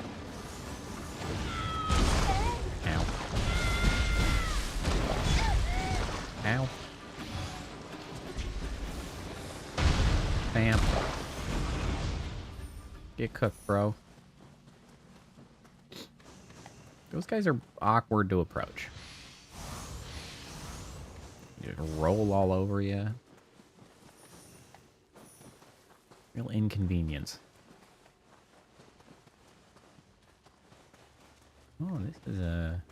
Ow. Ow. Bam. Get cooked, bro. Those guys are awkward to approach. They just roll all over you. Real inconvenience. Oh, this is a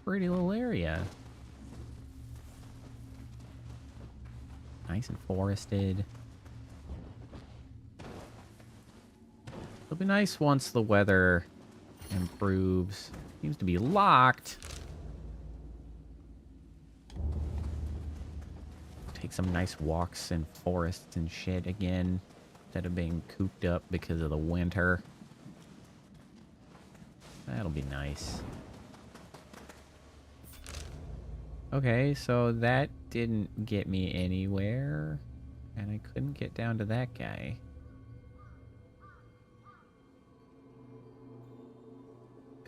pretty little area. Nice and forested. It'll be nice once the weather improves. Seems to be locked. Take some nice walks in forests and shit again, instead of being cooped up because of the winter. That'll be nice. Okay, so that didn't get me anywhere, and I couldn't get down to that guy.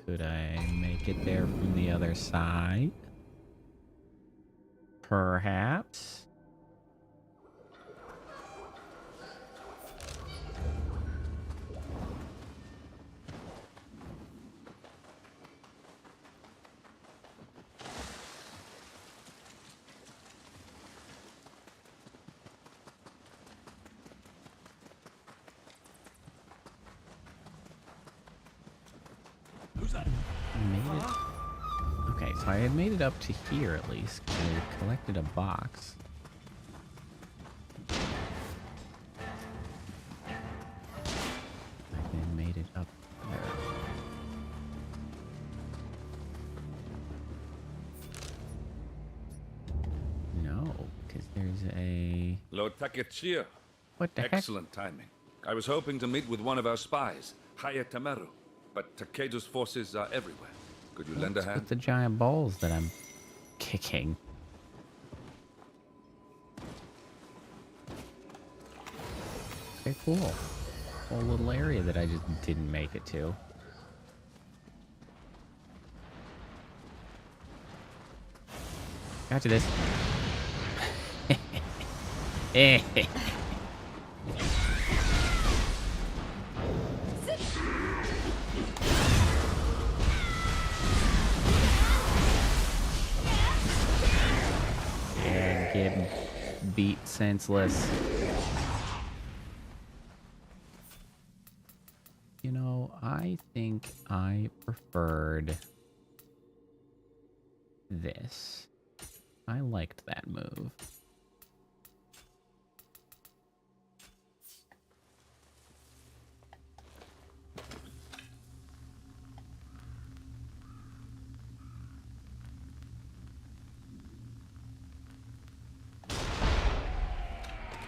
Could I make it there from the other side? Perhaps. Okay, so I had made it up to here at least. I collected a box. I then made it up there. No, because there's a... Lord Takechia. What the heck? Excellent timing. I was hoping to meet with one of our spies, Haya Tamaru, but Takedo's forces are everywhere. Could you lend a hand? With the giant balls that I'm kicking. Okay, cool. Whole little area that I just didn't make it to. Gotcha this. Getting beat senseless. You know, I think I preferred this. I liked that move.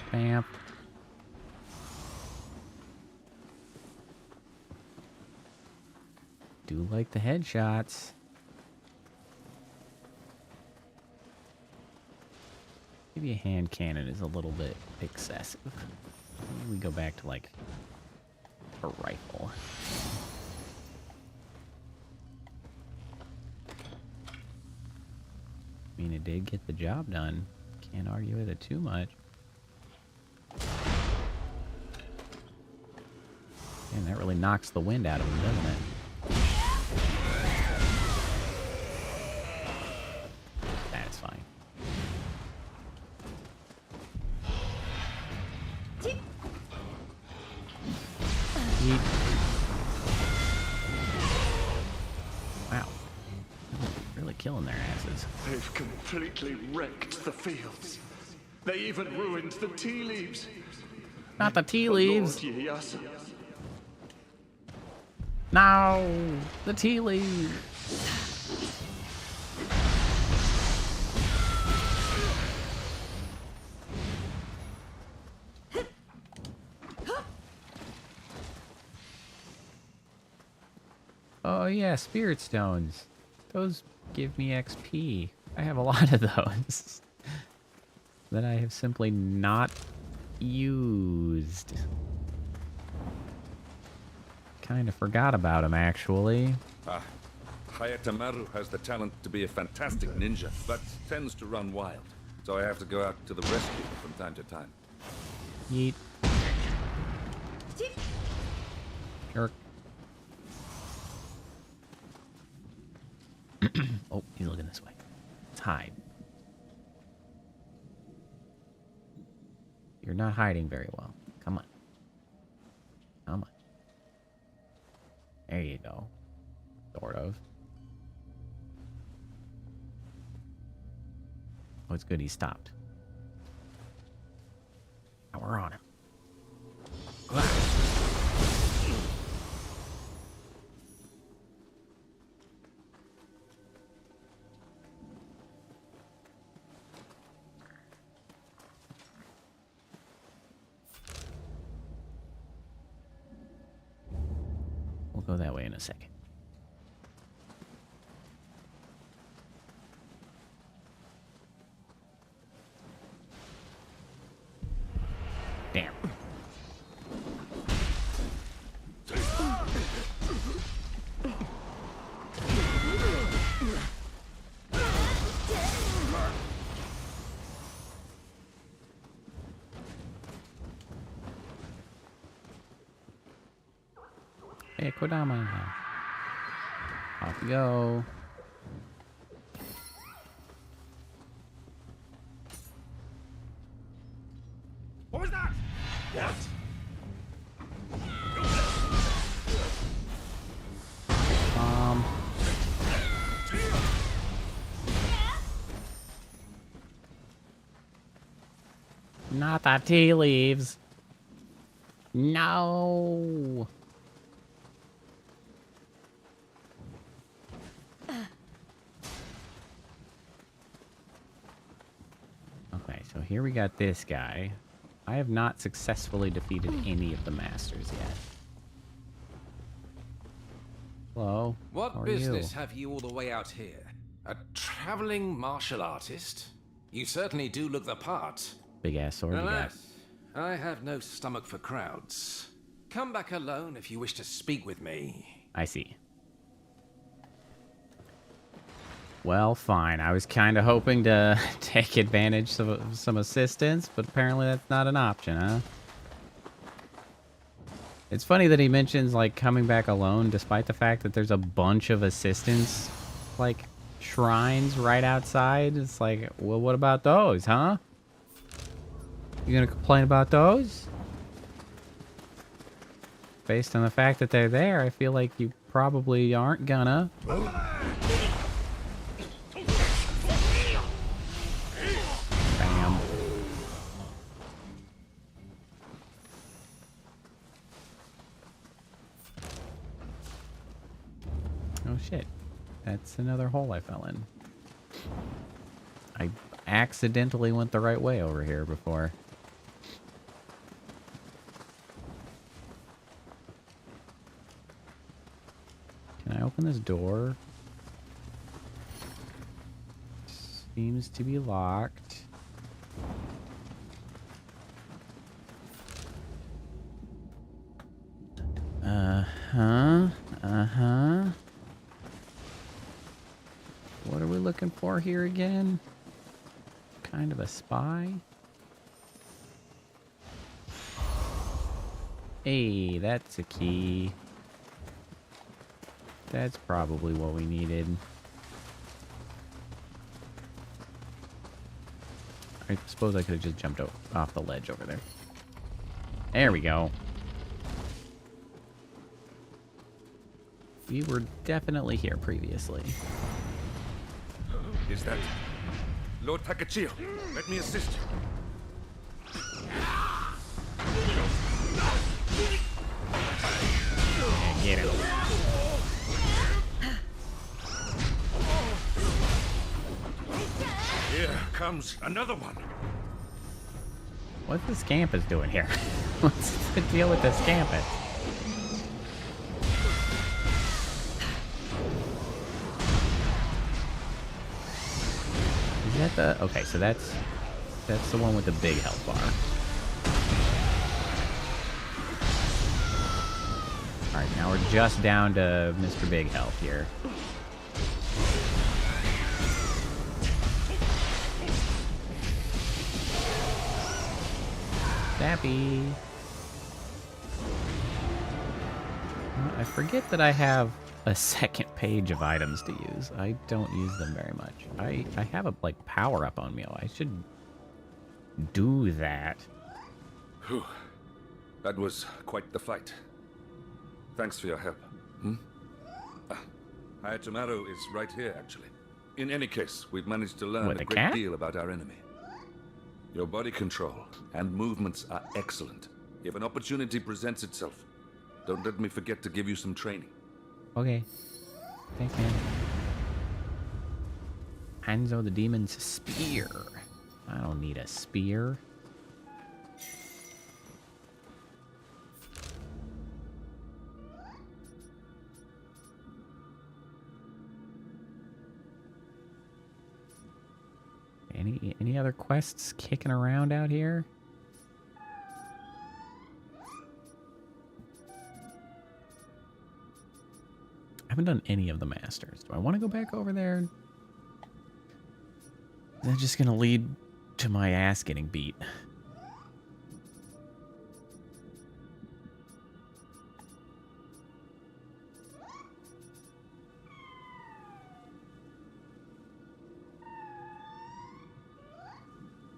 Bam. Do like the headshots. Maybe a hand cannon is a little bit excessive. Maybe we go back to like a rifle. I mean, it did get the job done. Can't argue with it too much. Man, that really knocks the wind out of him, doesn't it? That's fine. Yeet. Wow. Really killing their asses. They've completely wrecked the fields. They even ruined the tea leaves. Not the tea But leaves. Lord Ieyasu, No, the tea leaves. Oh yeah, spirit stones. Those give me XP. I have a lot of those that I have simply not used. Kind of forgot about them, actually. Hayatamaru has the talent to be a fantastic ninja, but tends to run wild. So I have to go out to the rescue from time to time. Yeet. Jerk. Oh, he's looking this way. Let's hide. You're not hiding very well. Come on. Come on. There you go. Sort of. Oh, it's good he stopped. Now we're on him. We'll go that way in a second. Damn. Hey, Kodama. Off we go. What was that? What? Not the tea leaves. No. Okay, so here we got this guy. I have not successfully defeated any of the masters yet. Hello. What How are business you? have you all the way out here? A traveling martial artist? You certainly do look the part. Big ass sword you got. Alas, I have no stomach for crowds. Come back alone if you wish to speak with me. I see. Well, fine. I was kind of hoping to take advantage of some assistance, but apparently that's not an option, huh? It's funny that he mentions, like, coming back alone, despite the fact that there's a bunch of assistance, like, shrines right outside. It's like, well, what about those, huh? You gonna complain about those? Based on the fact that they're there, I feel like you probably aren't gonna. Bam. Oh shit. That's another hole I fell in. I accidentally went the right way over here before. Can I open this door? Seems to be locked. Uh-huh. Uh-huh. What are we looking for here again? Kind of a spy? Hey, that's a key. That's probably what we needed. I suppose I could have just jumped off the ledge over there. There we go. We were definitely here previously. Is that Lord Takachio? Let me assist you. Yeah, get him. Here comes another one. What's the Scampus doing here? What's the deal with the Scampus? Is that the... Okay, so that's the one with the big health bar. Alright, now we're just down to Mr. Big Health here. Snappy. I forget that I have a second page of items to use. I don't use them very much. I have a, like, power-up on me. I should do that. Whew. That was quite the fight. Thanks for your help. Hayatomaru is right here, actually. In any case, we've managed to learn What, a the great cat? deal about our enemy. Your body control and movements are excellent. If an opportunity presents itself, don't let me forget to give you some training. Okay. Thanks, man. Hanzo the Demon's Spear. I don't need a spear. Any other quests kicking around out here? I haven't done any of the masters. Do I want to go back over there? Is that just gonna lead to my ass getting beat?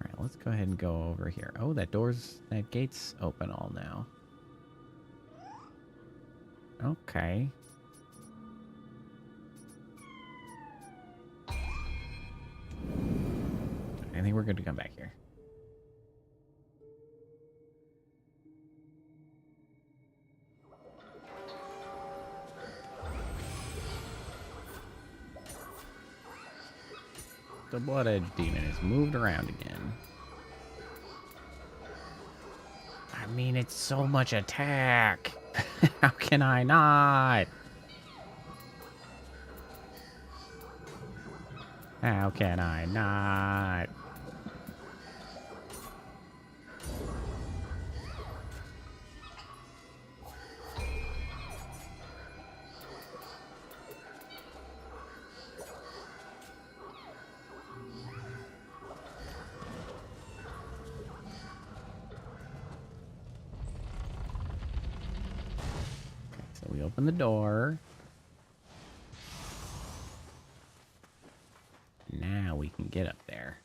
Alright, let's go ahead and go over here. Oh, that gate's open all now. Okay. I think we're good to come back here. The Blood Edge Demon is moved around again. I mean, it's so much attack. How can I not? How can I not? So we open the door. Now we can get up there.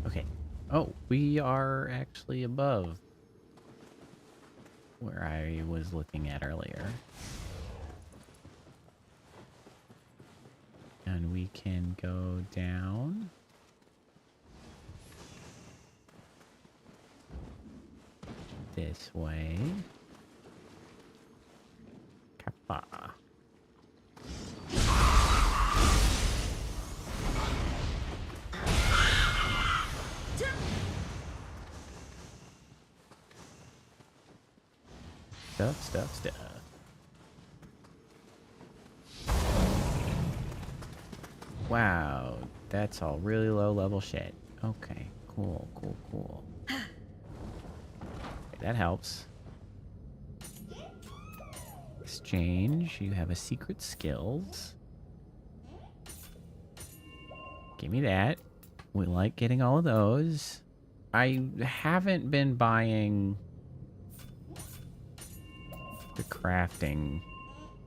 Okay. Oh, we are actually above where I was looking at earlier. And we can go down. This way. Kappa. Stuff. Wow, that's all really low level shit. Okay, cool. Okay, that helps. Exchange, you have a secret skills. Give me that. We like getting all of those. I haven't been buying the crafting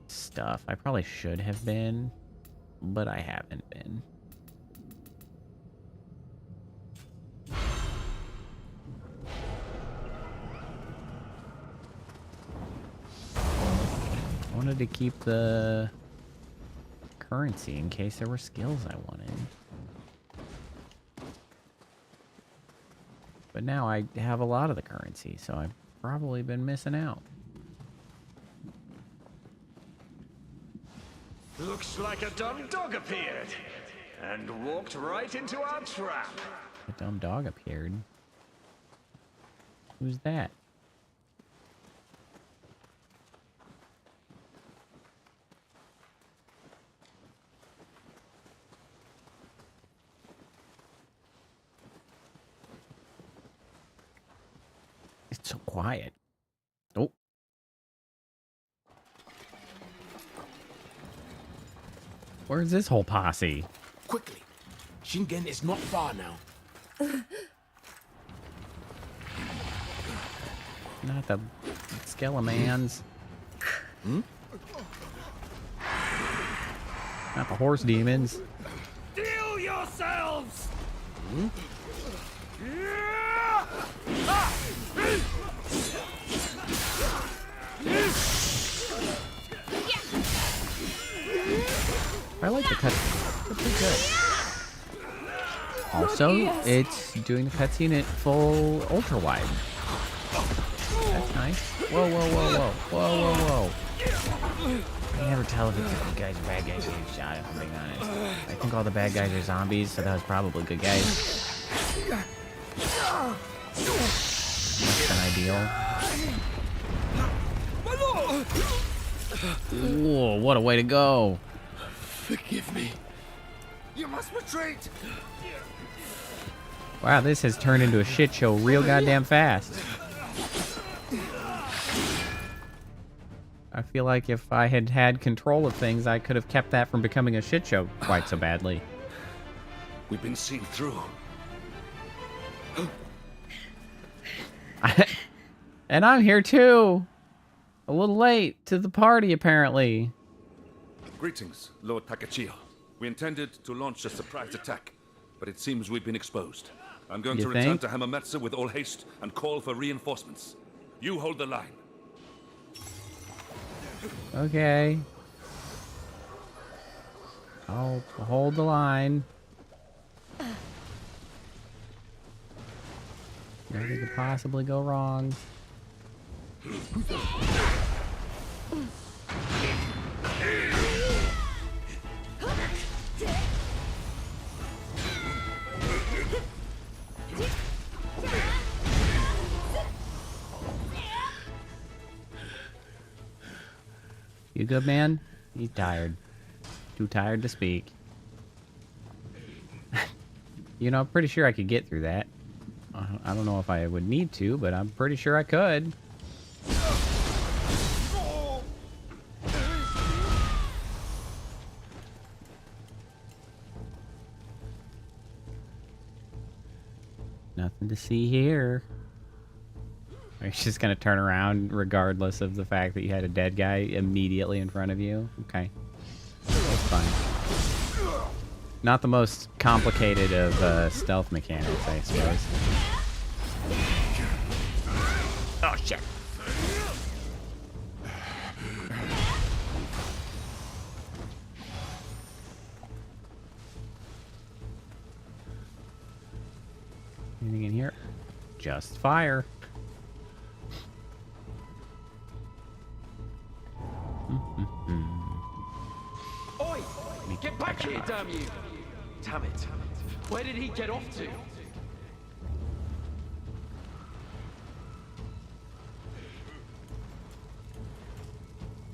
stuff. I probably should have been, but I haven't been. I wanted to keep the currency in case there were skills I wanted. But now I have a lot of the currency, so I've probably been missing out. Looks like a dumb dog appeared and walked right into our trap. A dumb dog appeared. Who's that? It's so quiet. Oh. Where's this whole posse? Quickly. Shingen is not far now. Not the Skelemans. Not the horse demons. Deal yourselves! I like the cutscene. They're pretty good. Also, it's doing the cutscene at full ultra wide. That's nice. Whoa, whoa, whoa, whoa. Whoa, whoa, whoa. I can never tell if it's good guys or bad guys getting shot, if I'm being honest. I think all the bad guys are zombies, so that was probably good guys. Less than ideal. Whoa, what a way to go. Forgive me. You must retreat. Wow, this has turned into a shit show real goddamn fast. I feel like if I had had control of things, I could have kept that from becoming a shit show quite so badly. We've been seen through. And I'm here too. A little late to the party, apparently. Greetings, Lord Takachio. We intended to launch a surprise attack, but it seems we've been exposed. I'm going You to return think? to Hamamatsu with all haste and call for reinforcements. You hold the line. Okay. I'll hold the line. Nothing could possibly go wrong. You good, man? He's tired. Too tired to speak. You know, I'm pretty sure I could get through that. I don't know if I would need to, but I'm pretty sure I could. Nothing to see here. He's just gonna turn around regardless of the fact that you had a dead guy immediately in front of you. Okay. That's fine. Not the most complicated of stealth mechanics, I suppose. Oh, shit. Anything in here? Just fire. Oi! Get back here, damn you! Damn it. Where did he get off to? I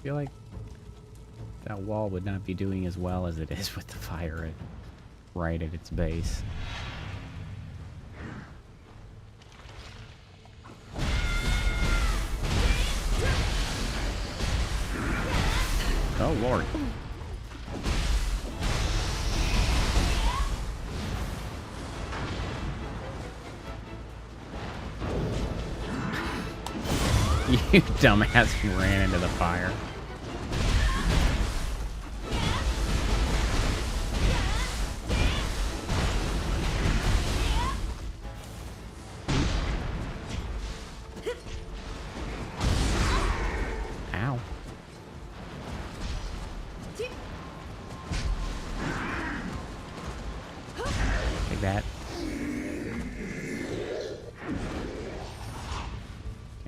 feel like that wall would not be doing as well as it is with the fire right at its base. Oh, Lord. You dumbass ran into the fire. Ow. Take that.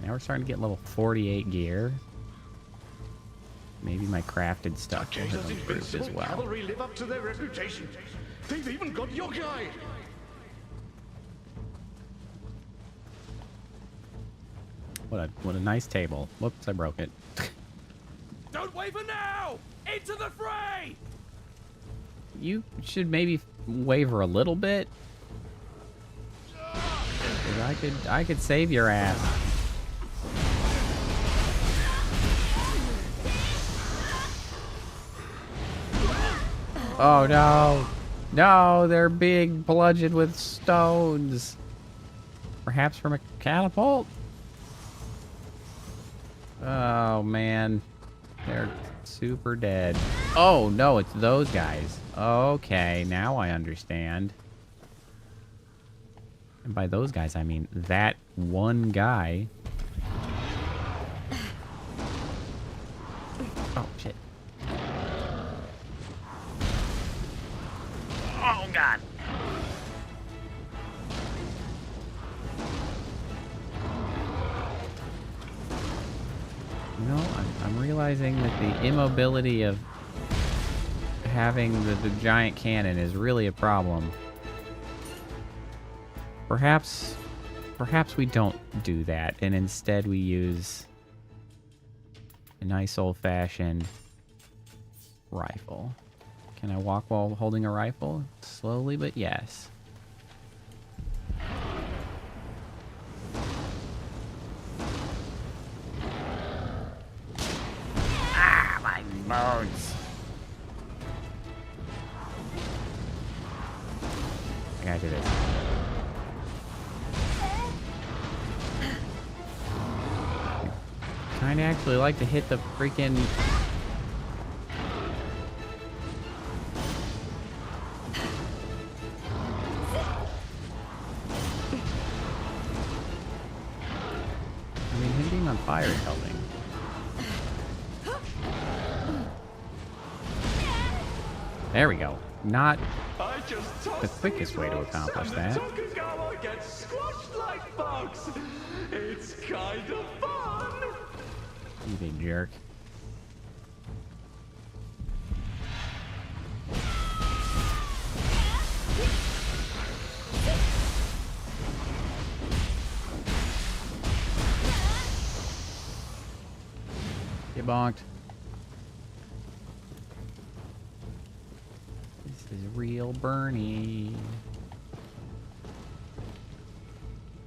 Now we're starting to get level 48 gear. Maybe my crafted stuff will have improved as well. Cavalry live up to their reputation. They've even got yokai. What a nice table. Whoops, I broke it. Don't waver now! Into the fray! You should maybe waver a little bit. 'Cause I could save your ass. Oh no. No, they're being bludgeoned with stones. Perhaps from a catapult? Oh man. They're super dead. Oh no, it's those guys. Okay, now I understand. And by those guys, I mean that one guy. Oh shit. Oh god. You know, I'm realizing that the immobility of having the giant cannon is really a problem. Perhaps we don't do that, and instead we use a nice old-fashioned rifle. Can I walk while holding a rifle? Slowly, but yes. Ah, my bones. I gotta do this. Kinda actually like to hit the freaking... I mean, him being on fire is helping. There we go. Not the quickest way to accomplish that. Get squashed like bugs. It's kind of fun. You big jerk. Get bonked. This is real Bernie.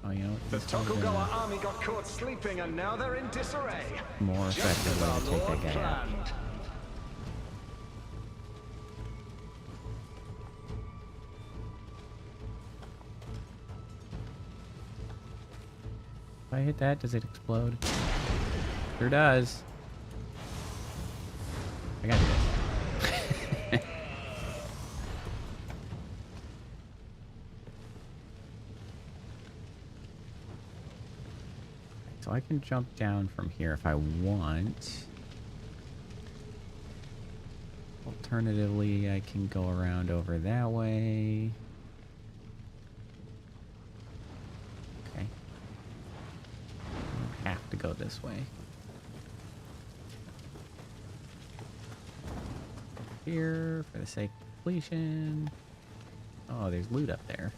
Oh, you know what? The This is probably Tokugawa gonna- army got caught sleeping and now they're in disarray. more Just effective as way our to take Lord that guy out. planned. If I hit that, does it explode? Sure does. I gotta do this. So I can jump down from here if I want. Alternatively, I can go around over that way. Okay. I don't have to go this way. Here, for the sake of completion. Oh, there's loot up there.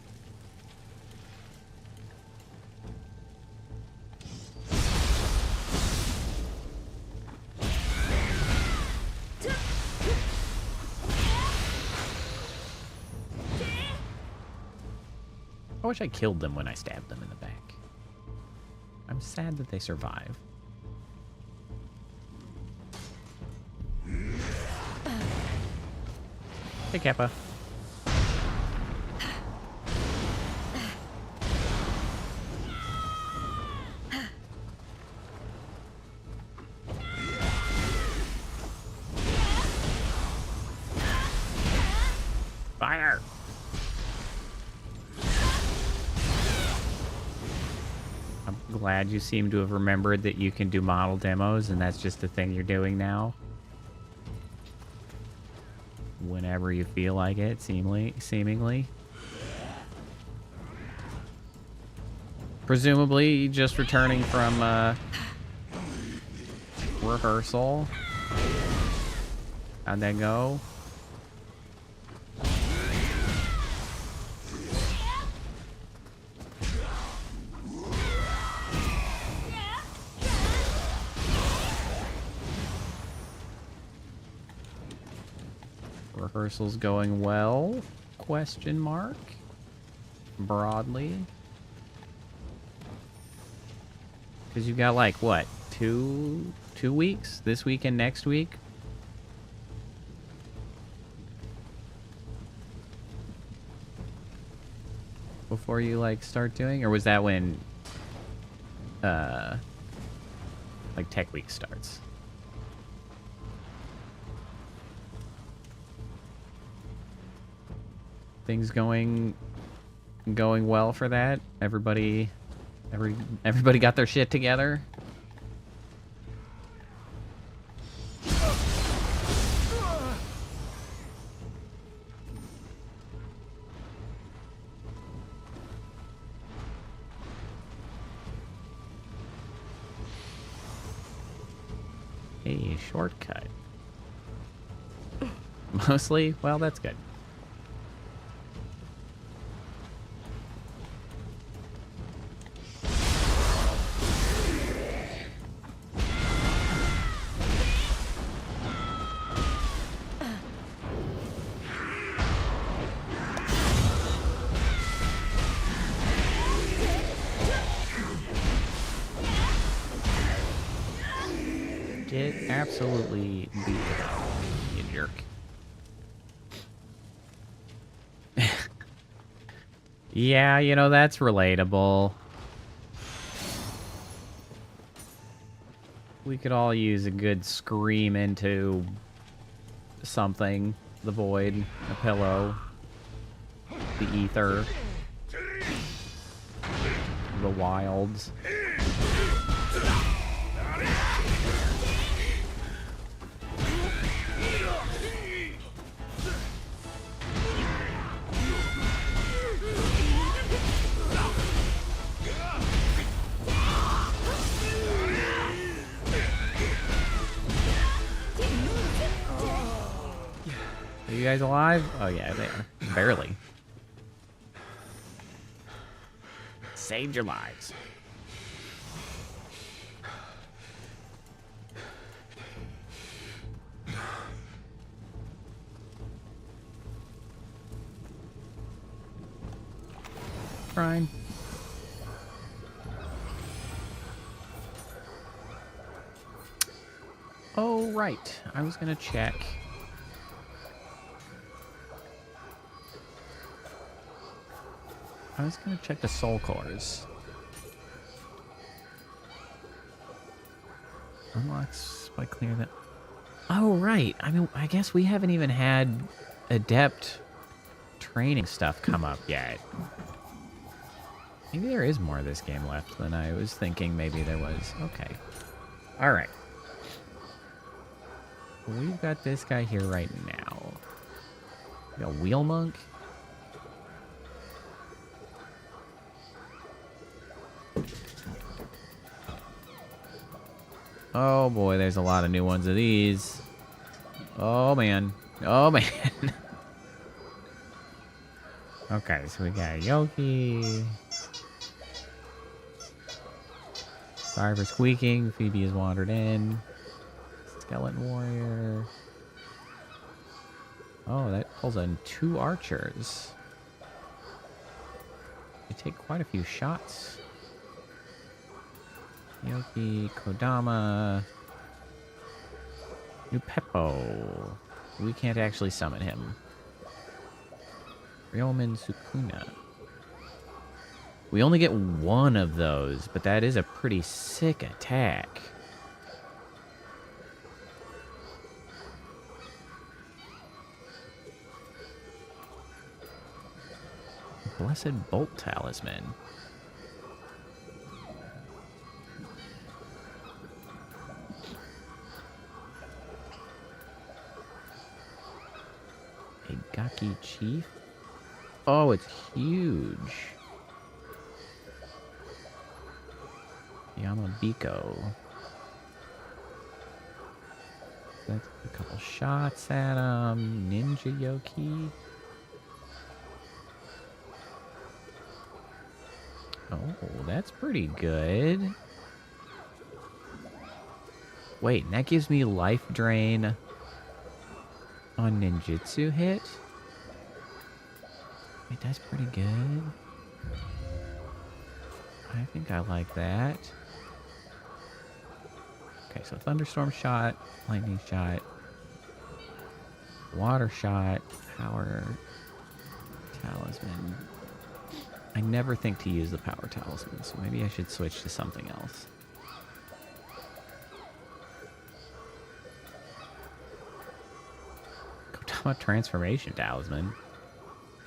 I wish I killed them when I stabbed them in the back. I'm sad that they survive. Hey, Kappa. Fire! I'm glad you seem to have remembered that you can do model demos, and that's just the thing you're doing now. Whenever you feel like it, seemingly. Presumably just returning from rehearsal. How'd that go? Rehearsal's going well? Question mark. Broadly. Because you've got like what? Two weeks? This week and next week? Before you like start doing? Or was that when like Tech Week starts? Things going well for that? Everybody got their shit together? A shortcut. Mostly? Well, that's good. Get absolutely beat up, you jerk. Yeah, you know, that's relatable. We could all use a good scream into something. The void, a pillow, the ether, the wilds. Are you guys alive? Oh yeah, they are. Barely. Saved your lives. Fine. Oh, right. I was gonna check. I was gonna check the soul cores. Unlocks by clear that. Oh, right. I mean, I guess we haven't even had adept training stuff come up yet. Maybe there is more of this game left than I was thinking maybe there was. Okay. Alright. We've got this guy here right now. We got Wheel Monk. Oh boy, there's a lot of new ones of these. Oh man. Oh man. Okay, so we got Yoki. Sorry for squeaking. Phoebe has wandered in. Skeleton Warrior. Oh, that pulls in 2 archers. They take quite a few shots. Yoki, Kodama. New Peppo. We can't actually summon him. Ryomen Sukuna. We only get 1 of those, but that is a pretty sick attack. Blessed Bolt Talisman. A Gaki Chief? Oh, it's huge. Yamabiko. That's a couple shots at him. Ninja Yoki. Oh, that's pretty good. Wait, that gives me life drain on ninjutsu hit? Wait, that's pretty good. I think I like that. Okay, so thunderstorm shot, lightning shot, water shot, power talisman. I never think to use the power talisman, so maybe I should switch to something else. Kodama transformation talisman.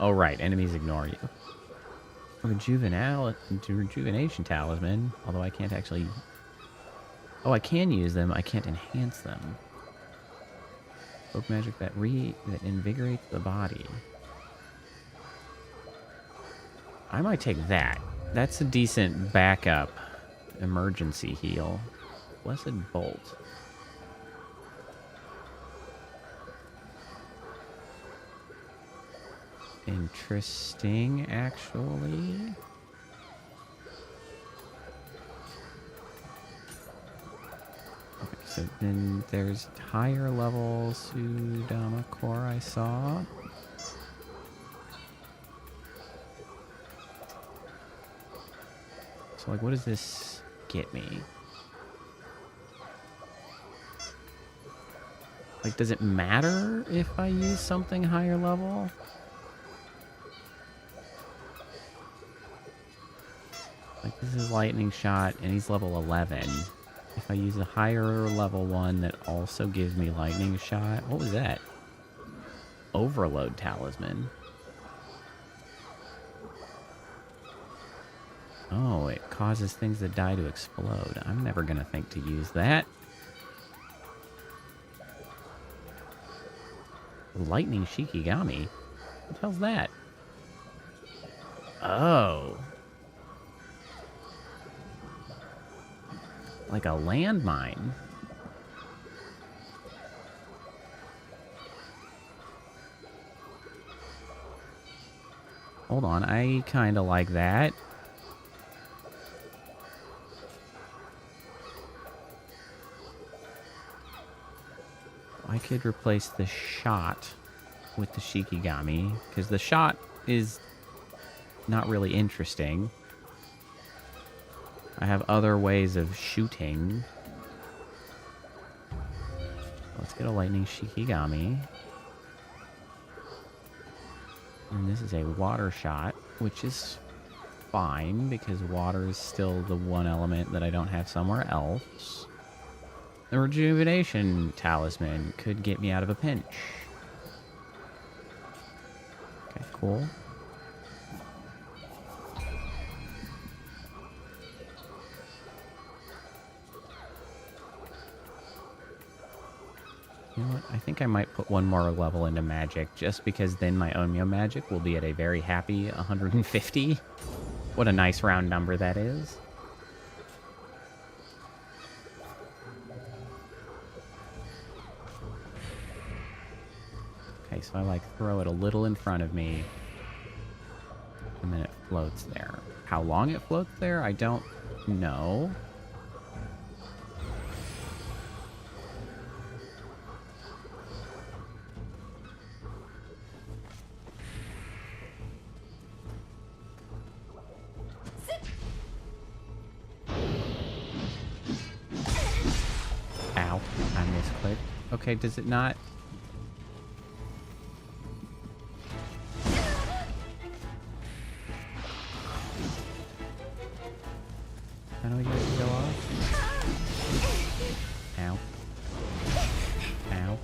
Oh right, enemies ignore you. Rejuvenation talisman, although I can't actually... Oh, I can use them, I can't enhance them. Folk magic that invigorates the body. I might take that. That's a decent backup emergency heal. Blessed Bolt. Interesting, actually. Okay, so then there's higher level Sudama Core I saw. So, like, what does this get me? Like, does it matter if I use something higher level? Like, this is lightning shot, and he's level 11. If I use a higher level one that also gives me lightning shot... What was that? Overload talisman. Oh, it causes things that die to explode. I'm never gonna think to use that. Lightning Shikigami? What the hell's that? Oh. Like a landmine. Hold on, I kind of like that. I could replace the shot with the Shikigami, because the shot is not really interesting. I have other ways of shooting. Let's get a lightning Shikigami. And this is a water shot, which is fine, because water is still the one element that I don't have somewhere else. The rejuvenation talisman could get me out of a pinch. Okay, cool. You know what? I think I might put one more level into magic, just because then my Onmyo magic will be at a very happy 150. What a nice round number that is. Okay, so I like throw it a little in front of me, and then it floats there. How long it floats there, I don't know. Ow, I misclicked. Okay, does it not... How do I get it to go off? Ow. Ow.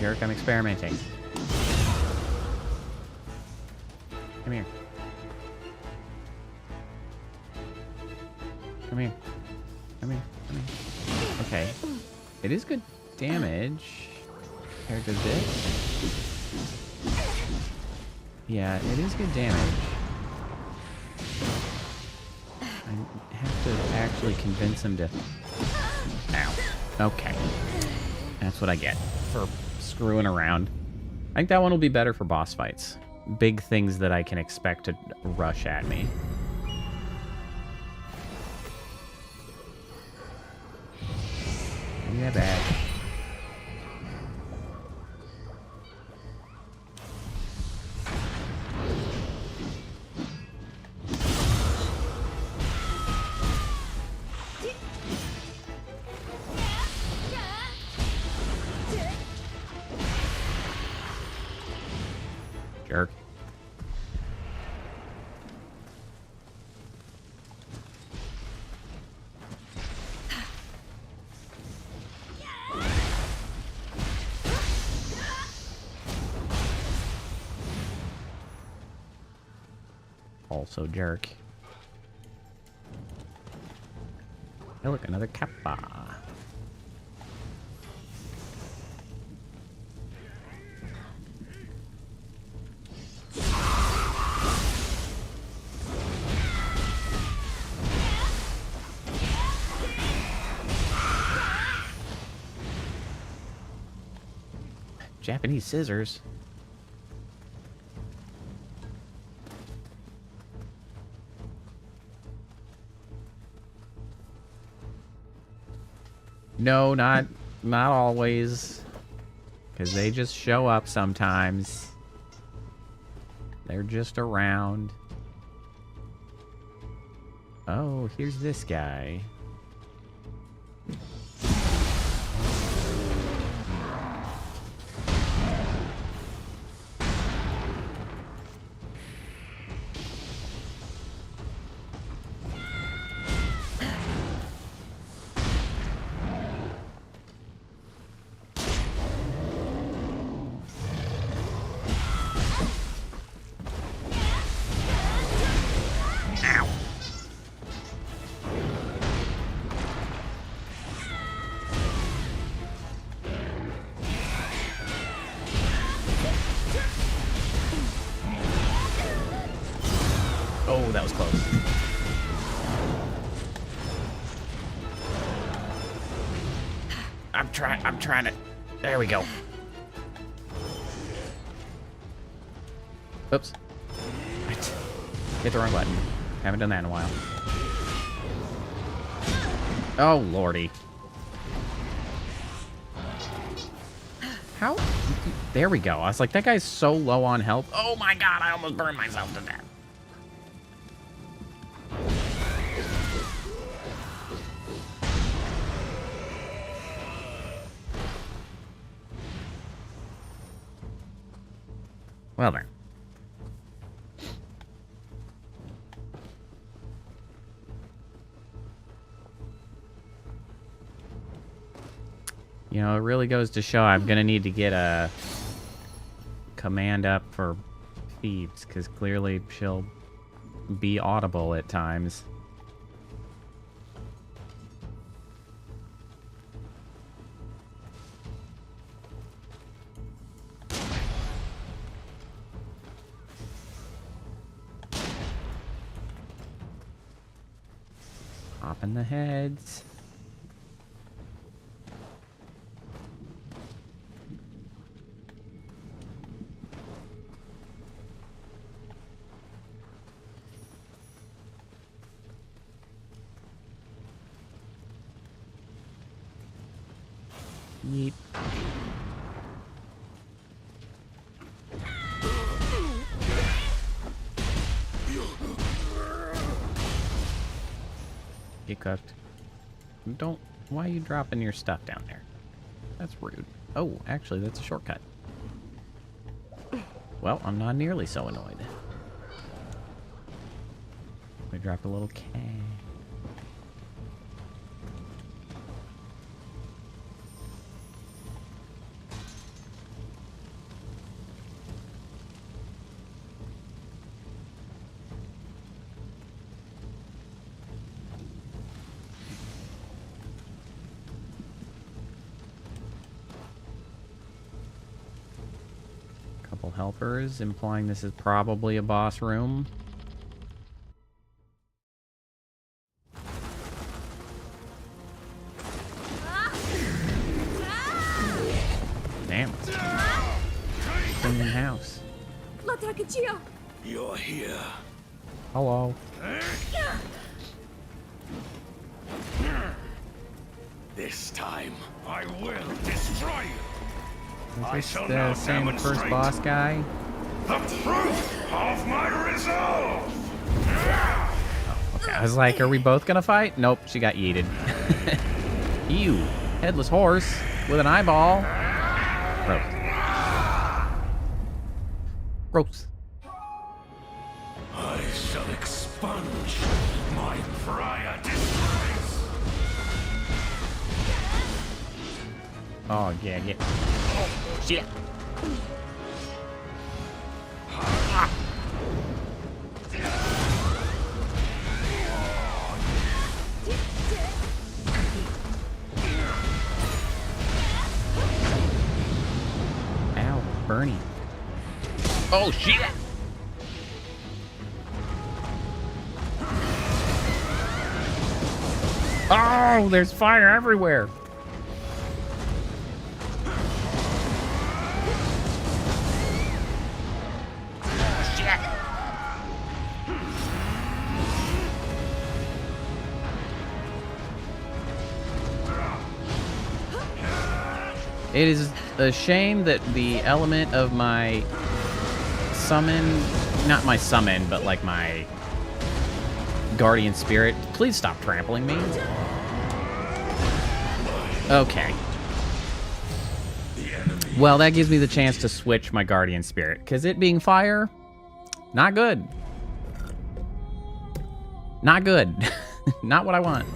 jerk. I'm experimenting. Come here. Come here. Come here. Come here. Okay. It is good damage compared to this. Yeah, it is good damage. I have to actually convince him to... Ow. Okay. That's what I get for screwing around. I think that one will be better for boss fights. Big things that I can expect to rush at me. Give me that badge. Jerk. Also jerk. Hey, look, another kappa. Japanese scissors. No, not always. Because they just show up sometimes. They're just around. Oh, here's this guy. Oh, that was close. I'm trying to... There we go. Oops. Hit the wrong button. Haven't done that in a while. Oh, lordy. How? There we go. I was like, that guy's so low on health. Oh my god, I almost burned myself to death. Well then. You know, it really goes to show I'm gonna need to get a command up for Thieves, because clearly she'll be audible at times. Popping the heads. Yeet. Get cooked. Don't... Why are you dropping your stuff down there? That's rude. Oh, actually, that's a shortcut. Well, I'm not nearly so annoyed. We dropped a little K. helpers, implying this is probably a boss room. Damn. Clean house. You're here. Hello. This time, I will destroy you. I Is shall this now the same first demonstrate boss guy? the proof of my resolve. Okay, I was like, are we both gonna fight? Nope, she got yeeted. Ew. Headless horse with an eyeball. Gross. Gross. I shall expunge my prior disgrace. Oh, yeah, yeah. Oh, shit. Ow, Bernie. Oh, shit. Oh, there's fire everywhere. It is a shame that the element of my summon, not my summon, but like my guardian spirit. Please stop trampling me. Okay. Well, that gives me the chance to switch my guardian spirit, because it being fire, not good. Not good. Not what I want.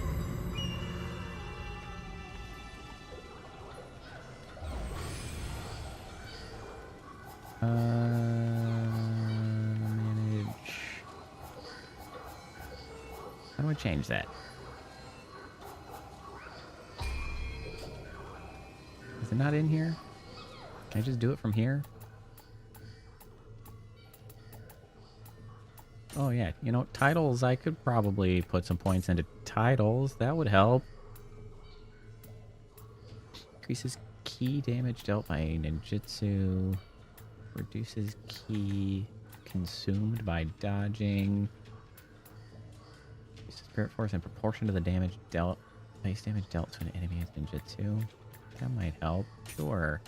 Manage. How do I change that? Is it not in here? Can I just do it from here? Oh yeah, you know, titles, I could probably put some points into titles. That would help. Increases key damage dealt by ninjutsu. Reduces key consumed by dodging. Uses spirit force in proportion to the damage dealt. Base damage dealt to an enemy as ninjutsu. That might help. Sure.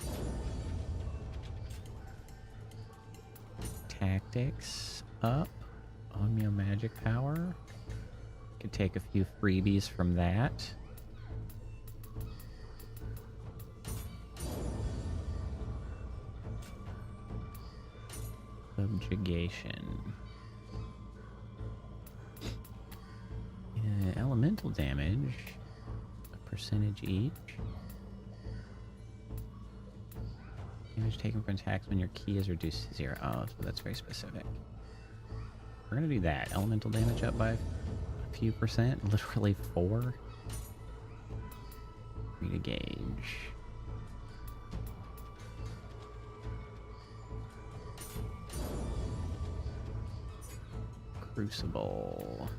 Tactics up. Omeo magic power. Could take a few freebies from that. Subjugation. Elemental damage. A percentage each. Damage taken from attacks when your key is reduced to 0. Oh, so that's very specific. We're gonna do that. Elemental damage up by a few percent. Literally 4. Read a gauge. Crucible.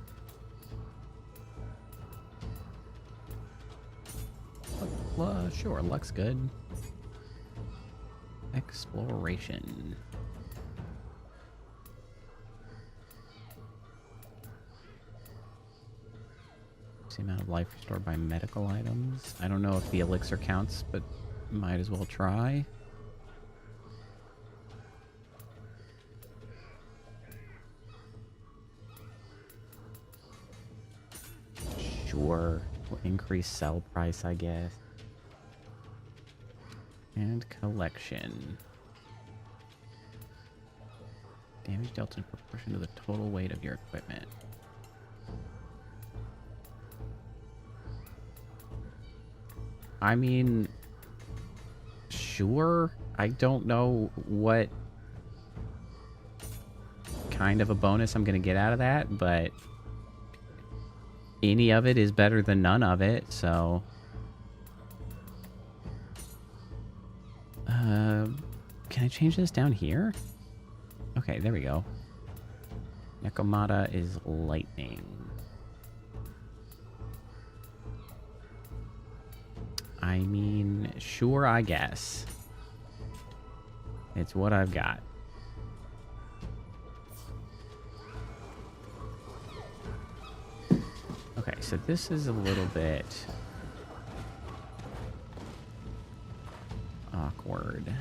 Sure, luck's good. Exploration. The amount of life restored by medical items. I don't know if the elixir counts, but might as well try. Sure. Will increase sell price, I guess. And collection. Damage dealt in proportion to the total weight of your equipment. I mean, sure. I don't know what kind of a bonus I'm going to get out of that, but any of it is better than none of it, so... can I change this down here? Okay, there we go. Nekomata is lightning. I mean, sure, I guess. It's what I've got. Okay, so this is a little bit awkward.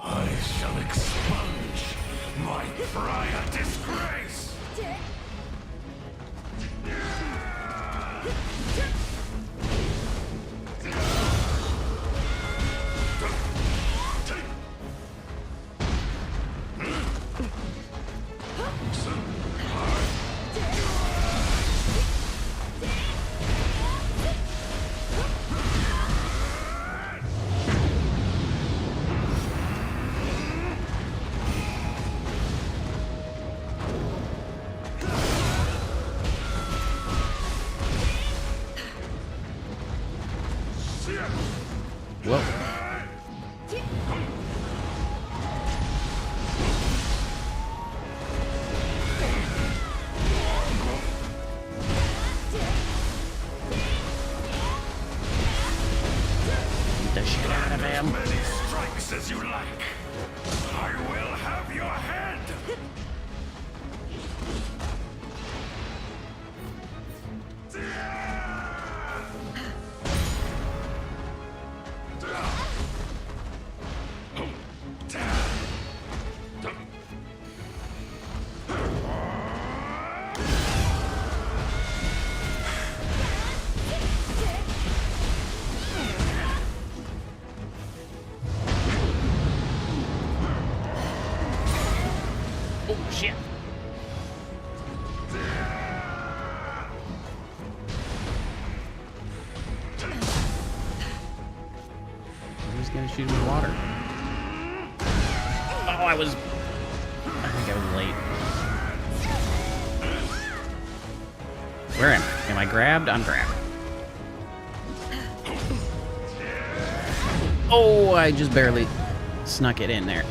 I shall expunge my prior disgrace! Whoa. Beat the shit out of him. Many strikes as you like. I will have your head! Oh, shit. Who's gonna shoot him in water? Oh, I think I was late. Where am I? Am I grabbed? I'm grabbed. Oh, I just barely snuck it in there.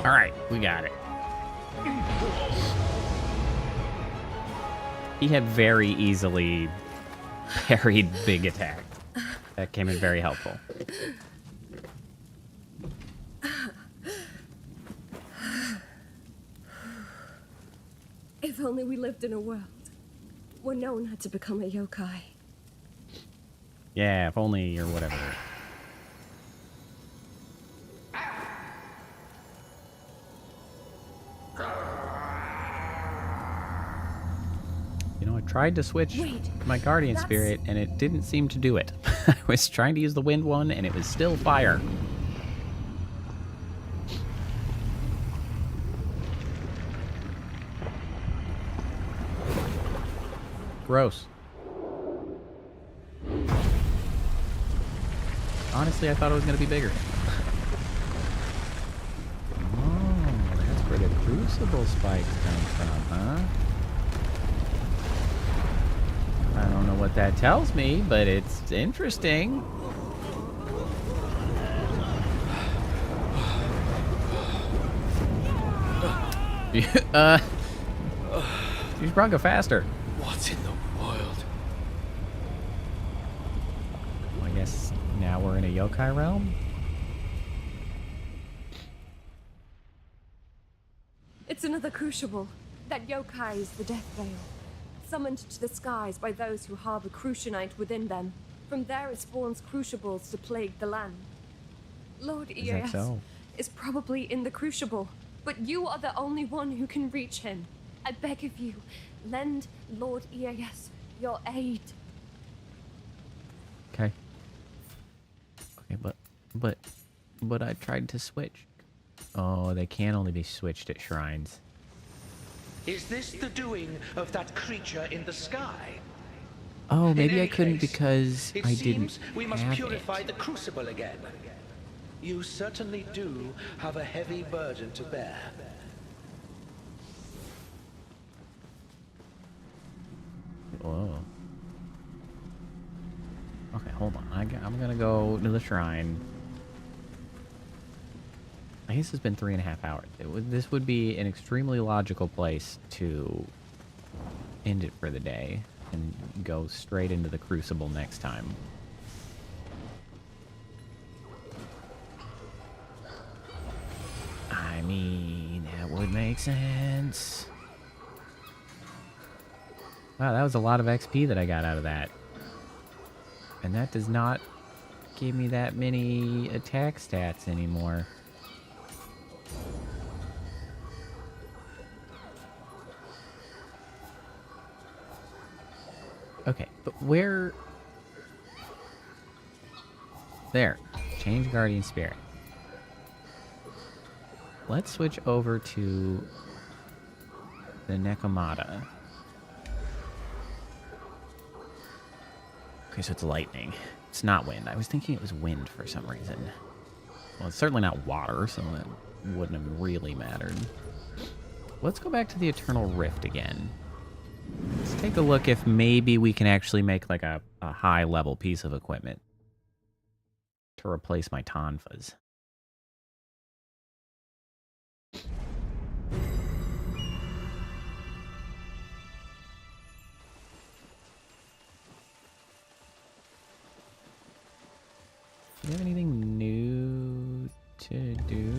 All right, we got it. He had very easily parried big attack. That came in very helpful. If only we lived in a world where no one had to become a yokai. Yeah, if only or whatever. You know, I tried to switch my guardian spirit and it didn't seem to do it. I was trying to use the wind one and it was still fire. Gross. Honestly, I thought it was going to be bigger. Oh, that's where the crucible spikes come from, huh? I don't know what that tells me, but it's interesting. You should probably go faster. What in the world? Well, I guess now we're in a yokai realm. It's another crucible. That yokai is the Death Veil, summoned to the skies by those who harbor crucianite within them. From there it spawns crucibles to plague the land. Lord EAS is probably in the crucible, but you are the only one who can reach him. I beg of you, lend Lord EAS your aid. Okay. Okay, but I tried to switch. Oh, they can only be switched at shrines. Is this the doing of that creature in the sky? Oh, maybe I couldn't because I didn't we must have purify it. the crucible again. You certainly do have a heavy burden to bear. Whoa. Okay, hold on. I'm gonna go to the shrine. I guess it's been 3.5 hours. This would be an extremely logical place to end it for the day and go straight into the crucible next time. I mean, that would make sense. Wow, that was a lot of XP that I got out of that. And that does not give me that many attack stats anymore. Okay, but where... There. Change Guardian Spirit. Let's switch over to the Nekomata. Okay, so it's lightning. It's not wind. I was thinking it was wind for some reason. Well, it's certainly not water, so that wouldn't have really mattered. Let's go back to the Eternal Rift again. Let's take a look if maybe we can actually make like a high-level piece of equipment to replace my Tonfas. Do you have anything new to do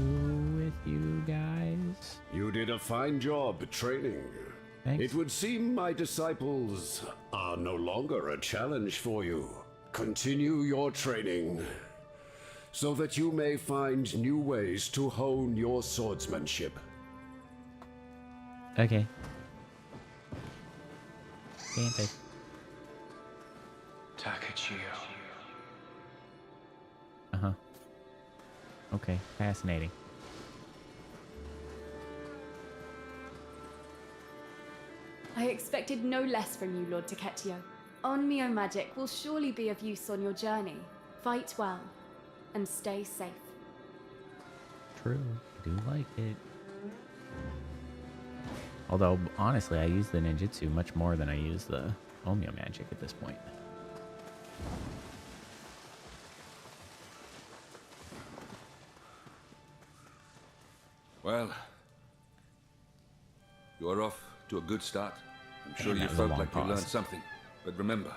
with you guys? You did a fine job training. Thanks. It would seem my disciples are no longer a challenge for you. Continue your training so that you may find new ways to hone your swordsmanship. Okay. Gameplay. Takachio. Uh-huh. Okay, fascinating. I expected no less from you, Lord Takechio. Onmyo magic will surely be of use on your journey. Fight well, and stay safe. True. I do like it. Although, honestly, I use the ninjutsu much more than I use the Onmyo magic at this point. Well, you are off to a good start. I'm sure Man, you that was a felt long like you pause. learned something. But remember,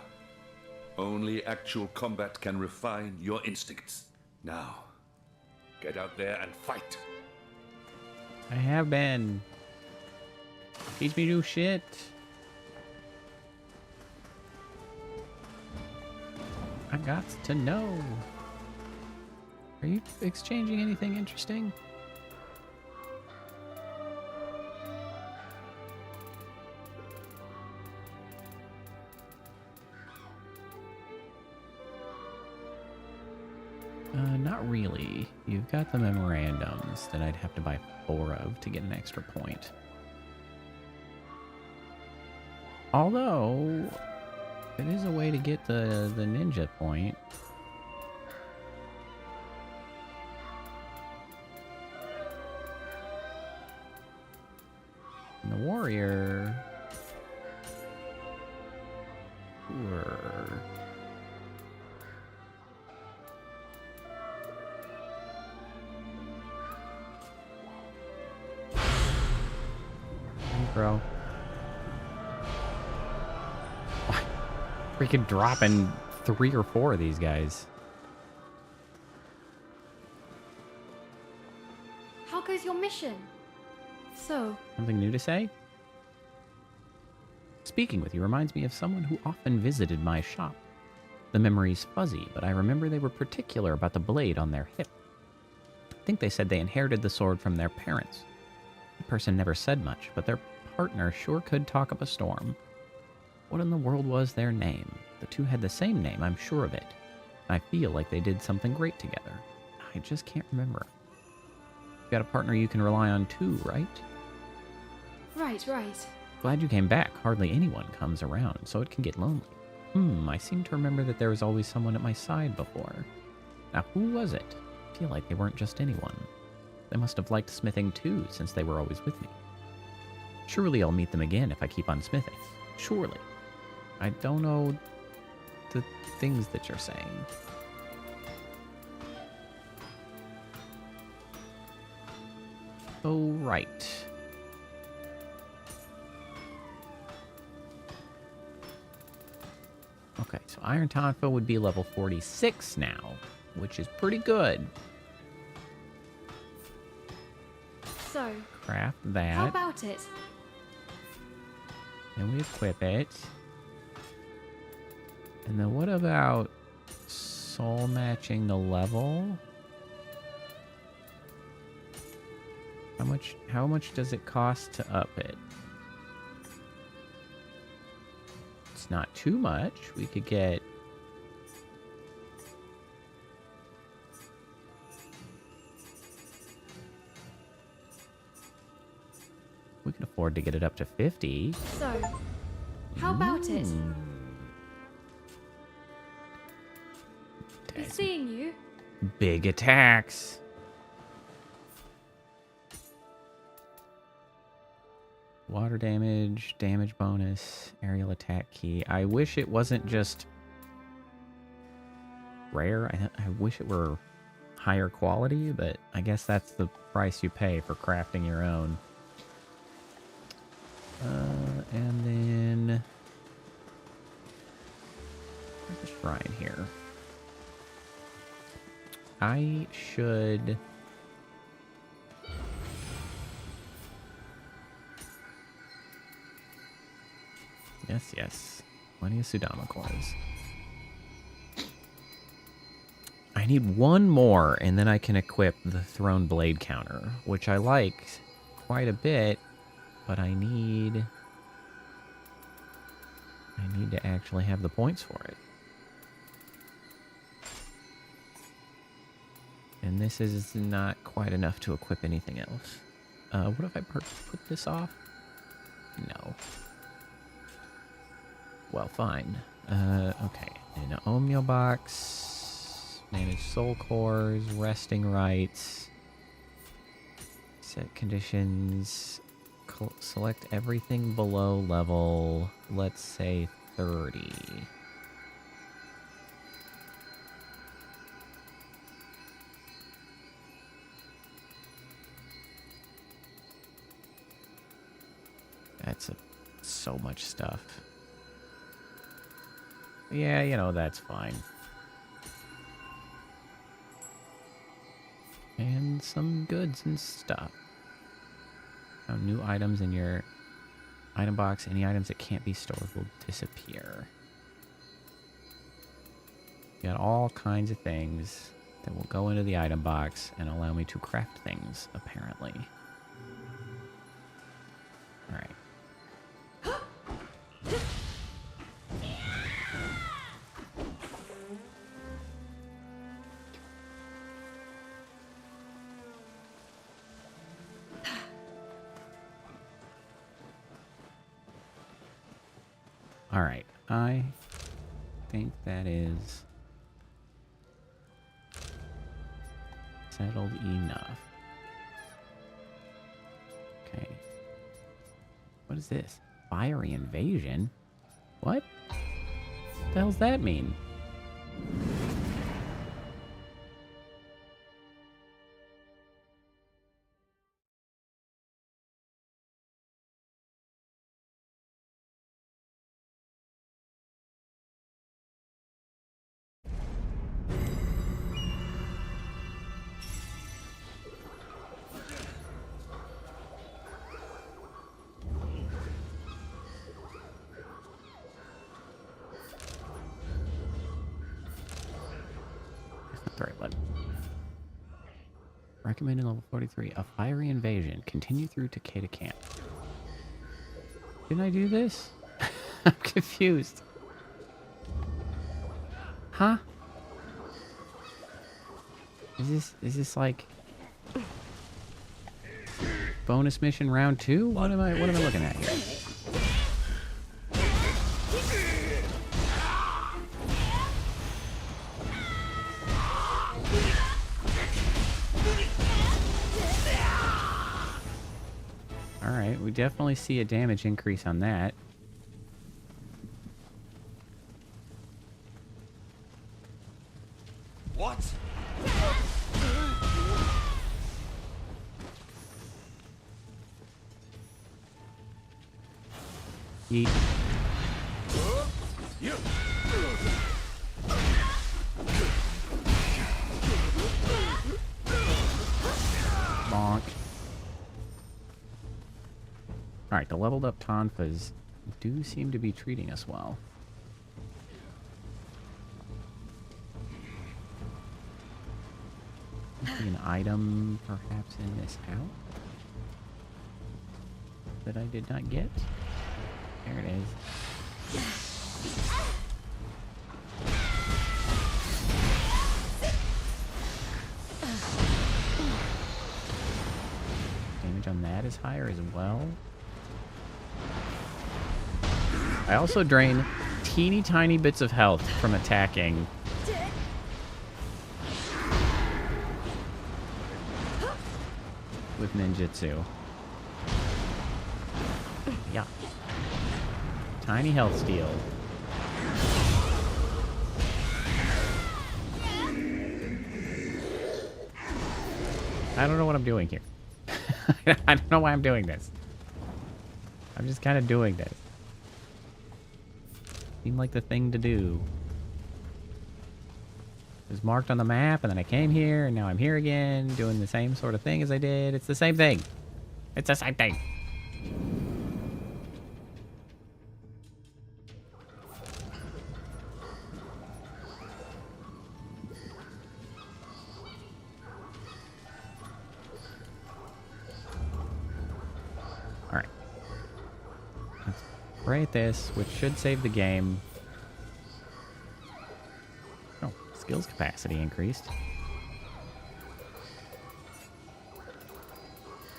only actual combat can refine your instincts. Now, get out there and fight. I have been. Teach me new shit. I got to know. Are you exchanging anything interesting? Not really. You've got the memorandums that I'd have to buy 4 of to get an extra point. Although, it is a way to get the ninja point. And the warrior... Ooh. throw. Freaking dropping 3 or 4 of these guys. How goes your mission? So, Something new to say? Speaking with you reminds me of someone who often visited my shop. The memory's fuzzy, but I remember they were particular about the blade on their hip. I think they said they inherited the sword from their parents. The person never said much, but their partner sure could talk up a storm. What in the world was their name? The two had the same name, I'm sure of it. I feel like they did something great together. I just can't remember. You got a partner you can rely on too, right? right. Glad you came back. Hardly anyone comes around, so it can get lonely. I seem to remember that there was always someone at my side before. Now, who was it? I feel like they weren't just anyone. They must have liked smithing too, since they were always with me. Surely I'll meet them again if I keep on smithing. Surely. I don't know the things that you're saying. Oh, right. Okay, so Iron Tonfa would be level 46 now, which is pretty good. So, Craft that. how about it? And we equip it. And then what about soul matching the level? How much does it cost to up it? It's not too much. We could get... We can afford to get it up to 50. So, how about it? Be seeing you. Big attacks. Water damage, damage bonus, aerial attack key. I wish it wasn't just rare. I wish it were higher quality, but I guess that's the price you pay for crafting your own. And then... Where's the shrine here? I should... Yes. Plenty of Sudama cores. I need one more, and then I can equip the Throne Blade counter, which I like quite a bit, but I need to actually have the points for it. And this is not quite enough to equip anything else. What if I put this off? No. Well, fine. Okay. In an Omnio box, manage soul cores, resting rights, set conditions, select everything below level, let's say 30. That's so much stuff. Yeah, you know, that's fine. And some goods and stuff. Now, new items in your item box. Any items that can't be stored will disappear. You got all kinds of things that will go into the item box and allow me to craft things, apparently. Alright. Alright, I think that is settled enough. Okay. What is this? Fiery invasion? What? What the hell's that mean? Recommended level 43. A fiery invasion. Continue through Takeda Camp. Didn't I do this? I'm confused. Huh? Is this like bonus mission round 2? What am I looking at here? Alright, we definitely see a damage increase on that. What? Yeet. Bonk. Alright, the leveled up Tonfas do seem to be treating us well. See an item perhaps in this house that I did not get. There it is. Damage on that is higher as well. I also drain teeny tiny bits of health from attacking. With ninjutsu. Yeah. Tiny health steal. I don't know what I'm doing here. I don't know why I'm doing this. I'm just kind of doing this. Seemed like the thing to do. It was marked on the map, and then I came here, and now I'm here again, doing the same sort of thing as I did. It's the same thing. It's the same thing. Alright. Let's pray at this, which should save the game. Skills capacity increased.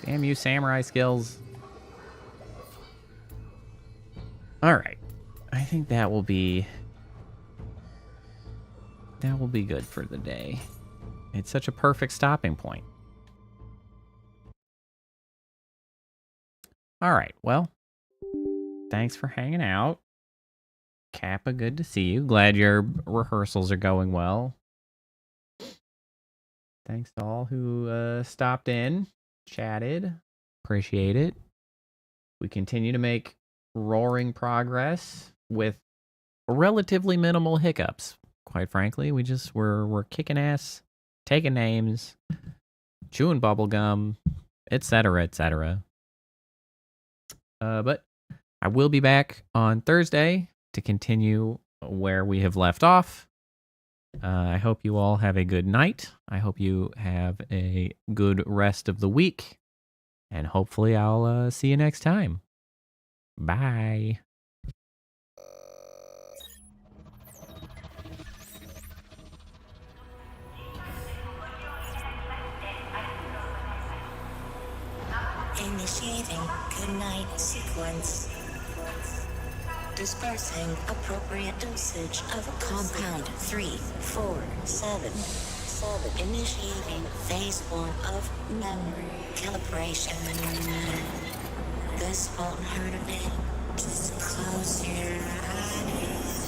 Damn you, samurai skills. Alright. I think that will be good for the day. It's such a perfect stopping point. Alright, well. Thanks for hanging out. Kappa, good to see you. Glad your rehearsals are going well. Thanks to all who stopped in, chatted. Appreciate it. We continue to make roaring progress with relatively minimal hiccups. Quite frankly, we're kicking ass, taking names, chewing bubblegum, etc., etc. But I will be back on Thursday to continue where we have left off. I hope you all have a good night. I hope you have a good rest of the week. And hopefully I'll see you next time. Bye. Initiating goodnight sequence. Dispersing appropriate dosage of compound 347. Initiating phase 1 of memory calibration. This won't hurt a bit. Just close your eyes.